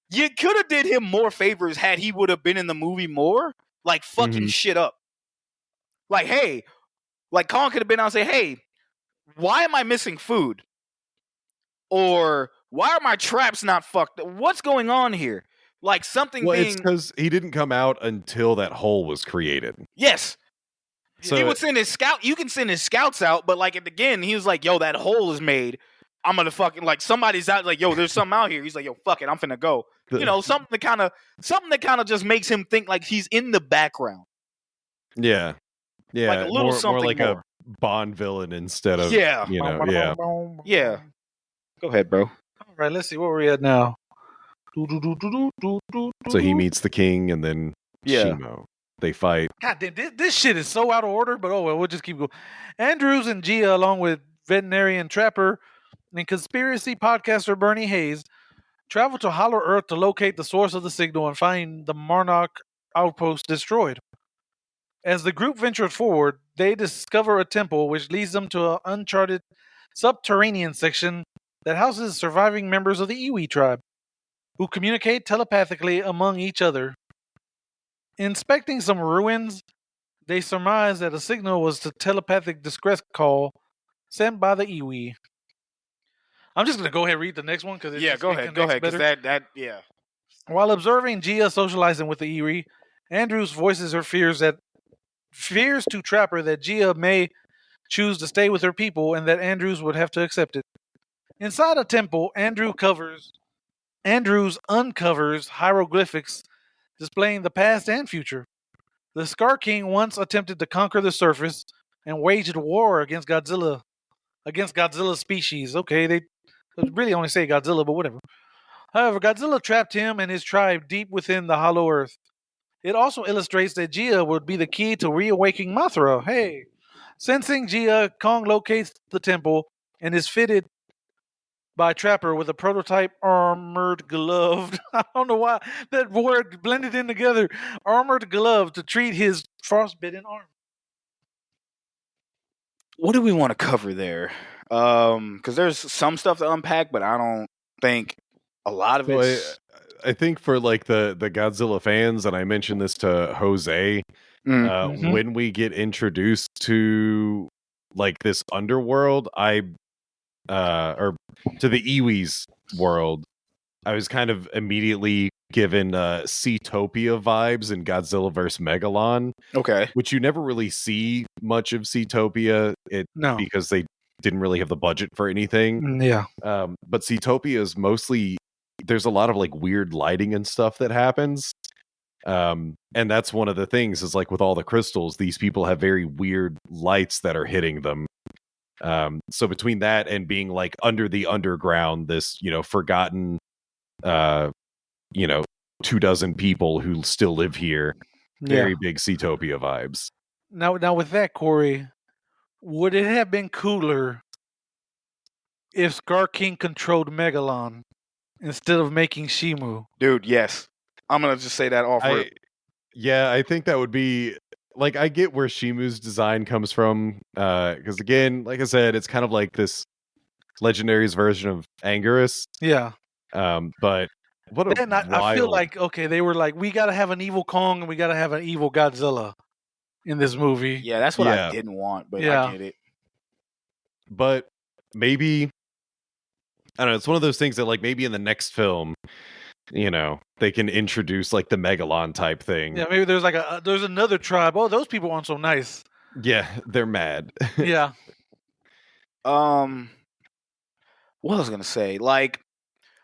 You could have did him more favors had he would have been in the movie more, like fucking shit up. Like, hey, like Kong could have been out and say, "Hey, why am I missing food?" Or why are my traps not fucked? What's going on here? Like something being. It's because he didn't come out until that hole was created. Yes. So he would send his scout. You can send his scouts out, but like at the beginning, he was like, "Yo, that hole is made. I'm gonna fucking like somebody's out. Like, yo, there's something out here." He's like, "Yo, fuck it, I'm finna go." You know, something that kind of just makes him think like he's in the background. Yeah, like a little more like a Bond villain instead of yeah. Yeah. Go ahead, bro. All right, let's see where we're at now. So he meets the king, and then Yeah. Shimo. They fight. God damn, this shit is so out of order, but oh well, we'll just keep going. Andrews and Gia, along with veterinarian Trapper and conspiracy podcaster Bernie Hayes, travel to Hollow Earth to locate the source of the signal and find the Monarch outpost destroyed. As the group ventures forward, they discover a temple which leads them to an uncharted subterranean section that houses surviving members of the Iwi tribe, who communicate telepathically among each other. Inspecting some ruins, they surmise that a signal was a telepathic distress call sent by the Iwi. I'm just going to go ahead and read the next one because Go ahead, because yeah. While observing Gia socializing with the Iwi, Andrews voices her fears to Trapper that Gia may choose to stay with her people and that Andrews would have to accept it. Inside a temple, Andrews uncovers hieroglyphics displaying the past and future. The Scar King once attempted to conquer the surface and waged war against Godzilla's species. Okay, they really only say Godzilla, but whatever. However, Godzilla trapped him and his tribe deep within the Hollow Earth. It also illustrates that Gia would be the key to reawakening Mothra. Hey! Sensing Gia, Kong locates the temple and is fitted by Trapper with a prototype armored glove. I don't know why that word blended in together. Armored glove to treat his frostbitten arm. What do we want to cover there? Because there's some stuff to unpack, but I don't think a lot of it. I think for like the Godzilla fans, and I mentioned this to Jose, when we get introduced to like this underworld, or to the Iwi's world, I was kind of immediately given Seatopia vibes in Godzilla vs. Megalon. Okay. Which you never really see much of Seatopia because they didn't really have the budget for anything. Yeah. But Seatopia is mostly, there's a lot of like weird lighting and stuff that happens. And that's one of the things is like with all the crystals, these people have very weird lights that are hitting them. So between that and being like under the underground, this, forgotten, 24 people who still live here, very big Seatopia vibes. Now with that, Kory, would it have been cooler if Scar King controlled Megalon instead of making Shimu? Dude, yes. I'm going to just say that off rip. Yeah, I think that would be... Like, I get where Shimu's design comes from, because again, like I said, it's kind of like this Legendary's version of Anguirus. Yeah. But what a wild... I feel like, okay, they were like, we got to have an evil Kong and we got to have an evil Godzilla in this movie. Yeah, that's what I didn't want, but I get it. But maybe, I don't know, it's one of those things that like maybe in the next film, they can introduce like the Megalon type thing. Yeah, maybe there's like there's another tribe. Oh, those people aren't so nice. Yeah, they're mad. Yeah. What was I was gonna say? Like,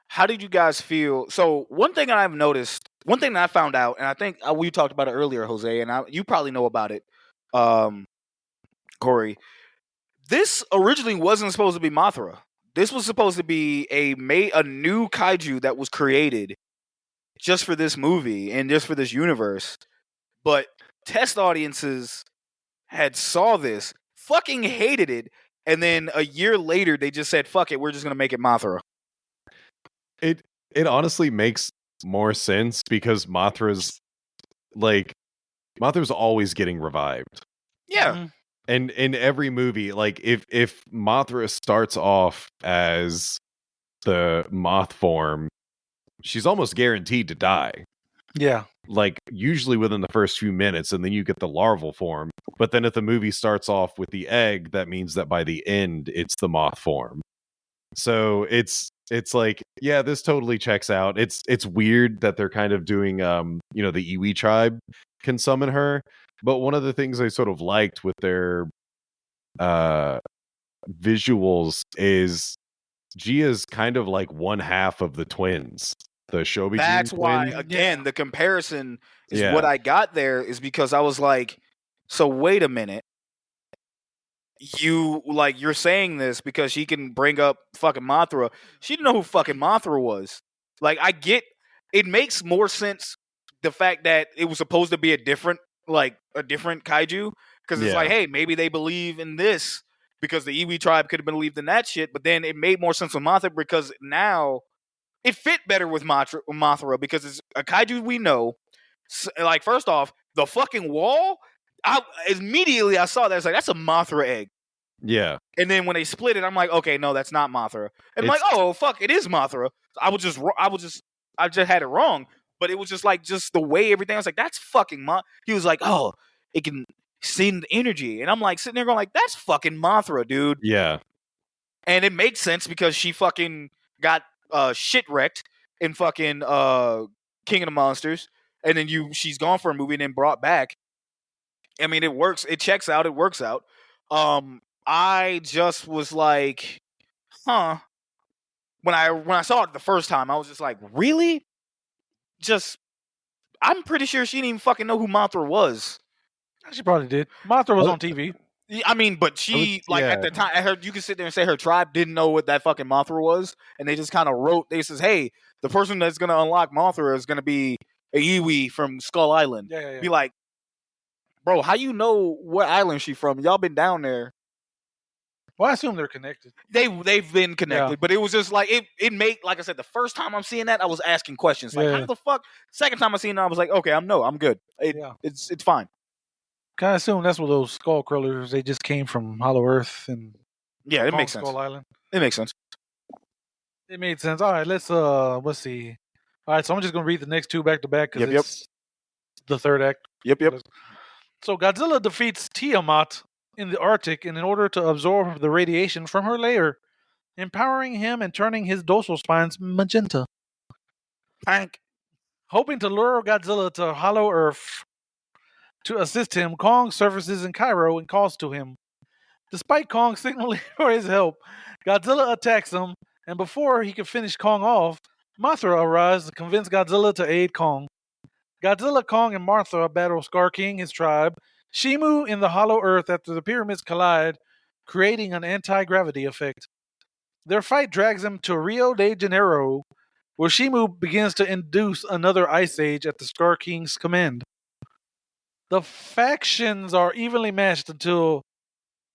how did you guys feel? So one thing I've noticed, one thing that I found out, and I think we talked about it earlier, Jose, and you probably know about it, Kory. This originally wasn't supposed to be Mothra. This was supposed to be a new kaiju that was created just for this movie and just for this universe. But test audiences had saw this, fucking hated it, and then a year later they just said, fuck it, we're just going to make it Mothra. It honestly makes more sense because Mothra's always getting revived. Yeah. Mm-hmm. And in every movie, like if Mothra starts off as the moth form, she's almost guaranteed to die. Yeah. Like usually within the first few minutes, and then you get the larval form. But then if the movie starts off with the egg, that means that by the end it's the moth form. So it's like, yeah, this totally checks out. It's weird that they're kind of doing the Iwi tribe can summon her. But one of the things I sort of liked with their visuals is Gia's kind of like one half of the twins, the Shobijin. That's why, twins. again, the comparison is what I got there is because I was like, so wait a minute. You're saying this because she can bring up fucking Mothra. She didn't know who fucking Mothra was. Like, I get, it makes more sense the fact that it was supposed to be a different kaiju, because it's like, hey, maybe they believe in this because the Iwi tribe could have believed in that shit, but then it made more sense with Mothra because now it fit better with Mothra because it's a kaiju we know. Like, first off, the fucking wall. Immediately I saw that. It's like, that's a Mothra egg. Yeah. And then when they split it, I'm like, okay, no, that's not Mothra. And I'm like, oh fuck, it is Mothra. I just had it wrong. But it was just like, just the way everything. I was like, that's fucking He was like, oh, it can send energy. And I'm like, sitting there going like, that's fucking Mothra, dude. Yeah. And it makes sense because she fucking got shit wrecked in fucking King of the Monsters. And then she's gone for a movie and then brought back. I mean, it works. It checks out. It works out. I just was like, huh. When I saw it the first time, I was just like, really? I'm pretty sure she didn't even fucking know who Mothra was. She probably did. Mothra was on TV. I mean, but she, at the time, you could sit there and say her tribe didn't know what that fucking Mothra was, and they just kind of wrote, they says, hey, the person that's going to unlock Mothra is going to be a Iwi from Skull Island. Yeah. Be like, bro, how you know what island she from? Y'all been down there. Well, I assume they're connected. They've been connected, but it was just like it made, like I said, the first time I'm seeing that, I was asking questions like, how the fuck? Second time I seen it, I was like, okay, I'm good. It's fine. Kind of assume that's what those skull crawlers. They just came from Hollow Earth and it makes sense. Skull Island. It makes sense. It made sense. All right, let's see. All right, so I'm just gonna read the next two back to back because it's the third act. Yep. So Godzilla defeats Tiamat in the Arctic in order to absorb the radiation from her lair, empowering him and turning his dorsal spines magenta. Hoping to lure Godzilla to Hollow Earth to assist him, Kong surfaces in Cairo and calls to him. Despite Kong signaling for his help, Godzilla attacks him, and before he can finish Kong off, Mothra arrives to convince Godzilla to aid Kong. Godzilla, Kong, and Mothra battle Scar King, his tribe, Shimu in the Hollow Earth after the pyramids collide, creating an anti-gravity effect. Their fight drags them to Rio de Janeiro, where Shimu begins to induce another ice age at the Scar King's command. The factions are evenly matched until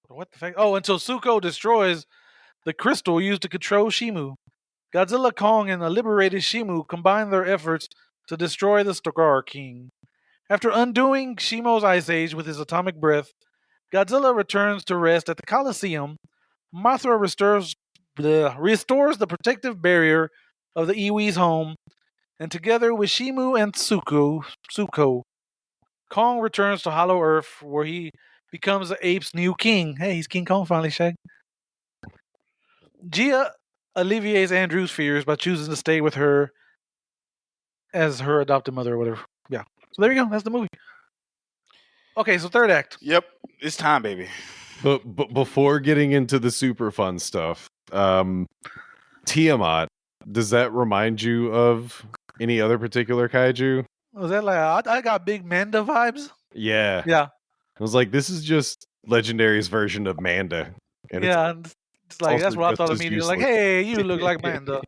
Suko destroys the crystal used to control Shimu. Godzilla, Kong, and the liberated Shimu combine their efforts to destroy the Scar King. After undoing Shimu's ice age with his atomic breath, Godzilla returns to rest at the Colosseum. Mothra restores the protective barrier of the Iwi's home, and together with Shimu and Suko, Kong returns to Hollow Earth, where he becomes the ape's new king. Hey, he's King Kong finally, Shag. Gia alleviates Andrew's fears by choosing to stay with her as her adopted mother or whatever. Yeah. So there you go. That's the movie. Okay, so third act. Yep. It's time, baby. But before getting into the super fun stuff, Tiamat, does that remind you of any other particular kaiju? Was that like, I got big Manda vibes? Yeah. Yeah. I was like, this is just Legendary's version of Manda. And it's like, that's what I thought immediately. Like, hey, you look like Manda.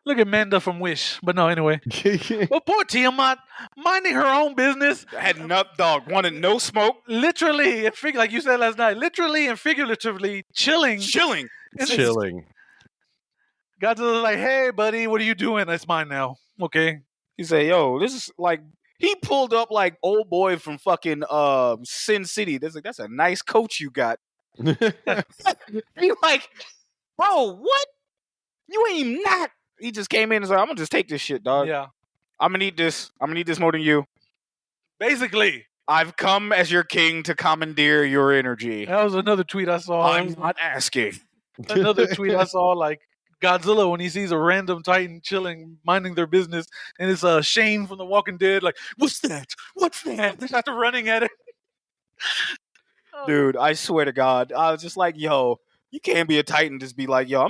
Look at Manda from Wish. But no, anyway. Well, poor Tiamat, minding her own business. Had enough dog, wanted no smoke. Literally, and like you said last night, literally and figuratively chilling. Chilling. Godzilla's like, hey, buddy, what are you doing? It's mine now. Okay. He said, yo, this is like, he pulled up like old boy from fucking Sin City. That's a nice coach you got. He like, bro, what? You ain't not. He just came in and said, I'm gonna just take this shit, dog. Yeah. I'm gonna need this. I'm gonna need this more than you. Basically. I've come as your king to commandeer your energy. That was another tweet I saw. I'm not asking. Another tweet I saw, like, Godzilla, when he sees a random Titan chilling, minding their business, and it's Shane from The Walking Dead, like, what's that? What's that? They start running at it. Dude, I swear to God, I was just like, yo, you can't be a Titan, just be like, yo,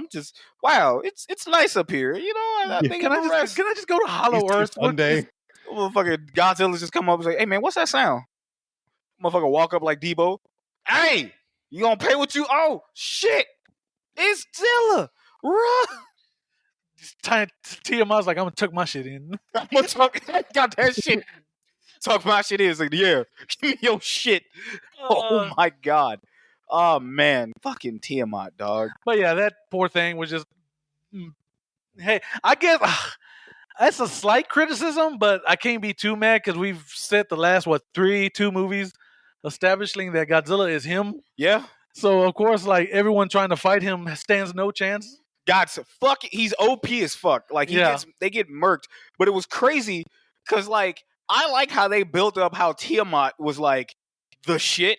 wow, it's nice up here. You know, I think can I just go to Hollow Earth one day? Motherfucking Godzilla just come up and say, hey, man, what's that sound? Motherfucker walk up like Debo. Hey, you gonna pay what you owe? Shit, it's Zilla. Run. Tiamat's like, I'm gonna tuck my shit in. I'm gonna got that shit. Talk my shit in. It's like, yeah, give me your shit. Oh my God. Oh man, fucking Tiamat, dog. But yeah, that poor thing was just Hey, I guess that's a slight criticism, but I can't be too mad because we've said the last two movies establishing that Godzilla is him. Yeah. So of course, like everyone trying to fight him stands no chance. Fuck it. He's OP as fuck. Like they get murked. But it was crazy because like I like how they built up how Tiamat was like the shit.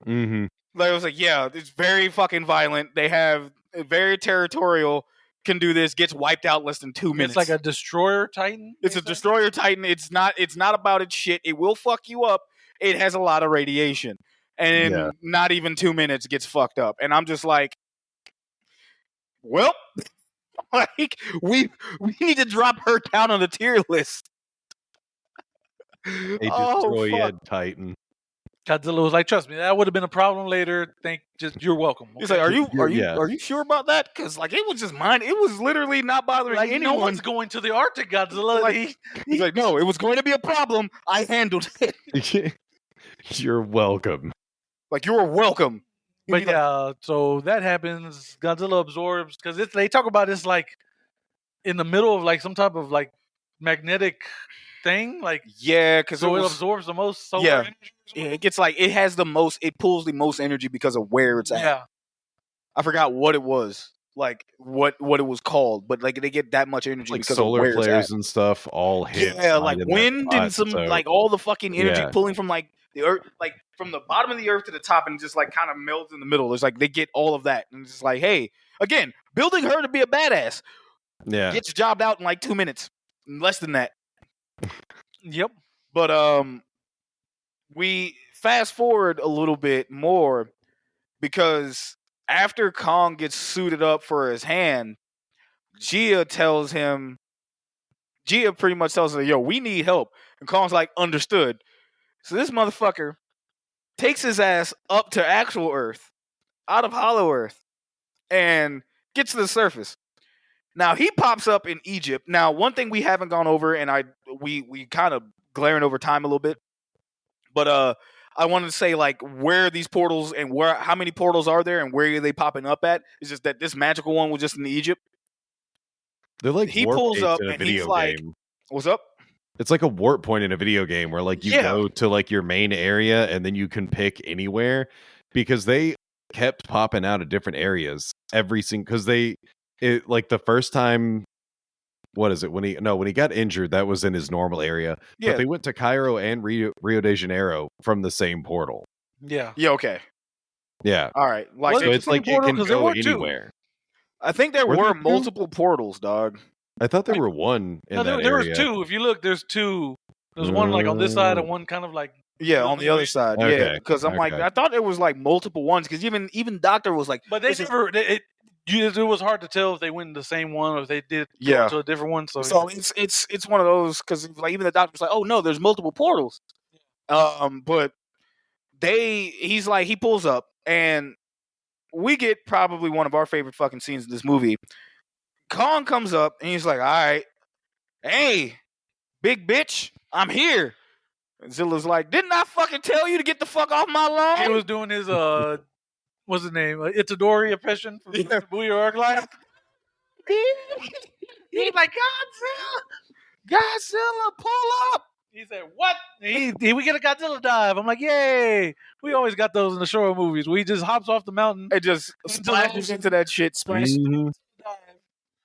Mm-hmm. Like it was like, yeah, it's very fucking violent. They have very territorial, can do this, gets wiped out less than 2 minutes. It's like a destroyer titan. It's a destroyer titan. It's not about its shit. It will fuck you up. It has a lot of radiation. And in not even 2 minutes gets fucked up. And I'm just like, well, like we need to drop her down on the tier list. A destroyed titan. Godzilla was like, "Trust me, that would have been a problem later. You're welcome." Okay? He's like, "Are you sure about that? Because like it was just mine. It was literally not bothering anyone. No one's going to the Arctic, Godzilla." Like, he's like, "No, it was going to be a problem. I handled it." You're welcome. Like you're welcome. But yeah, so that happens. Godzilla absorbs because they talk about this like in the middle of like some type of like magnetic thing, like because so it absorbs the most solar energy. Yeah, it gets like it pulls the most energy because of where it's at. Yeah, I forgot what it was, like what it was called, but like they get that much energy like because solar of where flares it's at. and stuff all hit. Yeah, like wind and some like all the fucking energy pulling from like the earth, like from the bottom of the earth to the top, and just like kind of melts in the middle. There's like they get all of that, and it's just like, hey, again, building her to be a badass. Yeah, gets jobbed out in like 2 minutes, less than that. Yep. But we fast forward a little bit more because after Kong gets suited up for his hand, Gia pretty much tells her, yo, we need help. And Kong's like, understood. So this motherfucker takes his ass up to actual Earth, out of Hollow Earth, and gets to the surface. Now, he pops up in Egypt. Now, one thing we haven't gone over, and we kind of glaring over time a little bit, but I wanted to say, like, where these portals and how many portals are there and where are they popping up at? It's just that this magical one was just in Egypt. They're like he pulls up and he's like, what's up? It's like a warp point in a video game where like you go to like your main area and then you can pick anywhere because they kept popping out of different areas every single because like the first time, what is it when he got injured, that was in his normal area. But they went to Cairo and Rio de Janeiro from the same portal. Yeah. Okay. Yeah. All right. Like so it's like it can go anywhere. I think there were multiple portals, dog. I thought there were one in that area. There was two. If you look, there's two. There's one like on this side and one kind of like on the other side. Okay. Yeah, because I'm like I thought there was like multiple ones because even Doctor was like, but they never. It was hard to tell if they went in the same one or if they did go to a different one. So it's one of those because like even the Doctor was like, oh no, there's multiple portals. But he pulls up and we get probably one of our favorite fucking scenes in this movie. Kong comes up and he's like, all right, hey, big bitch, I'm here. And Zilla's like, didn't I fucking tell you to get the fuck off my lawn? He was doing his what's his name? Itadori impression from Booyah Arclight. He's like, Godzilla, pull up. He said, what? We get a Godzilla dive. I'm like, yay. We always got those in the Showa movies where he just hops off the mountain. It just splashes into that shit. Mm-hmm.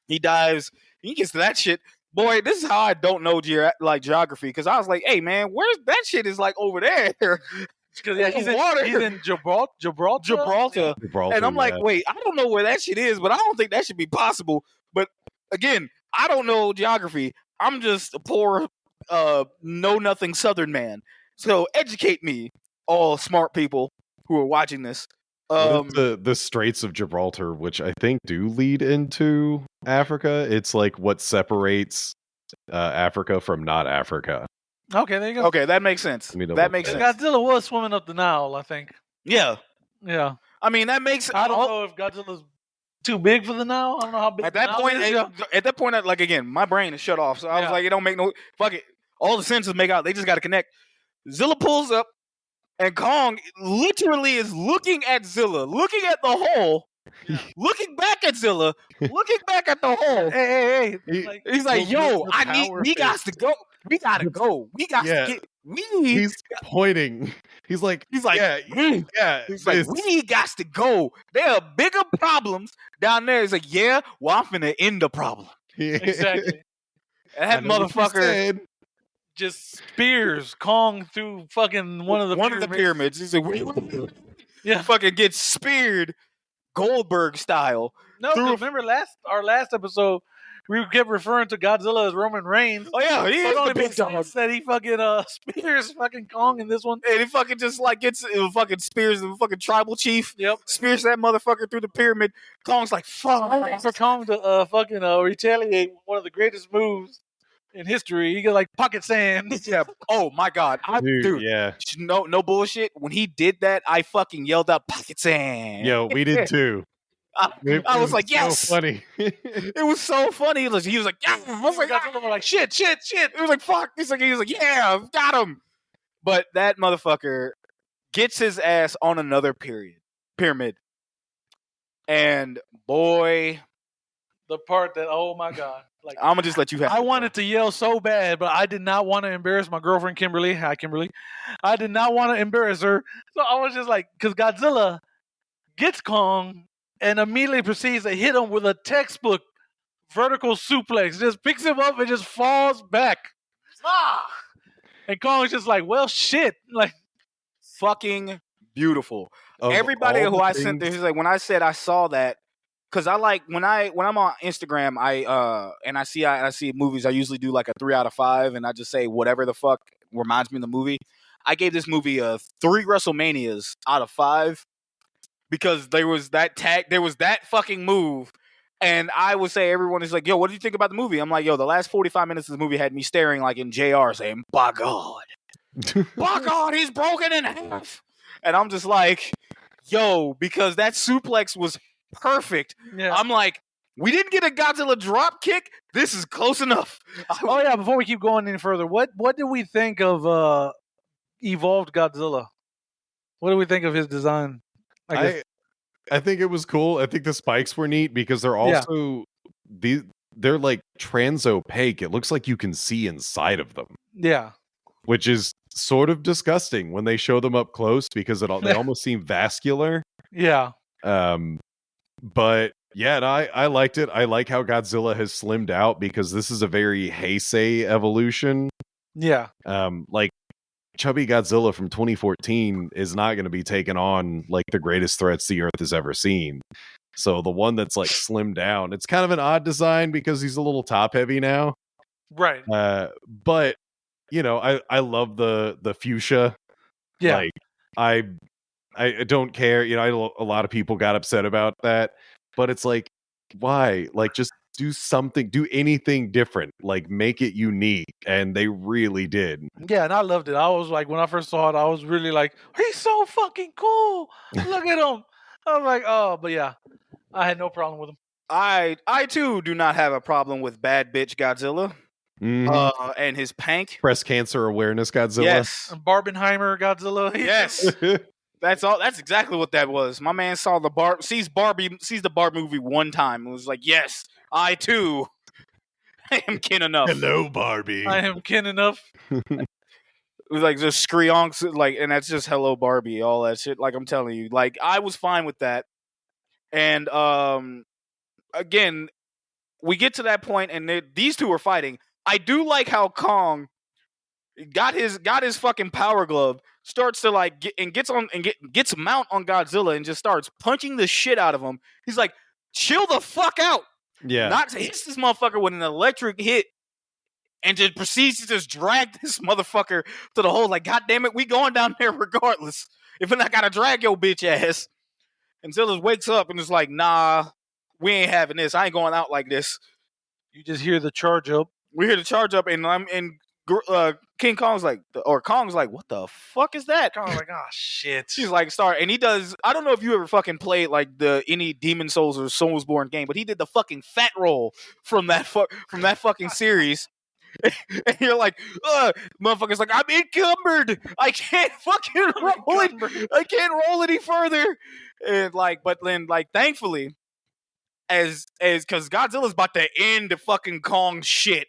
He dives. He gets to that shit. Boy, this is how I don't know geography because I was like, hey, man, where's that shit is like over there. Because he's in Gibraltar. And I'm like, wait, I don't know where that shit is, but I don't think that should be possible. But again, I don't know geography. I'm just a poor, know-nothing Southern man. So educate me, all smart people who are watching this. The Straits of Gibraltar, which I think do lead into Africa. It's like what separates Africa from not Africa. Okay, there you go. Okay, that makes sense. That makes sense. Godzilla was swimming up the Nile, I think. Yeah. I mean, that makes. I don't know if Godzilla's too big for the Nile. I don't know how big. At that point, like again, my brain is shut off. So I was like, it don't make no fuck it. All the senses make out. They just got to connect. Zilla pulls up, and Kong literally is looking at Zilla, looking at the hole, looking back at Zilla, looking back at the hole. Hey. He's like, yo, we got to go. We got to go. We got Yeah. to get. He's pointing. He's like, yeah. He's like, we got to go. There are bigger problems down there. He's like, yeah, well, I'm finna end the problem. Exactly. And that motherfucker just spears Kong through fucking one of the pyramids. He's like, yeah, fucking gets speared Goldberg style. No, remember our last episode, we kept referring to Godzilla as Roman Reigns. Oh yeah, he is the big dog. That he fucking spears fucking Kong in this one, and he fucking just like fucking spears the fucking tribal chief. Yep, spears that motherfucker through the pyramid. Kong's like, fuck. For Kong to fucking retaliate with one of the greatest moves in history. He got like pocket sand. Yeah. Oh my god, dude. Yeah. No bullshit. When he did that, I fucking yelled out pocket sand. Yo, we did too. I was like, yes. So funny. It was so funny. He was like, yeah. I was like, shit. It was like, fuck. He was like, yeah, got him. But that motherfucker gets his ass on another pyramid. And boy, the part that, oh my god. Like, I'm gonna just let you have. I wanted to yell so bad, but I did not want to embarrass my girlfriend Kimberly. Hi, Kimberly. I did not want to embarrass her, so I was just like, because Godzilla gets Kong and immediately proceeds to hit him with a textbook vertical suplex. Just picks him up and just falls back. And Kong's just like, well, shit, like fucking beautiful. Everybody who I sent this, like when I said I saw that. Cause I like when I'm on Instagram, I see movies. I usually do like a 3 out of 5, and I just say whatever the fuck reminds me of the movie. I gave this movie a 3 WrestleManias out of 5 because there was that fucking move, and I would say everyone is like, "Yo, what do you think about the movie?" I'm like, "Yo, the last 45 minutes of the movie had me staring like in JR saying, by God, by God, he's broken in half," and I'm just like, "Yo," because that suplex was perfect. Yeah. I'm like, we didn't get a Godzilla drop kick. This is close enough. Oh yeah, before we keep going any further, what did we think of evolved Godzilla? What do we think of his design? I think it was cool. I think the spikes were neat because they're also they're like trans-opaque. It looks like you can see inside of them. Yeah. Which is sort of disgusting when they show them up close because they almost seem vascular. Yeah. But yeah, I liked it. I like how Godzilla has slimmed out because this is a very Heisei evolution. Yeah. Like chubby Godzilla from 2014 is not going to be taken on like the greatest threats the Earth has ever seen. So the one that's like slimmed down, it's kind of an odd design because he's a little top heavy now. Right. But you know, I love the fuchsia. Yeah. Like I don't care. You know, a lot of people got upset about that, but it's like, why? Like, just do something, do anything different, like make it unique. And they really did. Yeah, and I loved it. I was like, when I first saw it, I was really like, he's so fucking cool. Look at him. I was like, oh, but yeah, I had no problem with him. I too do not have a problem with bad bitch Godzilla. Mm-hmm. And his pank. Breast cancer awareness Godzilla. Yes. Barbenheimer Godzilla. Yes. That's all. That's exactly what that was. My man saw sees the Barbie movie one time and was like, "Yes, I too am kin enough." Hello, Barbie. I am kin enough. It was like just screonks, like, and that's just hello, Barbie, all that shit. Like I'm telling you, like I was fine with that. And again, we get to that point, and these two are fighting. I do like how Kong got his fucking power glove, starts to like gets mount on Godzilla and just starts punching the shit out of him. He's like, chill the fuck out. Yeah. Hits this motherfucker with an electric hit and just proceeds to just drag this motherfucker to the hole. Like, God damn it, we going down there regardless. If I gotta drag your bitch ass. And Zilla wakes up and is like, nah, we ain't having this. I ain't going out like this. You just hear the charge up. We hear the charge up, and King Kong's like, or Kong's like, what the fuck is that? Kong's like, oh shit. She's like, and he does. I don't know if you ever fucking played like any Demon Souls or Soulsborne game, but he did the fucking fat roll from that fucking series, And you're like, motherfucker's like, I'm encumbered. I can't fucking roll it. I can't roll any further. And like, but then like, thankfully, as because Godzilla's about to end the fucking Kong shit,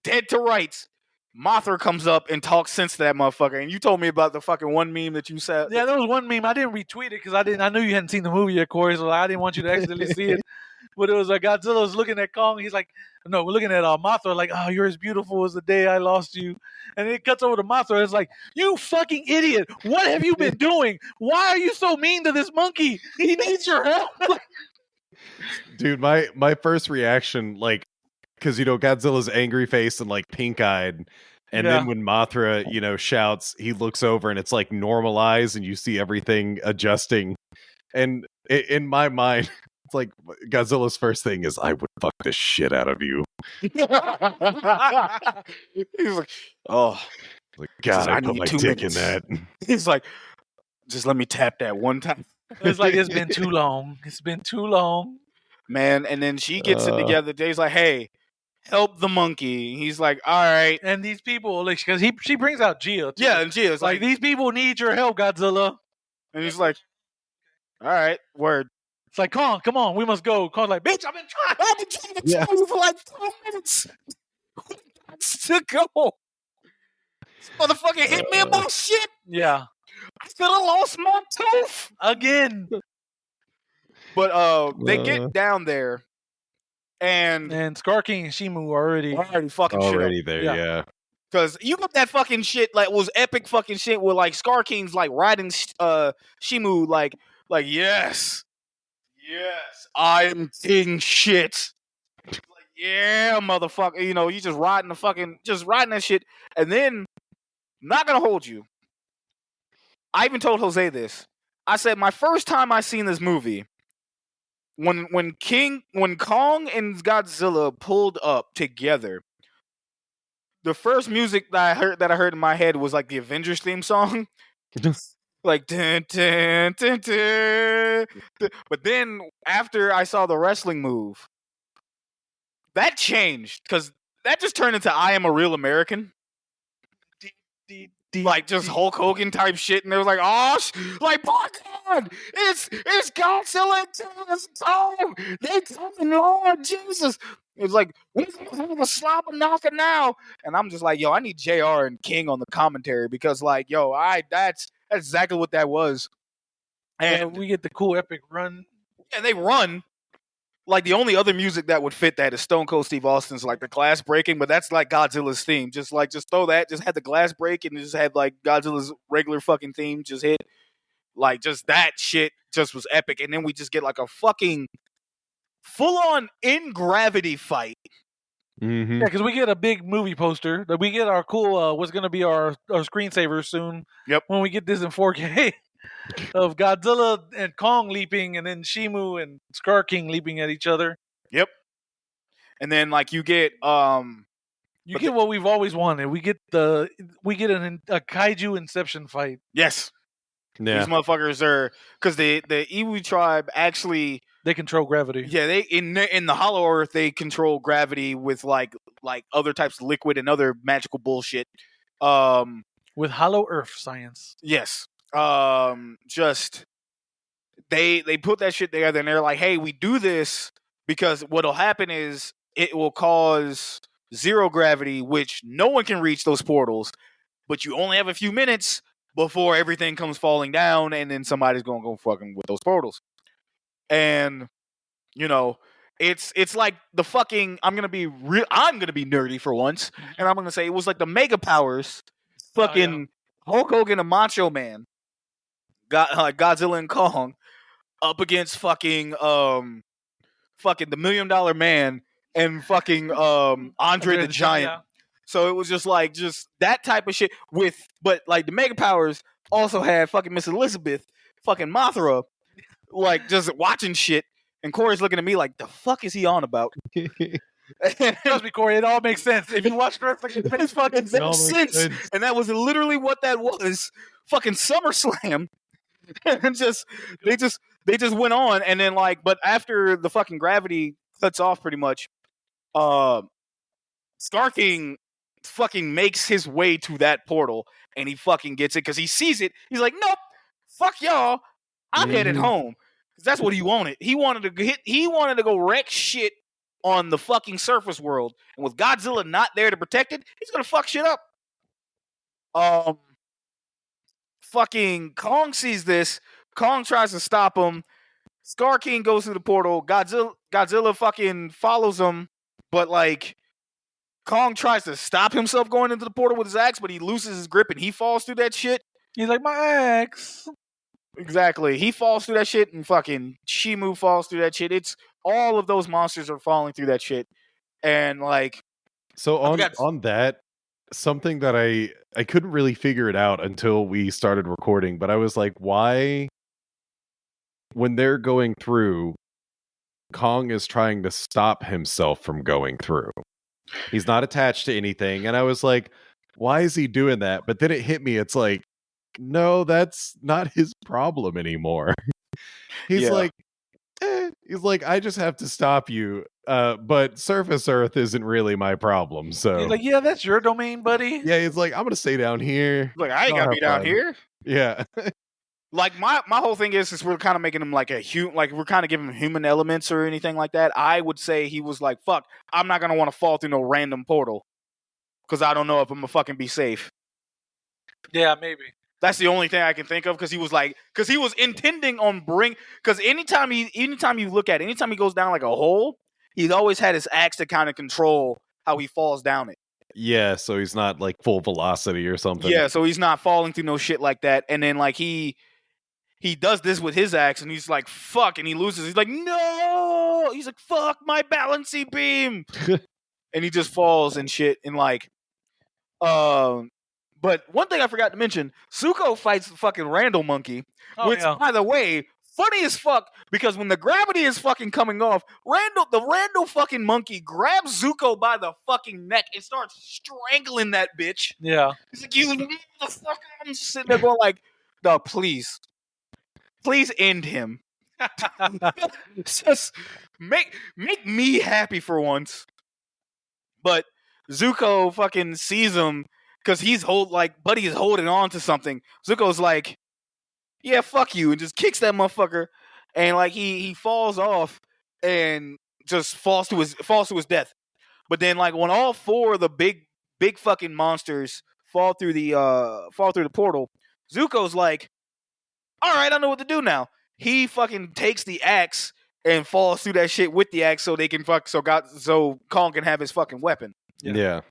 dead to rights. Mothra comes up and talks sense to that motherfucker. And you told me about the fucking one meme that you said. Yeah, there was one meme. I didn't retweet it because I knew you hadn't seen the movie yet, Corey, so I didn't want you to accidentally see it. But it was Godzilla was looking at Kong. He's like, no, we're looking at Mothra like, oh, you're as beautiful as the day I lost you. And then it cuts over to Mothra. It's like, you fucking idiot. What have you been doing? Why are you so mean to this monkey? He needs your help. Dude, my first reaction, like, because, Godzilla's angry face and, like, pink-eyed. And then when Mothra, shouts, he looks over and it's, like, normalized and you see everything adjusting. And in my mind... It's like Godzilla's first thing is, I would fuck the shit out of you. He's like, oh, like, God, I put my dick in that. He's like, just let me tap that one time. It's like, it's been too long. It's been too long. Man, and then she gets it together. Dave's like, hey, help the monkey. He's like, all right. And these people, like, because she brings out Gia, too. Yeah, and Gia's like, these people need your help, Godzilla. And he's like, all right, word. It's like, Kong, come on, we must go. Kong's like, bitch, I've been trying to tell you for like 5 minutes. To go. This motherfucker hit me about shit. Yeah. I could have lost my tooth. Again. But they get down there and Scar King and Shimu are already fucking shit up. There, yeah. Because you got that fucking shit, like, was epic fucking shit where, like, Scar King's, like, riding Shimu, like, yes, I am king shit. Like, yeah, motherfucker. You just riding that shit. And then, not gonna hold you. I even told Jose this. I said, my first time I seen this movie, when Kong and Godzilla pulled up together, the first music that I heard in my head was like the Avengers theme song. Like, dun, dun, dun, dun. But then after I saw the wrestling move, that changed because that just turned into I Am a Real American. Like, just Hulk Hogan type shit, and they was like, oh, like, my God, it's Godzilla X Kong. They coming, Lord Jesus. It was like, we're gonna have a slobber knocker now. And I'm just like, yo, I need JR and King on the commentary because, like, yo, that's exactly what that was. And we get the cool epic run. And they run. Like, the only other music that would fit that is Stone Cold Steve Austin's, like, the glass breaking, but that's, like, Godzilla's theme. Just throw that, just had the glass break, and just had, like, Godzilla's regular fucking theme just hit. Like, just that shit just was epic. And then we just get, like, a fucking full-on in-gravity fight. Mm-hmm. Yeah, because we get a big movie poster. That we get our cool, what's going to be our screensaver soon. Yep. When we get this in 4K. Of Godzilla and Kong leaping, and then Shimu and Scar King leaping at each other. Yep. And then, like, you get what we've always wanted. We get a Kaiju Inception fight. Yes. Yeah. These motherfuckers are, because the Iwi tribe actually, they control gravity. Yeah, they in the Hollow Earth they control gravity with like other types of liquid and other magical bullshit. With Hollow Earth science. Yes. Just they put that shit together and they're like, hey, we do this because what'll happen is it will cause zero gravity, which no one can reach those portals, but you only have a few minutes before everything comes falling down, and then somebody's gonna go fucking with those portals. And it's like the fucking I'm gonna be nerdy for once, and I'm gonna say it was like the Mega Powers, fucking Hulk Hogan and Macho Man. Godzilla and Kong up against fucking the $1 Million Man and fucking Andre the Giant. Yeah. So it was just that type of shit but like the Mega Powers also had fucking Miss Elizabeth, fucking Mothra, like just watching shit, and Corey's looking at me like, the fuck is he on about? Trust me, Corey, it all makes sense. If you watch wrestling, it makes fucking sense. And that was literally what that was. Fucking SummerSlam. And they just went on, and then but after the fucking gravity cuts off pretty much, Scar King fucking makes his way to that portal, and he fucking gets it because he sees it. He's like, nope, fuck y'all. I'm headed home. Because that's what he wanted. He wanted to go wreck shit on the fucking surface world. And with Godzilla not there to protect it, he's gonna fuck shit up. Fucking Kong sees this. Kong tries to stop him. Scar King goes through the portal. Godzilla fucking follows him, but like Kong tries to stop himself going into the portal with his axe, but he loses his grip and he falls through that shit. He's like, my axe. Exactly. He falls through that shit and fucking Shimu falls through that shit. It's all of those monsters are falling through that shit. And like so on that, something that I couldn't really figure it out until we started recording, but I was like, why when they're going through, Kong is trying to stop himself from going through. He's not attached to anything. And I was like, why is he doing that? But then it hit me. It's like, no, that's not his problem anymore. He's like, I just have to stop you. But surface Earth isn't really my problem. So he's like, yeah, that's your domain, buddy. Yeah, he's like, I'm gonna stay down here. Like, I ain't gotta be down here. Yeah. Like my whole thing is we're kind of making him like we're kind of giving him human elements or anything like that. I would say he was like, fuck, I'm not gonna want to fall through no random portal because I don't know if I'm gonna fucking be safe. Yeah, maybe. That's the only thing I can think of because he was intending on because anytime you look at it, anytime he goes down like a hole, he's always had his axe to kind of control how he falls down it. Yeah, so he's not like full velocity or something. Yeah, so he's not falling through no shit like that. And then like he does this with his axe, and he's like, fuck, and he loses. He's like, no! He's like, fuck, my balancing beam! And he just falls and shit, and like, but one thing I forgot to mention, Zuko fights the fucking Randall monkey, which, by the way, funny as fuck, because when the gravity is fucking coming off, the Randall fucking monkey grabs Zuko by the fucking neck and starts strangling that bitch. Yeah. He's like, you motherfucker! I'm just sitting there going like, no, please end him. Just make me happy for once. But Zuko fucking sees him because Buddy is holding on to something. Zuko's like, yeah, fuck you, and just kicks that motherfucker, and like he falls off and just falls to his death. But then like when all four of the big fucking monsters fall through the portal, Zuko's like, all right, I know what to do now. He fucking takes the axe and falls through that shit with the axe so they can so Kong can have his fucking weapon. Yeah.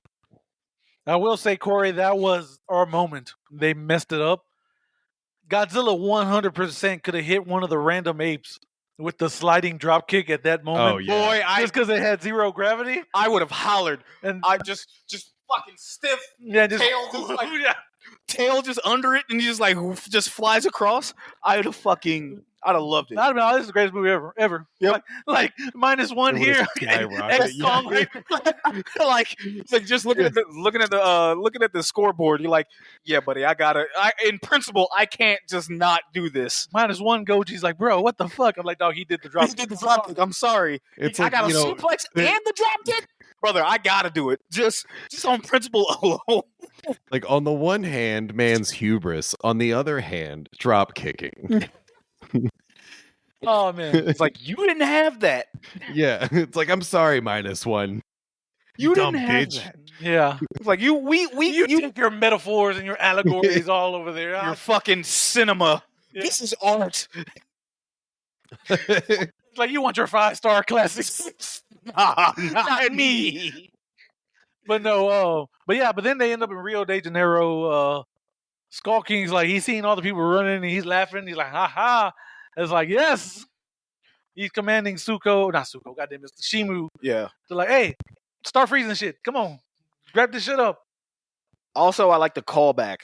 I will say, Corey, that was our moment. They messed it up. Godzilla 100% could have hit one of the random apes with the sliding drop kick at that moment. Oh, yeah. Boy, just because it had zero gravity. I would have hollered. And I just fucking stiff. Yeah, just tail just like tail just under it, and he just flies across. I'd have loved it. Not about this is the greatest movie ever. Yep. Like -1 here. like just looking at the scoreboard. You're like, yeah, buddy, in principle, I can't just not do this. -1 Goji's like, bro, what the fuck? I'm like, dog, he did the drop. He did the drop kick. I'm sorry. It's I like, got a suplex and the drop kick. Brother, I gotta do it. Just on principle alone. Like, on the one hand, man's hubris. On the other hand, drop kicking. Oh man, it's like, you didn't have that. Yeah, it's like, I'm sorry, -1. You dumb didn't have bitch. that. Yeah, it's like you take your metaphors and your allegories all over there. Your fucking cinema. Yeah. This is art. It's like you want your 5-star classics. Nah, not me. But no, but then they end up in Rio de Janeiro. Skull King's like, he's seeing all the people running and he's laughing. He's like, ha ha. It's like, yes. He's commanding goddamn, it's Shimu. Yeah. They're like, hey, start freezing shit. Come on. Grab this shit up. Also, I like the callback.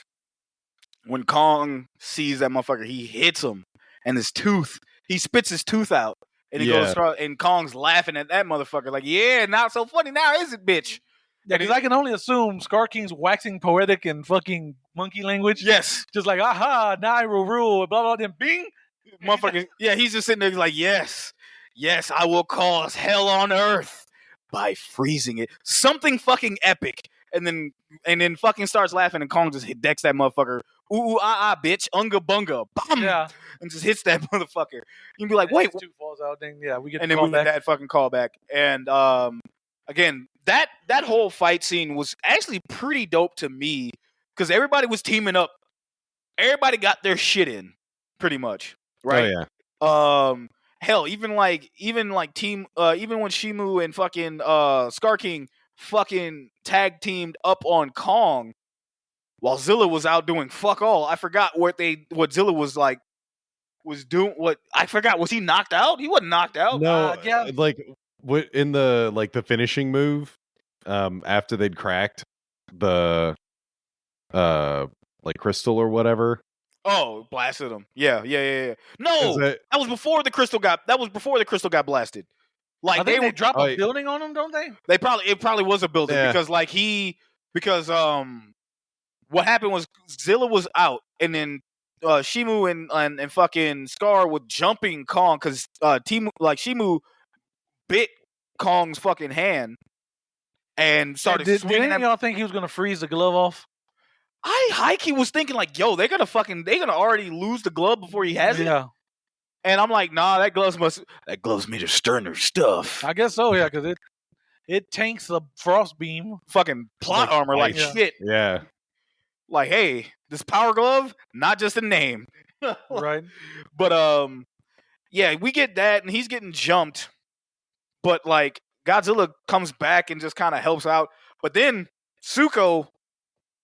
When Kong sees that motherfucker, he hits him. And he spits his tooth out. And he goes, and Kong's laughing at that motherfucker. Like, yeah, not so funny now, is it, bitch? Yeah, because I can only assume Scar King's waxing poetic and fucking monkey language. Yes. Just like, aha, now I will rule, blah, blah, then bing. Motherfucker, yeah, he's just sitting there like, yes, I will cause hell on earth. by freezing it. Something fucking epic. And then fucking starts laughing, and Kong just decks that motherfucker. Ooh, bitch, unga bunga, bam, and just hits that motherfucker. You'd be like, wait, two falls out. Then we get and then we get that fucking callback. And again, that whole fight scene was actually pretty dope to me because everybody was teaming up. Everybody got their shit in, pretty much, right? Oh yeah. Hell, even when Shimu and fucking Scar King fucking tag teamed up on Kong while Zilla was out doing fuck all. I forgot what Zilla was doing. What I forgot, was he knocked out? He wasn't knocked out. No, like what in the finishing move after they'd cracked the crystal or whatever. Oh, blasted him. Yeah. No, that was before the crystal got blasted. Like they drop a building on him, don't they? It probably was a building because what happened was Zilla was out, and then Shimu and fucking Scar were jumping Kong because Shimu bit Kong's fucking hand and started swinging. Did any of y'all think he was gonna freeze the glove off? I high-key was thinking like, yo, they're gonna already lose the glove before he has it. And I'm like, nah, that glove's made of sterner stuff. I guess so, yeah, because it tanks the frost beam. Fucking plot armor like shit. Yeah. Like, hey, this power glove, not just a name. Right. But yeah, we get that, and he's getting jumped. But like Godzilla comes back and just kind of helps out. But then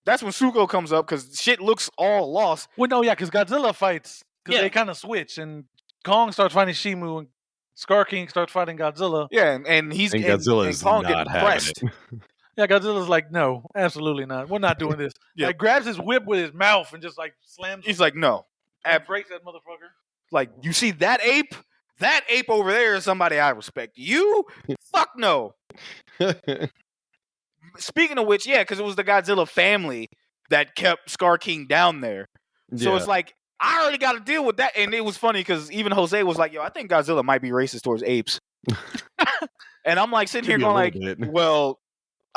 that's when Suko comes up because shit looks all lost. Well, no, yeah, because Godzilla fights. Because they kind of switch, and Kong starts fighting Shimu, and Scar King starts fighting Godzilla. Yeah, and Godzilla is Kong not getting pressed. Yeah, Godzilla's like, no, absolutely not. We're not doing this. Like, grabs his whip with his mouth and just like slams. He's like, no. And breaks that motherfucker. Like, you see that ape? That ape over there is somebody I respect. You? Fuck no. Speaking of which, because it was the Godzilla family that kept Scar King down there. So it's like, I already got to deal with that. And it was funny because even Jose was like, yo, I think Godzilla might be racist towards apes. And I'm like sitting here going like,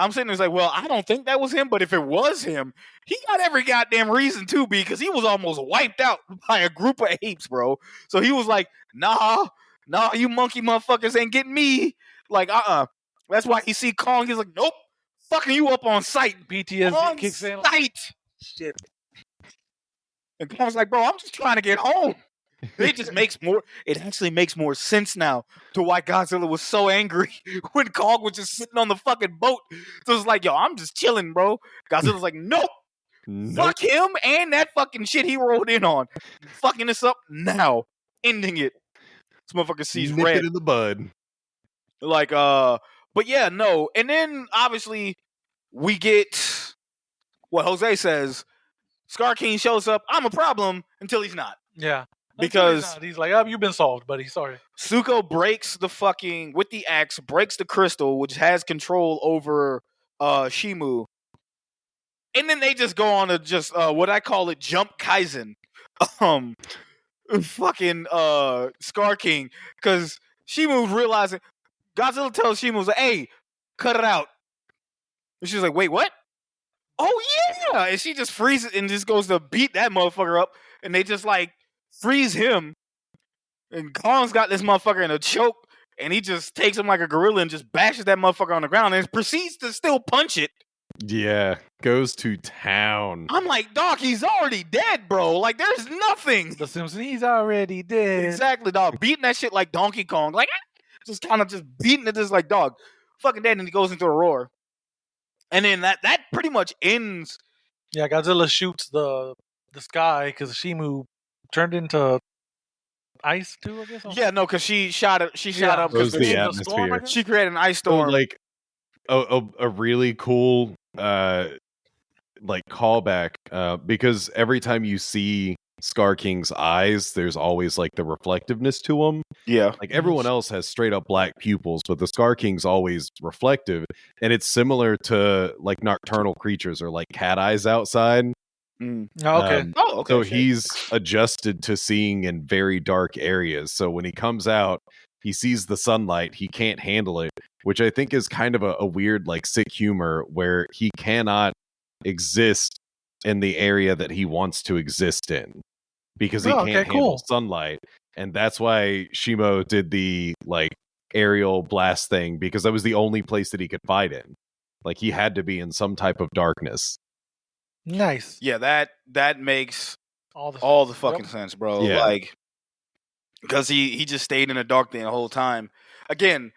I'm sitting there like, well, I don't think that was him. But if it was him, he got every goddamn reason to be because he was almost wiped out by a group of apes, bro. So he was like, nah, you monkey motherfuckers ain't getting me. Like, That's why he see Kong. He's like, nope. Fucking you up on sight. PTSD kicks in. Shit. And Kong's like, bro, I'm just trying to get home. It actually makes more sense now to why Godzilla was so angry when Kong was just sitting on the fucking boat. So it's like, yo, I'm just chilling, bro. Godzilla's like, nope. Fuck him and that fucking shit he rolled in on. Fucking this up now. Ending it. This motherfucker sees red. Nip it in the bud. Like, but yeah, no. And then, obviously, we get what Jose says. Scar King shows up. I'm a problem until he's not. Yeah. Because he's like, oh, you've been solved, buddy. Sorry. Suko breaks with the axe, breaks the crystal, which has control over Shimu. And then they just go on to just, what I call it, jump Kaizen. Fucking Scar King. Because Shimu's realizing, Godzilla tells Shimu, like, hey, cut it out. And she's like, wait, what? Oh, yeah! And she just freezes and just goes to beat that motherfucker up. And they just, like, freeze him. And Kong's got this motherfucker in a choke. And he just takes him like a gorilla and just bashes that motherfucker on the ground. And proceeds to still punch it. Yeah, goes to town. I'm like, dog, he's already dead, bro. Like, there's nothing. The Simpsons, he's already dead. Exactly, dog. Beating that shit like Donkey Kong. Like, just kind of just beating it just like, dog, fucking dead. And he goes into a roar. And then that pretty much ends. Yeah, Godzilla shoots the sky because Shimu turned into ice too, I guess. Yeah, no, because she shot up because the atmosphere. She created an ice storm. So, like a really cool like callback because every time you see Scar King's eyes, there's always like the reflectiveness to them. Yeah, like everyone else has straight up black pupils, but the Scar King's always reflective, and it's similar to like nocturnal creatures or like cat eyes outside. Mm. Okay. Okay. So he's adjusted to seeing in very dark areas. So when he comes out, he sees the sunlight. He can't handle it, which I think is kind of a weird, like, sick humor where he cannot exist in the area that he wants to exist in because he can't handle sunlight. And that's why Shimo did the, like, aerial blast thing, because that was the only place that he could fight in. Like, he had to be in some type of darkness. Nice. Yeah, that makes all the fucking sense, bro. Yeah. Like, because he just stayed in the dark the whole time. Again,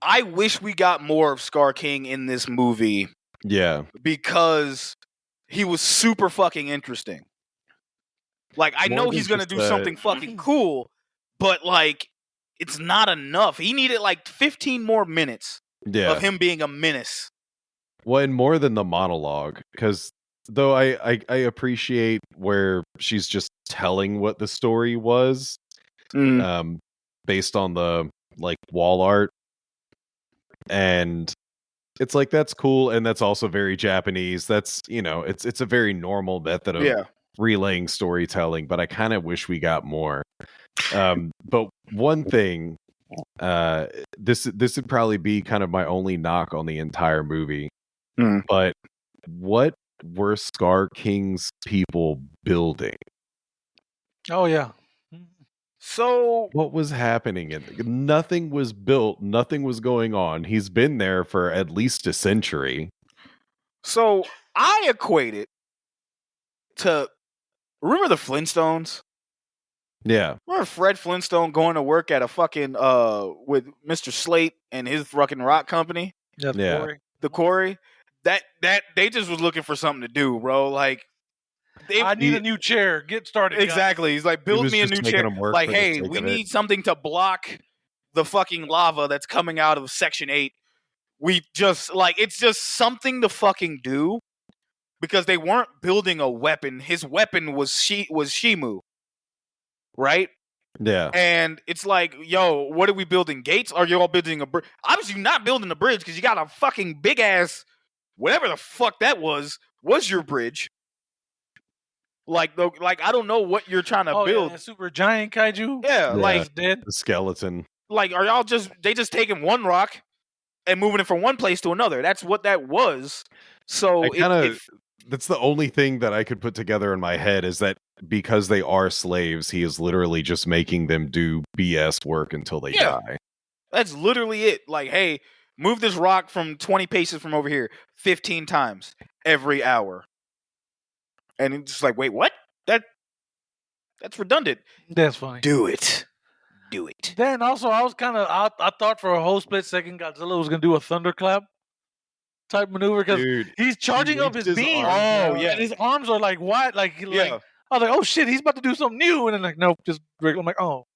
I wish we got more of Scar King in this movie. Yeah. Because he was super fucking interesting. Like, I know he's going to do something fucking cool, but, like, it's not enough. He needed, like, 15 more minutes of him being a menace. Well, and more than the monologue, because though I appreciate where she's just telling what the story was, based on the, like, wall art, and it's like, that's cool, and that's also very Japanese. That's, you know, it's a very normal method of relaying storytelling, but I kind of wish we got more. But one thing, this would probably be kind of my only knock on the entire movie, but what were Scar King's people building? Oh yeah. So what was happening? Nothing was built. Nothing was going on. He's been there for at least a century. So I equate it to, remember the Flintstones? Yeah. Remember Fred Flintstone going to work at a fucking with Mr. Slate and his fucking rock company? Yeah. The Kory. That they just was looking for something to do, bro. Like, I need a new chair. Get started. Exactly. Guys. He's like, build me a new chair. Like, hey, we need something to block the fucking lava that's coming out of Section 8. We just, like, it's just something to fucking do, because they weren't building a weapon. His weapon was Shimu, right? Yeah. And it's like, yo, what are we building? Gates? Or are you all building a bridge? Obviously, you're not building a bridge, because you got a fucking big ass, whatever the fuck that was your bridge. Like, I don't know what you're trying to build. Yeah, super giant kaiju. Yeah, like dead. The skeleton. Like, are y'all they just taking one rock and moving it from one place to another? That's what that was. So that's the only thing that I could put together in my head, is that because they are slaves, he is literally just making them do BS work until they die. That's literally it. Like, hey, move this rock from 20 paces from over here 15 times every hour. And it's just like, wait, what? That's redundant. That's funny. Do it. Then also, I was kind of, I thought for a whole split second Godzilla was going to do a thunderclap type maneuver, because he's charging up his beam. Oh, yeah. And his arms are like wide. Like, I was like, oh shit, he's about to do something new. And then, like, nope, just regular. I'm like, oh.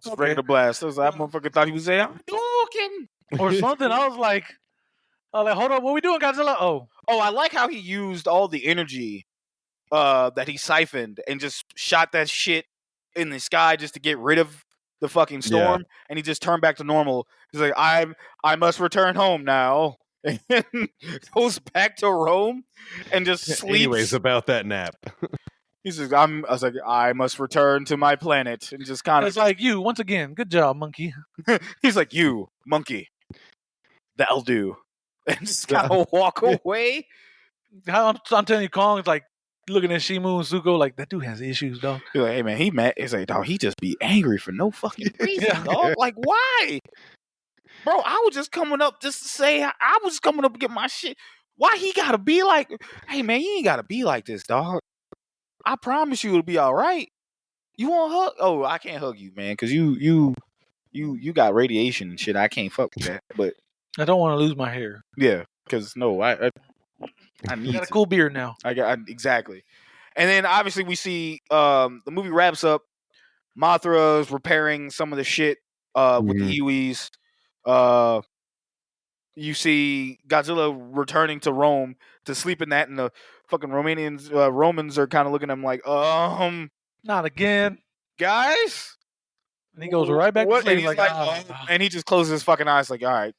Just regular blast. That motherfucker thought he was saying, I'm talking. Or something. I was like, hold on, what we doing, Godzilla? Oh, I like how he used all the energy that he siphoned and just shot that shit in the sky just to get rid of the fucking storm, and he just turned back to normal. He's like, I must return home now, and goes back to Rome and just sleeps. Anyways, about that nap. He says, I must return to my planet, and just kind of. It's like, you once again, good job, monkey. He's like, you monkey, that'll do, and just kind of walk away. I'm telling you, Kong is like looking at Shimu and Zuko like, that dude has issues, dog. He's like, hey man, he mad. He's like, dog, he just be angry for no fucking reason, dog. Like, why? Bro, I was just coming up just to say, I was coming up to get my shit. Why he gotta be like, hey man, you ain't gotta be like this, dog. I promise you it'll be all right. You want a hug? Oh, I can't hug you, man, because you got radiation and shit. I can't fuck with that. But I don't want to lose my hair. Yeah, because no, I need. You got a cool beard now. Exactly. And then obviously we see the movie wraps up. Mothra's repairing some of the shit with the Iwis. You see Godzilla returning to Rome to sleep in that, and the fucking Romans are kind of looking at him like, not again, guys. And he goes right back to sleep. And he just closes his fucking eyes like, all right.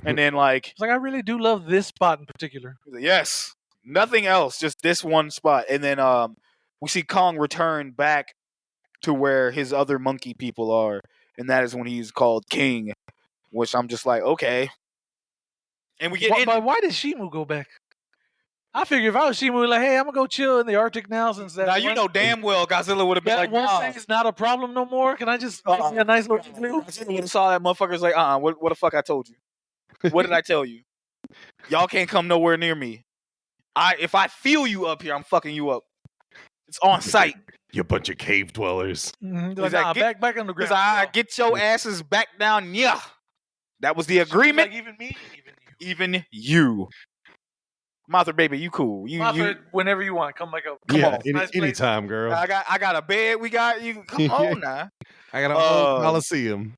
And then it's like, I really do love this spot in particular. Yes. Nothing else, just this one spot. And then we see Kong return back to where his other monkey people are, and that is when he's called King. which I'm just like, okay. And we get But why did Shimu go back? I figure if I was Shimu, like, hey, I'm gonna go chill in the Arctic now since that. Now you know damn well Godzilla would have been like, one thing's not a problem no more. Can I just make me a nice little igloo? Godzilla would have saw that motherfucker's like, what the fuck I told you? What did I tell you? Y'all can't come nowhere near me. If I feel you up here, I'm fucking you up. It's on site. You bunch of cave dwellers. Mm-hmm. Like, Like, back on the ground. I get your asses back down. Yeah, that was the agreement. Like, even me, even you. Mothra, baby, you cool. You whenever you want, come back up. Come on. Anytime, girl. I got a bed. We got you. Come on now. I got a whole coliseum.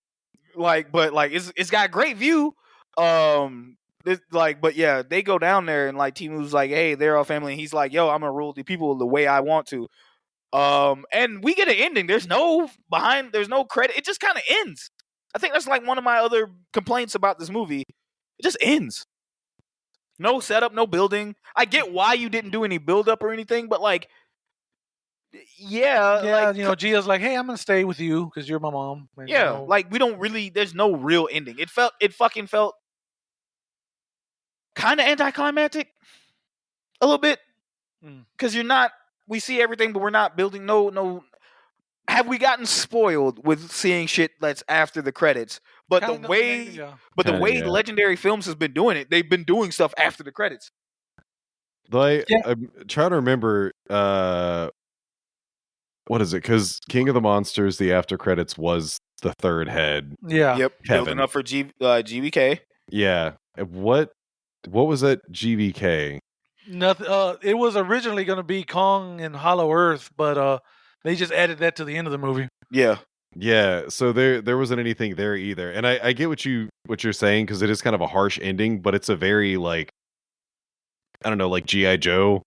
But it's got a great view. But yeah, they go down there and like Timu's like, hey, they're all family. And he's like, yo, I'm gonna rule the people the way I want to. And we get an ending. There's no credit. It just kind of ends. I think that's like one of my other complaints about this movie. It just ends. No setup, no building. I get why you didn't do any build up or anything, but like, yeah, like, Gia's like, hey, I'm gonna stay with you because you're my mom. And, like we don't really. There's no real ending. It fucking felt kind of anticlimactic, a little bit, because we see everything, but we're not building. No. Have we gotten spoiled with seeing shit that's after the credits? But the way Legendary Films has been doing it, they've been doing stuff after the credits. I'm trying to remember. What is it? Because King of the Monsters, the after credits was the third head. Yeah. Yep. Kevin. Building up for GVK. Yeah. What was that GVK? Nothing. It was originally going to be Kong and Hollow Earth, but they just added that to the end of the movie. Yeah. Yeah, so there wasn't anything there either. And I get what you're saying, because it is kind of a harsh ending, but it's a very like, I don't know, like G.I. Joe,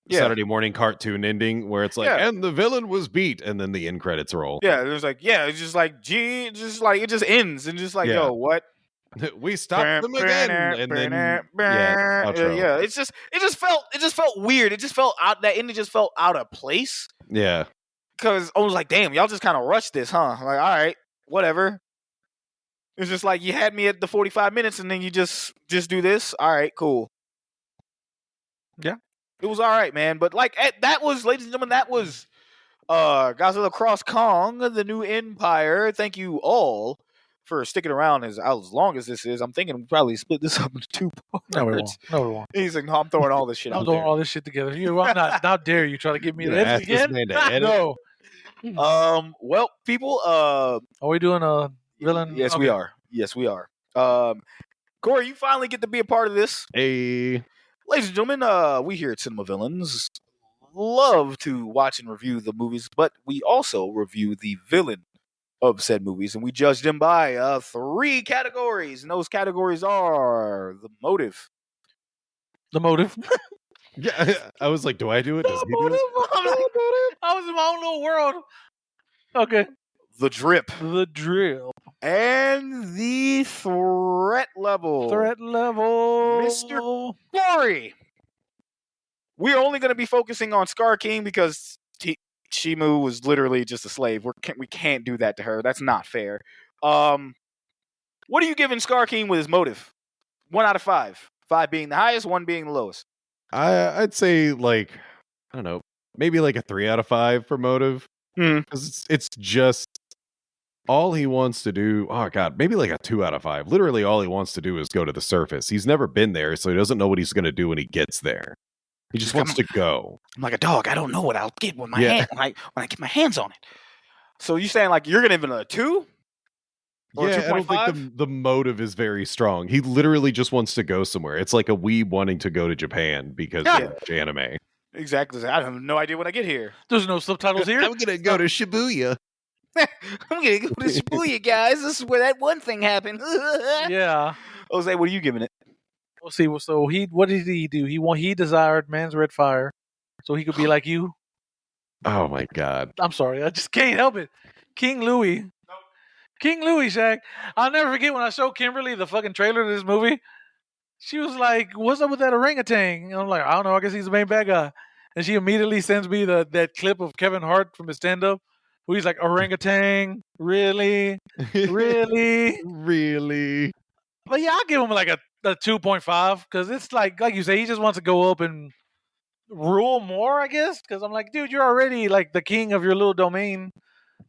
Saturday morning cartoon ending where it's like, and the villain was beat, and then the end credits roll. Yeah, there's like, it's just like it just ends, and just like, yo, what? We stopped them again, and then yeah, it just felt weird. It just felt out. That ending just felt out of place. Yeah. Because I was like, damn, y'all just kind of rushed this, huh? Like, all right, whatever. It's just like you had me at the 45 minutes and then you just do this. All right, cool. Yeah. It was all right, man. But like that was, ladies and gentlemen, that was Godzilla Cross Kong, the New Empire. Thank you all for sticking around as long as this is. I'm thinking we probably split this up into two parts. No, we won't. He's like, no, I'm throwing all this shit out I'm throwing all this shit together. I'm not. How dare you try to get me to edit again? No. Well, people. Are we doing a villain? Yes, we are. Yes, we are. Kory, you finally get to be a part of this. Hey, ladies and gentlemen, we here at Cinema Villains love to watch and review the movies, but we also review the villain of said movies, and we judge them by 3 categories, and those categories are the motive. The motive. Yeah, I was like, do I do it? Does he do it? I was in my own little world. Okay. The drip. The drip. And the threat level. Mr. Kory. We're only going to be focusing on Scar King because Shimu was literally just a slave. We can't do that to her. That's not fair. What are you giving Scar King with his motive? 1 out of 5. 5 being the highest, 1 being the lowest. I'd say like, I don't know, maybe like a 3 out of 5 for motive. Because it's just all he wants to do. Oh God, maybe like a 2 out of 5. Literally all he wants to do is go to the surface. He's never been there, so he doesn't know what he's going to do when he gets there. He just wants to go. I'm like a dog. I don't know what I'll get with my hand when I get my hands on it. So you saying like you're going to give it a 2? Or yeah, 2.5? I don't think the motive is very strong. He literally just wants to go somewhere. It's like a weeb wanting to go to Japan because of anime. Exactly. I have no idea when I get here. There's no subtitles here. I'm gonna go to Shibuya. I'm gonna go to Shibuya, guys. This is where that one thing happened. Yeah. Jose, what are you giving it? We'll see. So what did he do? He desired man's red fire, so he could be like you. Oh my God. I'm sorry. I just can't help it. King Louis. King Louis, Shaq. I'll never forget when I showed Kimberly the fucking trailer to this movie. She was like, what's up with that orangutan? And I'm like, I don't know. I guess he's the main bad guy. And she immediately sends me that clip of Kevin Hart from his stand-up. where he's like orangutan, really, really. Really? But yeah, I'll give him like a 2.5 because it's like you say, he just wants to go up and rule more, I guess. Because I'm like, dude, you're already like the king of your little domain.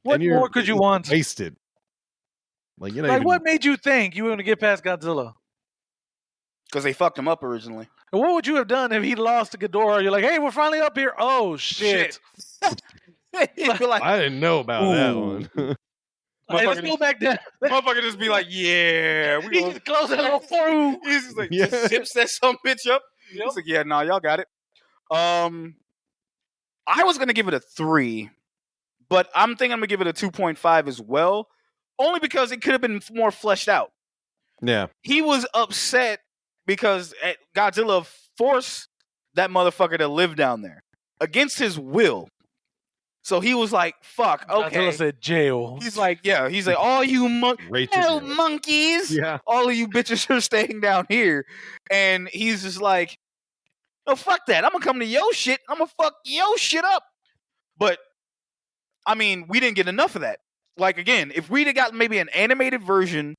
What And you're more could you want? Wasted. Like, you know, Like, what made you think you were going to get past Godzilla? Because they fucked him up originally. And what would you have done if he lost to Ghidorah? You're like, hey, we're finally up here. Oh, shit. He'd be like, I didn't know about that one. Hey, let's go back down. motherfucker just be like, yeah. He just close that little through. He's just like, Yeah. just zips that some bitch up. Yep. He's like, yeah, nah, y'all got it. I was going to give it a 3, but I'm thinking I'm going to give it a 2.5 as well, only because it could have been more fleshed out. Yeah. He was upset because Godzilla forced that motherfucker to live down there against his will. So he was like, fuck, okay. Godzilla said jail. He's like, yeah. He's like, all you Right to hell jail. monkeys, Yeah. all of you bitches are staying down here. And he's just like, no, fuck that. I'm going to come to your shit. I'm going to fuck your shit up. But, I mean, we didn't get enough of that. Like, again, if we'd have got maybe an animated version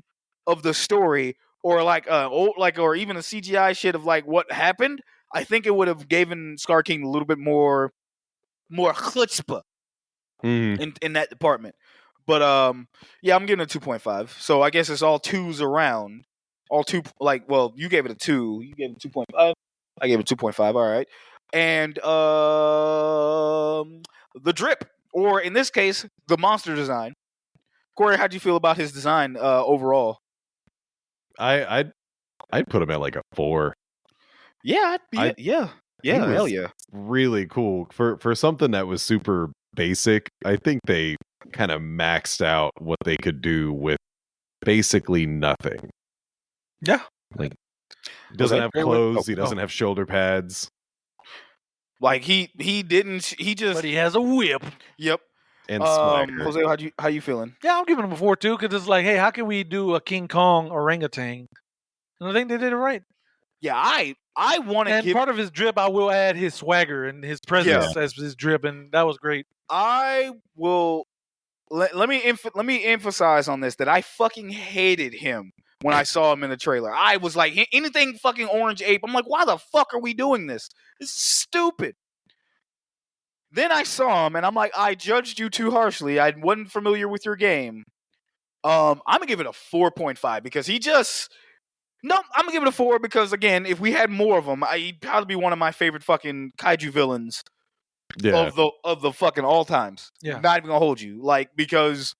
of the story or like or even a CGI shit of like what happened, I think it would have given Scar King a little bit more chutzpah in that department. But yeah, I'm giving it a 2.5. So I guess it's all 2s around. All 2, like, well, you gave it a 2. You gave it 2.5. I gave it 2.5. All right. And the drip, or in this case, the monster design. Kory, how'd you feel about his design overall? I'd put him at like a 4. Yeah, yeah, hell yeah. Really cool for something that was super basic. I think they kind of maxed out what they could do with basically nothing. Yeah, like doesn't have clothes. He doesn't have shoulder pads. Like he just. But he has a whip. Yep. And swagger. Jose, how you feeling? Yeah, I'm giving him a 4 too, because it's like, hey, how can we do a King Kong orangutan? And I think they did it right. Yeah, I want to And give. part of his drip, I will add his swagger and his presence as his drip, and that was great. I will. Let me emphasize on this that I fucking hated him when I saw him in the trailer. I was like, anything fucking orange ape. I'm like, why the fuck are we doing this? This is stupid. Then I saw him, and I'm like, I judged you too harshly. I wasn't familiar with your game. I'm gonna give it a 4.5 because he just. No, I'm gonna give it a 4 because again, if we had more of him, he'd probably be one of my favorite fucking kaiju villains of the fucking all times. Yeah. Not even gonna hold you, like, because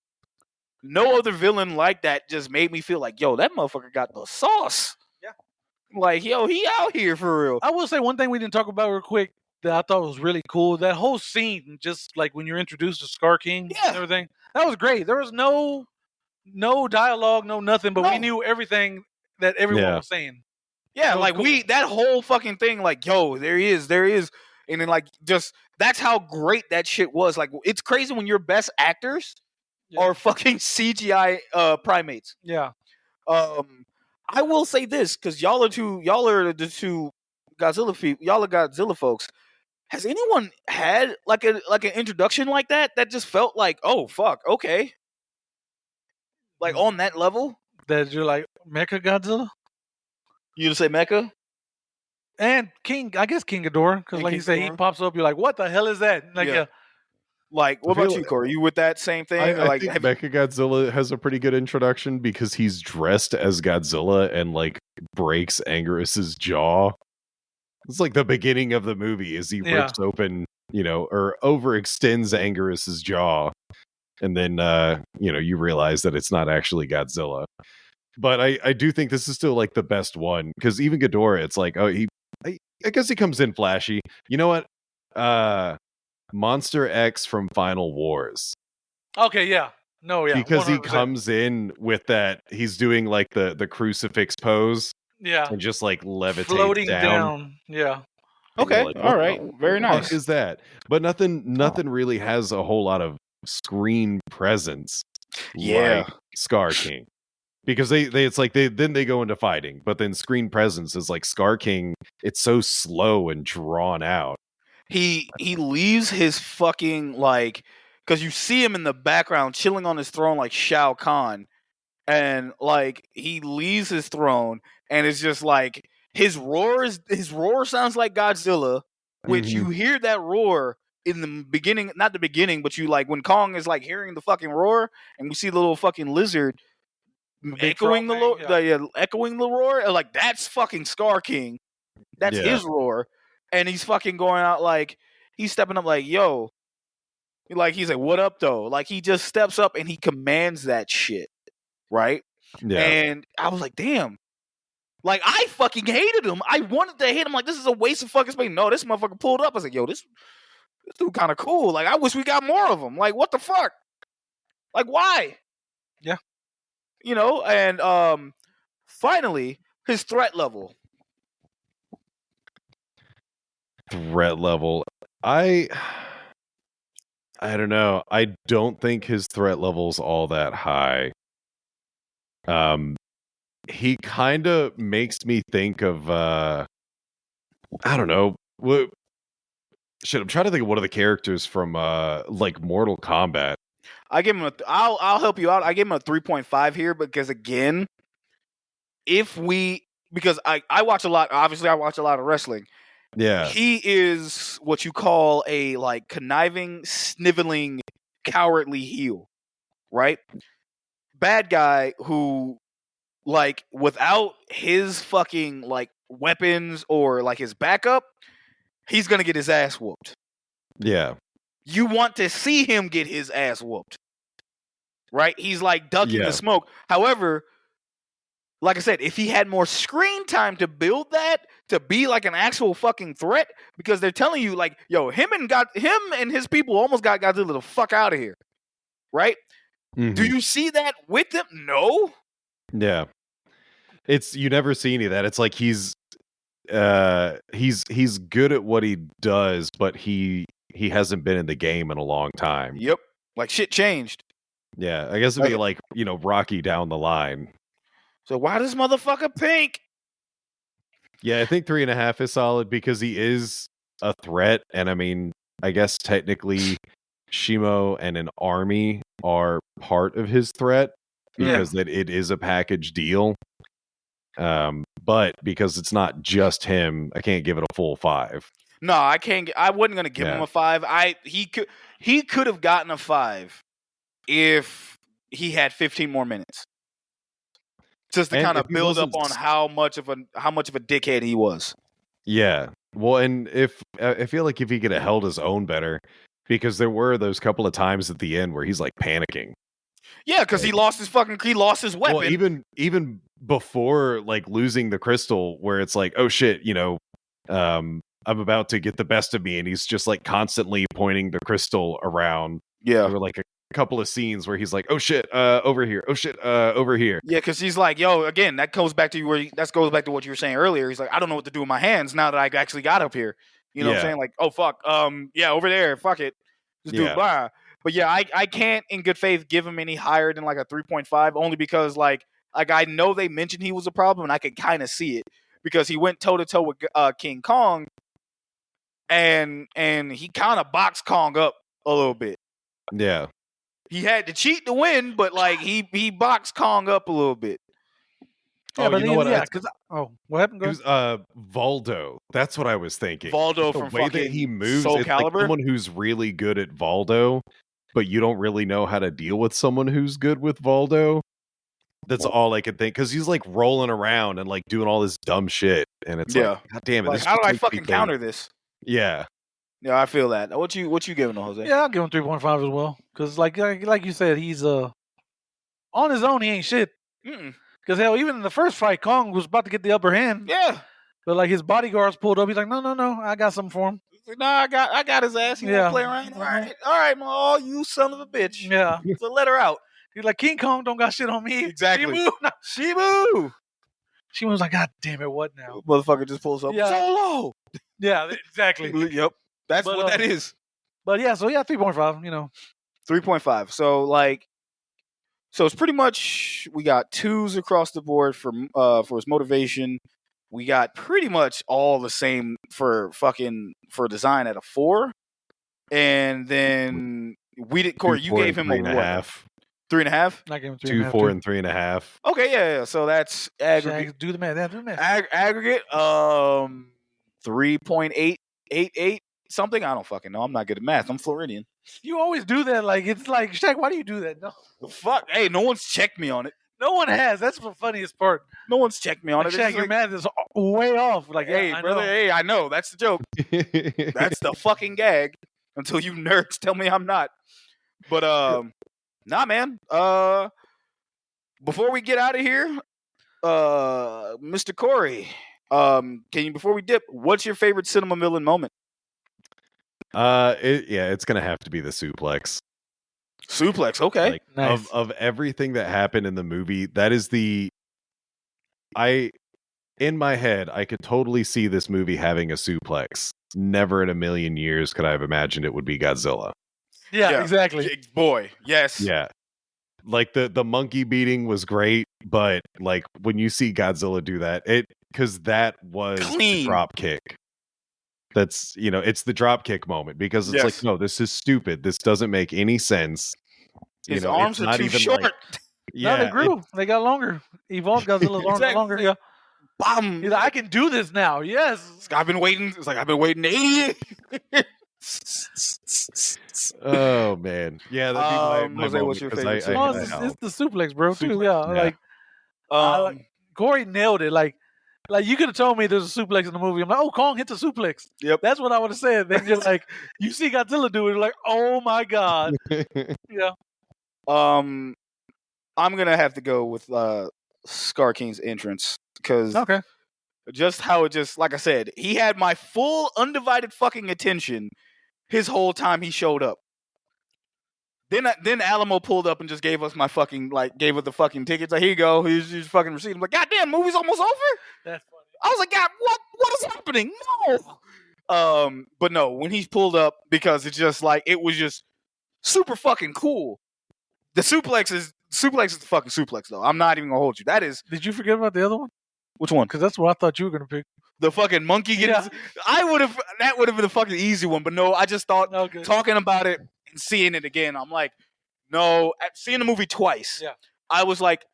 no other villain like that just made me feel like, yo, that motherfucker got the sauce. Yeah. Like, yo, he out here for real. I will say one thing we didn't talk about real quick that I thought was really cool. That whole scene, just like when you're introduced to Scar King and everything, that was great. There was no dialogue, no nothing, but we knew everything that everyone was saying. Yeah, like cool. That whole fucking thing, like, yo, there he is. And then, like, just, that's how great that shit was. Like, it's crazy when your best actors are fucking CGI primates. Yeah. I will say this, because y'all are the two Godzilla people, y'all are Godzilla folks. Has anyone had like an introduction like that just felt like, oh fuck, okay, like on that level? That you're like Mecha Godzilla? You just say Mecha? And King, I guess King Ghidorah, because like you say, he pops up. You're like, what the hell is that? Like, like, what about you, Kory? You with that same thing? I think Mechagodzilla has a pretty good introduction because he's dressed as Godzilla and like breaks Angus's jaw. It's like the beginning of the movie is he rips open, or overextends Angus's jaw. And then, you realize that it's not actually Godzilla. But I do think this is still like the best one because even Ghidorah, it's like, oh, I guess he comes in flashy. You know what? Monster X from Final Wars. Okay, yeah. No, yeah. Because 100%. he comes in with that, he's doing like the crucifix pose. Yeah. And just like levitate floating down. Yeah. Okay. Like, all right. Very nice. Is that? But nothing really has a whole lot of screen presence. Like Scar King. Because it's like then they go into fighting, but then screen presence is like Scar King. It's so slow and drawn out. He leaves his fucking like because you see him in the background chilling on his throne like Shao Kahn, and like he leaves his throne, and it's just like his roar sounds like Godzilla, which you hear that roar in the beginning, not the beginning, but you like when Kong is like hearing the fucking roar, and we see the little fucking lizard echoing echoing the roar, like that's fucking Scar King. That's his roar, and he's fucking going out like he's stepping up like, yo, like he's like, what up though? Like he just steps up and he commands that shit, right? Yeah. And I was like, damn. Like I fucking hated him. I wanted to hate him. Like this is a waste of fucking space. No, this motherfucker pulled up. I was like, yo, this dude kind of cool. Like I wish we got more of him. Like what the fuck? Like why? Yeah. You know, and finally his threat level. I don't know. I don't think his threat level's all that high. He kind of makes me think of I don't know. Shit, I'm trying to think of one of the characters from like Mortal Kombat. I give him I'll help you out. I give him a 3.5 here because again, because I watch a lot, obviously I watch a lot of wrestling. Yeah. He is what you call a like conniving, sniveling, cowardly heel, right? Bad guy who like without his fucking like weapons or like his backup, he's gonna get his ass whooped. Yeah. You want to see him get his ass whooped, right? He's like ducking the smoke. However, like I said, if he had more screen time to build that to be like an actual fucking threat, because they're telling you like, yo, him and his people almost got Godzilla the fuck out of here, right? Mm-hmm. Do you see that with them? No. Yeah. You never see any of that. It's like he's good at what he does, but he hasn't been in the game in a long time. Yep. Like shit changed. Yeah. I guess it'd be like, you know, Rocky down the line. So why does motherfucker pink? Yeah, I think 3.5 is solid because he is a threat. And I mean, I guess technically Shimo and an army are part of his threat because it is a package deal. But because it's not just him, I can't give it a full 5. No, I can't. I wasn't gonna give him a 5. He could have gotten a 5 if he had 15 more minutes, just to kind of build up on how much of a dickhead he was. Yeah. Well, and I feel like if he could have held his own better, because there were those couple of times at the end where he's like panicking. Yeah, because he lost his weapon. Well, even before like losing the crystal, where it's like, oh shit, you know, I'm about to get the best of me, and he's just like constantly pointing the crystal around. Yeah, there were like a couple of scenes where he's like, oh shit, over here, oh shit, over here. Yeah, because he's like, yo, again, that goes back to what you were saying earlier. He's like, I don't know what to do with my hands now that I actually got up here. You know what I'm saying? Like, oh fuck, over there, fuck it, just do it, blah. But yeah, I can't in good faith give him any higher than like a 3.5, only because like I know they mentioned he was a problem, and I could kind of see it because he went toe to toe with King Kong, and he kind of boxed Kong up a little bit. Yeah, he had to cheat to win, but like he boxed Kong up a little bit. Yeah, you know what? What happened? It was Voldo. That's what I was thinking. Voldo from the way that he moves. It's like someone who's really good at Voldo, but you don't really know how to deal with someone who's good with Voldo. That's all I could think, because he's like rolling around and like doing all this dumb shit, and it's like, God damn it! Like, how do I fucking counter this? Yeah, I feel that. What you giving him, Jose? Yeah, I'll give him 3.5 as well, because like you said, he's on his own. He ain't shit. Because hell, even in the first fight, Kong was about to get the upper hand. Yeah, but like his bodyguards pulled up. He's like, no, I got something for him. No, I got his ass. He won't play around. All right, oh, you son of a bitch. Yeah, so let her out. He's like, King Kong don't got shit on me. Exactly. Shimu. She was like, God damn it, what now? Motherfucker just pulls up. Yeah. Solo. Yeah, exactly. Yep. That's what that is. But yeah, so 3.5, 3.5. So it's pretty much, we got 2s across the board for his motivation. We got pretty much all the same for design at a 4. And then We did, Corey. You gave him a 3.5. 3.5. I gave him 3.5. 2, 4, and 3.5. Okay, yeah. So that's aggregate. Shaq, do the math. Yeah, do the math. Aggregate. 3.888 something. I don't fucking know. I'm not good at math. I'm Floridian. You always do that. Like it's like Shaq. Why do you do that? No, Fuck. Hey, no one's checked me on it. no one has. That's the funniest part. No one's checked me on Like, it. Shaq, It's your like, math is way off. Like, hey, yeah, I brother. know. Hey, I know. That's the joke. That's the fucking gag. Until you nerds tell me I'm not. But nah, man. Before we get out of here, Mr. Corey, can you, before we dip, what's your favorite cinema villain moment? It's gonna have to be the suplex. Suplex, okay. Like, Nice. of everything that happened in the movie, that is in my head, I could totally see this movie having a suplex. Never in a million years could I have imagined it would be Godzilla. Yeah, exactly. Boy, yes. Yeah. Like the monkey beating was great, but like when you see Godzilla do that, because that was Clean. the drop kick. That's, it's the drop kick moment, because it's like, no, this is stupid. This doesn't make any sense. His arms it's are not too even short. like- No, they grew. They got longer. Evolved Godzilla's arms Exactly. longer. Yeah. Bam. He's like, I can do this now. Yes. I've been waiting. It's like I've been waiting 80 years. Oh man, yeah. That'd be my Jose, what's moment, your 'cause favorite Oh, I it's, know. it's the suplex, bro. Too. Suplex, Yeah. yeah. Like Corey nailed it. Like you could have told me there's a suplex in the movie. I'm like, oh, Kong hits a suplex. Yep. That's what I would have said. Then you're like, you see Godzilla do it, you're like, oh my god. Yeah. I'm gonna have to go with Scar King's entrance, because Okay. just how it just, like I said, he had my full undivided fucking attention his whole time he showed up. Then Alamo pulled up and just gave us the fucking tickets. Like, here you go, here's your fucking receipt. I'm like, goddamn, movie's almost over. That's funny. I was like, God, what is happening? No. But no, when he pulled up, because it's just like, it was just super fucking cool. The suplex is the fucking suplex, though. I'm not even gonna hold you. That is, Did you forget about the other one? which one? Because that's what I thought you were gonna pick. The fucking monkey getting. Yeah. That would have been the fucking easy one, but no, I just thought Okay. talking about it and seeing it again, I'm like, no, seeing the movie twice. Yeah. I was like,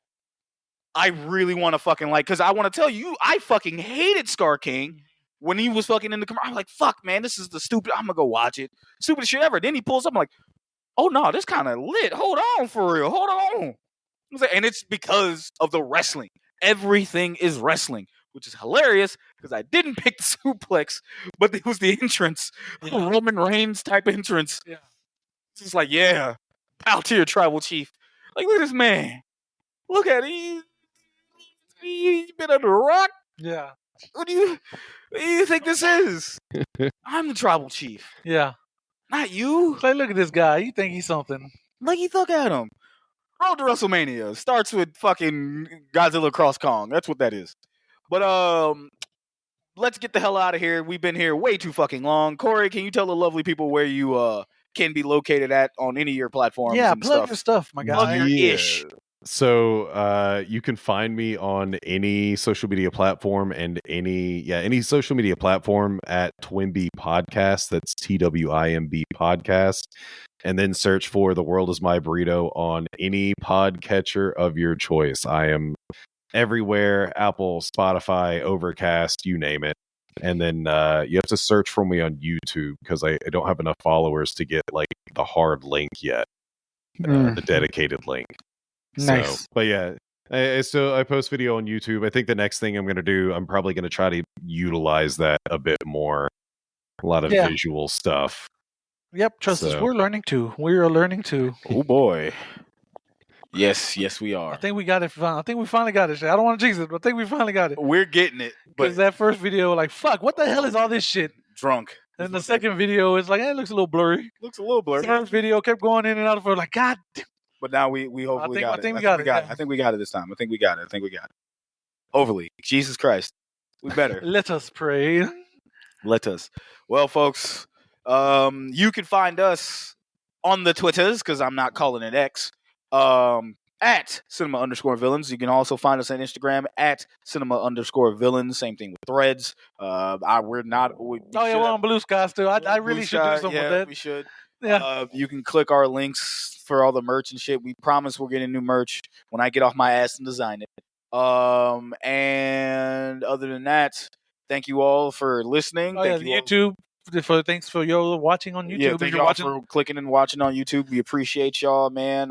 I really want to fucking because I want to tell you, I fucking hated Scar King when he was fucking in the commercial. I'm like, fuck, man, this is the stupid. I'm gonna go watch it. Stupidest shit ever. Then he pulls up. I'm like, oh no, this kind of lit. Hold on, for real. Hold on. And it's because of the wrestling. Everything is wrestling, which is hilarious because I didn't pick the suplex, but it was the entrance, the Roman Reigns type entrance. Yeah. It's just like, yeah, bow to your tribal chief. Like, look at this man. Look at him. He's been under a rock. Yeah. What do you think this is? I'm the tribal chief, Yeah. not you. It's like, look at this guy. You think he's something? Like, you look at him. Road to WrestleMania starts with fucking Godzilla Cross Kong. That's what that is. But let's get the hell out of here. We've been here way too fucking long. Corey, can you tell the lovely people where you can be located at on any of your platforms? Yeah, and plug stuff? your stuff, my guy. Plug your ish. So you can find me on any social media platform and any social media platform at Twimby Podcast. That's TWIMB Podcast. And then search for The World is My Burrito on any podcatcher of your choice. I am everywhere: Apple, Spotify, Overcast, you name it. And then you have to search for me on YouTube because I don't have enough followers to get like the hard link yet, the dedicated link. Nice. So, but yeah, I post video on YouTube. I think the next thing I'm going to do, I'm probably going to try to utilize that a bit more. A lot of visual stuff. Yep, trust us. We're learning too. We are learning too. Oh boy. Yes, we are. I think we got it. I think we finally got it. I don't want to jinx it, but I think we finally got it. We're getting it. Because that first video, like, fuck, what the hell is all this shit? Drunk. And the second video is like, it looks a little blurry. Looks a little blurry. Third video kept going in and out of it. Like, God damn. But now we hopefully got it. I think we got it. I think we got it this time. I think we got it. Hopefully. Jesus Christ. We better. Let us pray. Let us. Well, folks, you can find us on the Twitters, because I'm not calling it X, at cinema_villains. You can also find us on Instagram at cinema_villains. Same thing with Threads. We're not. We're on Blue Sky still. I really should do something with that. We should. Yeah. You can click our links for all the merch and shit. We promise we're getting new merch when I get off my ass and design it. And other than that, thank you all for listening. Oh, yeah, thank you all. YouTube. Thanks for your watching on YouTube. Yeah, If thank you're y'all watching, for clicking and watching on YouTube. We appreciate y'all, man.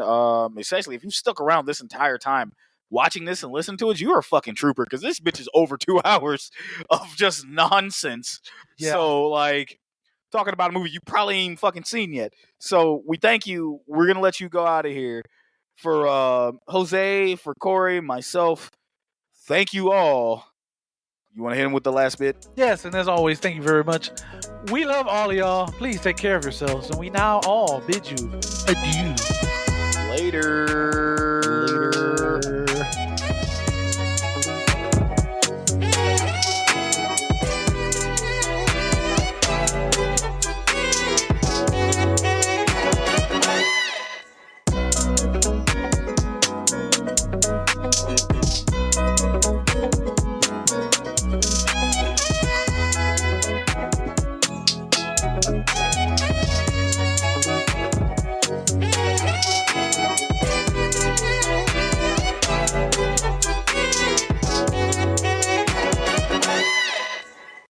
Essentially, if you stuck around this entire time watching this and listening to it, you are a fucking trooper because this bitch is over 2 hours of just nonsense. Yeah. So, like, talking about a movie you probably ain't fucking seen yet. So, we thank you. We're going to let you go out of here. For Jose, for Kory, myself, thank you all. You want to hit him with the last bit? Yes, and as always, thank you very much. We love all of y'all. Please take care of yourselves, and we now all bid you adieu.